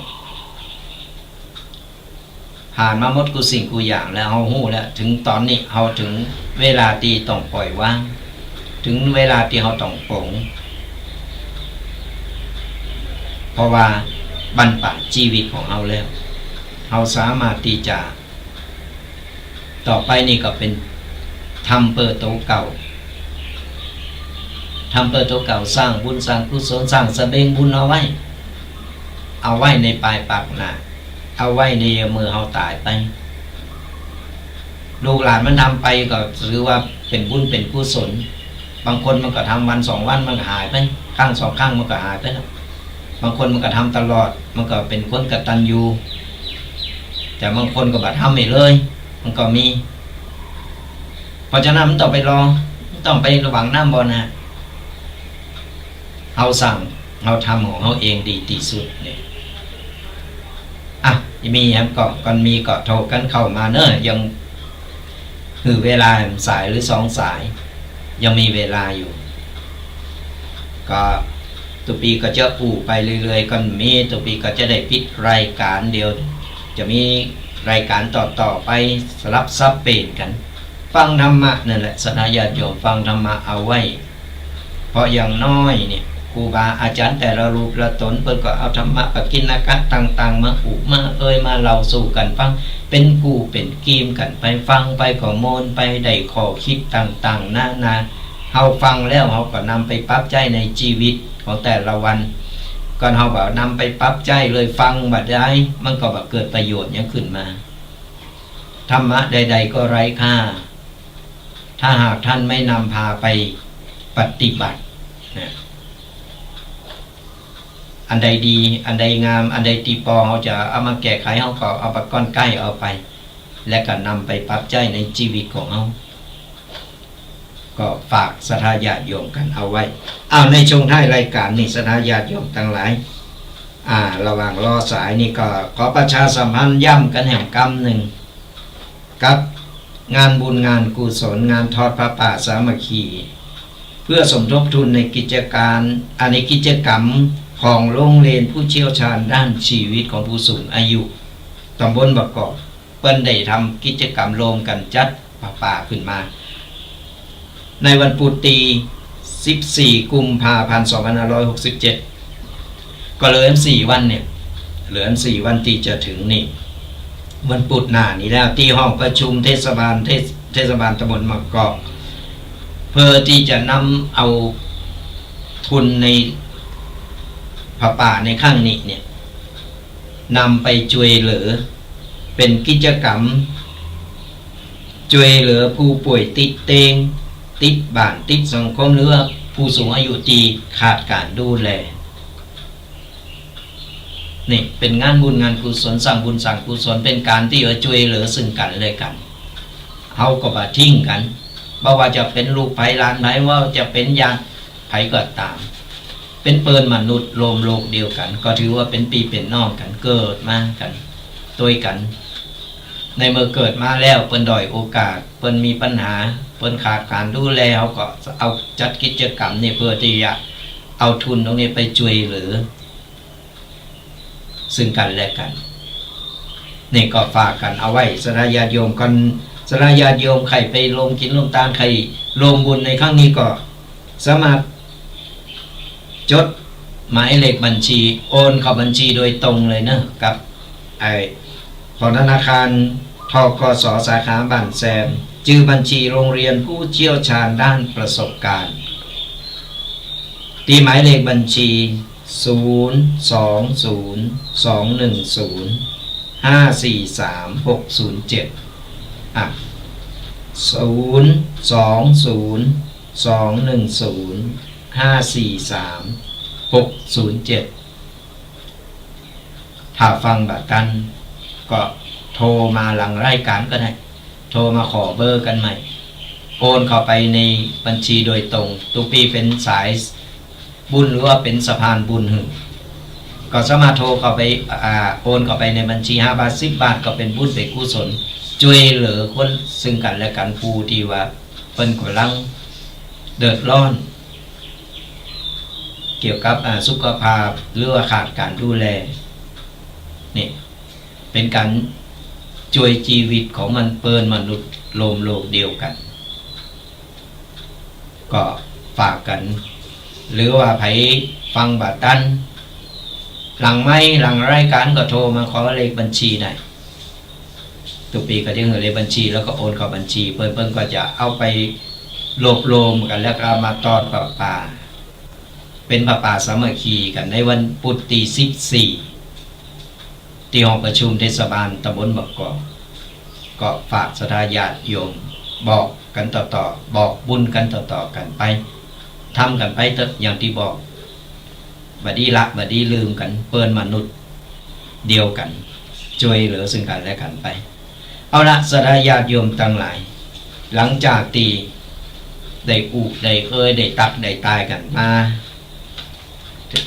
ผ่านมาหมดกูสิ่งกูอย่างแล้วเขาหู้แล้วถึงตอนนี้เขาถึงเวลาที่ต้องปล่อยวางถึงเวลาที่เขาต้องปลงเพราะว่าบรรพชีวิตของเราแล้วเราสามารถที่จะต่อไปนี่ก็เป็นทำเปิดโตเก่าทำเปิดโตเก่าสร้างบุญสร้างกุศลสร้างสเสบียงบุญเอาไว้ในปลายปากหน้าเอาไว้ในมือเราตายไปลูกหลานมันทำไปก็ถือว่าเป็นบุญเป็นกุศลบางคนมันก็ทำวัน2 วันมันก็หายไปข้าง2 ข้างมันก็หายไปแล้วบางคนมันก็ทำตลอดมันก็เป็นคนกตัญญูแต่บางคนก็บัดทำไม่เลยมันก็มีเพราะฉะนั้นมันต้องไปรอต้องไประวังน้ำบอลนะเอาสั่งเอาทำของเขาเองดีที่สุดเนี่ยมีครับก่อนมีก็โทรกันเข้ามาเนอะยังคือเวลาสายหรือ2 สายยังมีเวลาอยู่ก็ตุปีก็จะปูไปเรื่อยๆก็มีตุปีก็จะได้ปิดรายการเดียวจะมีรายการต่อไปสลับซับเปลี่ยนกันฟังธรรมะนั่นแหละสนาญาติโยมฟังธรรมะเอาไว้เพราะอย่างน้อยเนี่ยครูบาอาจารย์แต่ละรูปละตนเพิ่นก็เอาธรรมะปกิณกะต่างๆมามามาเล่าสู่กันฟังเป็นกูเป็นกีมกันไปฟังไปขอโมนไปได้ขอคิดต่างๆนานาเฮาฟังแล้วเฮาก็นำไปปรับใจในชีวิตของแต่ละวันก่อนเฮาก็นำไปปรับใจเลยฟังบัดได้มันก็แบบเกิดประโยชน์อย่างขึ้นมาธรรมะใดๆก็ไร้ค่าถ้าหากท่านไม่นำพาไปปฏิบัติอันใดดีอันใดงามอันใดตีปอเขาจะเอามาแก้ไขเขาก็เอาปากก้อนใกล้เอาไปและก็นำไปปรับใจในชีวิตของเขาก็ฝากศรัทธาญาติโยมกันเอาไว้ในช่วงท้ายรายการนี่ศรัทธาญาติโยมทั้งหลายระหว่างรอสายนี่ก็ขอประชาสัมพันธ์ย้ำกันแห่งกรรมหนึ่งกับงานบุญงานกุศลงานทอดพระป่าสามัคคี พื่อสมทบทุนในกิจกรรมของโรงเรียนผู้เชี่ยวชาญด้านชีวิตของผู้สูงอายุตำบลบกอกเปิ้นได้ทำกิจกรรมรวมกันจัดป่าขึ้นมาในวันพุธที่14 กุมภาพันธ์ 2567ก็เหลือ4 วันเนี่ยเหลือ4 วันที่จะถึงนี่วันพุธหน้านี้แล้วที่ห้องประชุมเทศบาลตำบลบกอกเพื่อที่จะนำเอาทุนในป่าในข้างนี้เนี่ยนำไปช่วยเหลือเป็นกิจกรรมช่วยเหลือผู้ป่วยติดเตียงติดบ้านติดสังคมหรือว่าผู้สูงอายุที่ขาดการดูแลนี่เป็นงานบุญงานกุศลสร้างบุญสร้างกุศลเป็นการที่ช่วยเหลือซึ่งกันและกันเฮาก็บ่ทิ้งกันบ่ว่าจะเป็นลูกไผหลานไผว่าจะเป็นญาติไผก็ตามเป็นเปิ้นมนุษย์รวมโลกเดียวกันก็ถือว่าเป็นพี่เป็นน้องกันเกิดมากันด้วยกันในเมื่อเกิดมาแล้วเปิ้นด้อยโอกาสเปิ้นมีปัญหาเปิ้นขาดการดูแลเฮาก็เอาจัดกิจกรรมนี่เพื่อที่จะเอาทุนตรงนี้ไปช่วยเหลือซึ่งกันและกันนี่ก็ฝากกันเอาไว้สระญาติโยมกันสระญาติโยมใครไปลงกินลงทานใครลงบุญในครั้งนี้ก็สามารถจดหมายเลขบัญชีโอนเข้าบัญชีโดยตรงเลยนะกับของธนาคารธกส.สาขาบ้านแซมชื่อบัญชีโรงเรียนผู้เชี่ยวชาญด้านประสบการณ์ที่หมายเลขบัญชี02021054367อ่ะ02021054367ถ้าฟังแบบกันก็โทรมาหลังรายการก็ได้โทรมาขอเบอร์กันใหม่โอนเข้าไปในบัญชีโดยตรงทุกปีเป็นสายบุญหรือว่าเป็นสะพานบุญก็สามารถโทรเข้าไปโอนเข้าไปในบัญชี5 บาท 10 บาทก็เป็นบุญเป็นกุศลช่วยเหลือคนซึ่งกันและกันผู้ที่ว่าเพิ่นกำลังเดือดร้อนเกี่ยวกับสุขภาพหรือว่าขาดการดูแลนี่เป็นการช่วยชีวิตของมันเปิ้นมนุษย์โลกเดียวกันก็ฝากกันหรือว่าไผฟังบาตันหลังรายการก็โทรมาขอเลขบัญชีได้ทุกปีก็จะเงินเลขบัญชีแล้วก็โอนเข้าบัญชีเปิ้นก็จะเอาไปรวมกันแล้วก็มาตอดป่าเป็นป่าสามัคคีกันในวันพุธที่14ที่ห้องประชุมเทศบาลตำบลบกกอกก็ฝากศรัทธาญาติโยมบอกกันต่อบอกบุญกันต่อกันไปทำกันไปเถอะอย่างที่บอกบัดนี้ละบัดนี้ลืมกันเปิ้นมนุษย์เดียวกันช่วยเหลือซึ่งกันและกันไปเอาละศรัทธาญาติโยมทั้งหลายหลังจากที่ได้ได้ตักได้ตายกันมา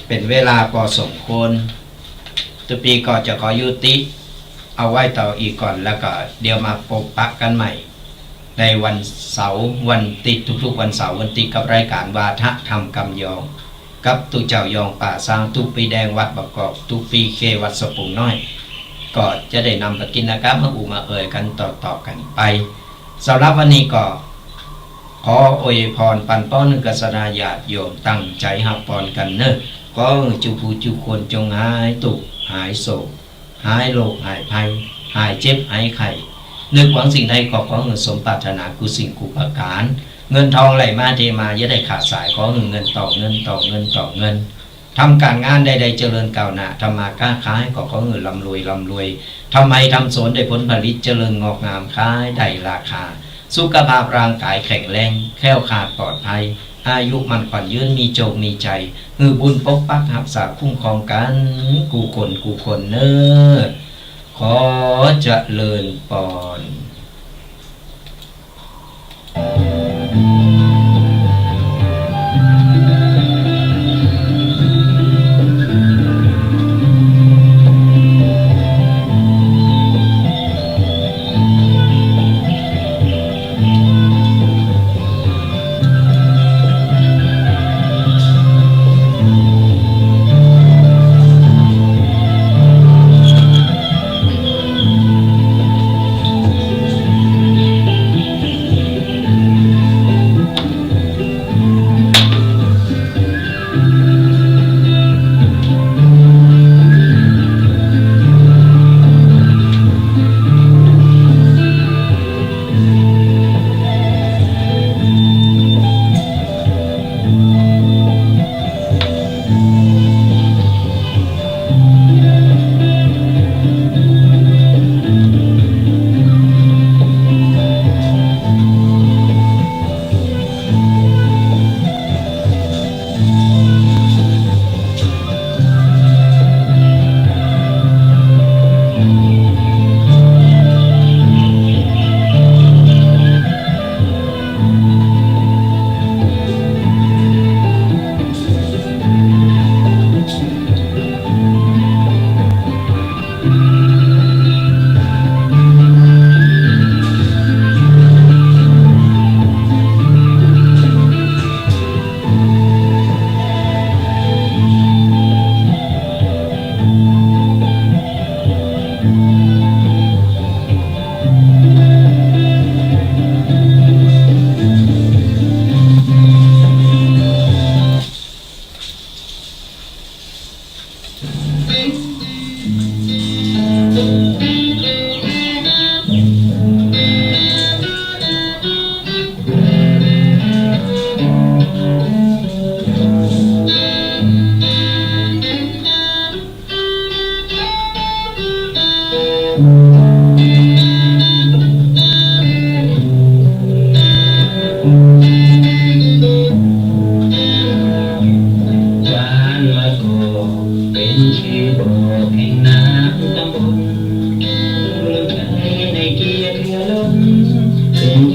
เป็นเวลาพอสมควรทุกปีก็จะขอยุติเอาไว้ต่ออีกก่อนแล้วก็เดี๋ยวมาพบปะกันใหม่ในวันเสาร์วันติดทุกๆวันเสาร์วันติดกับรายการวาทะธรรมกำยองกับตุเจ้ายองป่าสร้างทุกปีแดงวัดบกกอกทุกปีเควัดสปุงน้อยก็จะได้นำไปกินนะครับมาเอ่ยกันต่อกันไปสำหรับวันนี้ก็ขออวยพรปันป้อนกับศรัทธาญาติโยมตั้งใจหักพรกันเนอะก็จุผู้จุคนจงหายตุกหายโศกหายโรคหายภัยหายเจ็บหายไข้นึกหวังสิ่งใดขอเงินสมปรารถนากุสิ่งกุประการเงินทองไหลมาเทมาอย่าได้ขาดสายขอเงินต่อเงินต่อเงินทำการงานใดๆเจริญก้าวหน้าทำมาค้าขายขอเงินร่ำรวยทำไมทำสวนได้ผลผลิตเจริญงอกงามขายได้ราคาสุขภาพร่างกายแข็งแรงแคล้วคลาดปลอดภัยอายุมันขวัญยืนมีโจมีใจบุญปกปักรักษาคุ้มครองกันกูคนเนอขอเจริญพร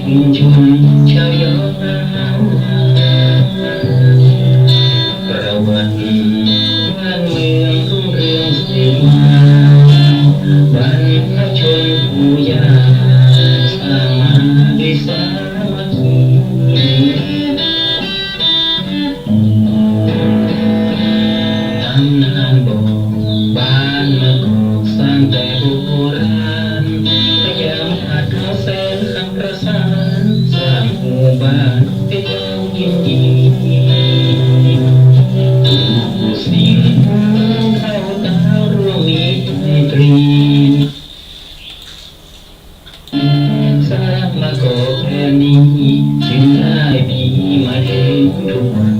ชุมชนชาวยองประวัติบ้านเมืองรุ่งเรืองสืบมาบรรพชนปู่ย่าสร้างมาด้วยสามัคคีตำนานบอกบ้านมะกอกสร้างแต่โบราณพยายามขัดเขาแสนคำประสานสร้างหมู่บ้านเป็นเมืองยินดีสิ่งเข้าตาร่วมมิตรตรีสร้างมะกอกแผ่นนี้จึงได้มีมาถึงทุกวัน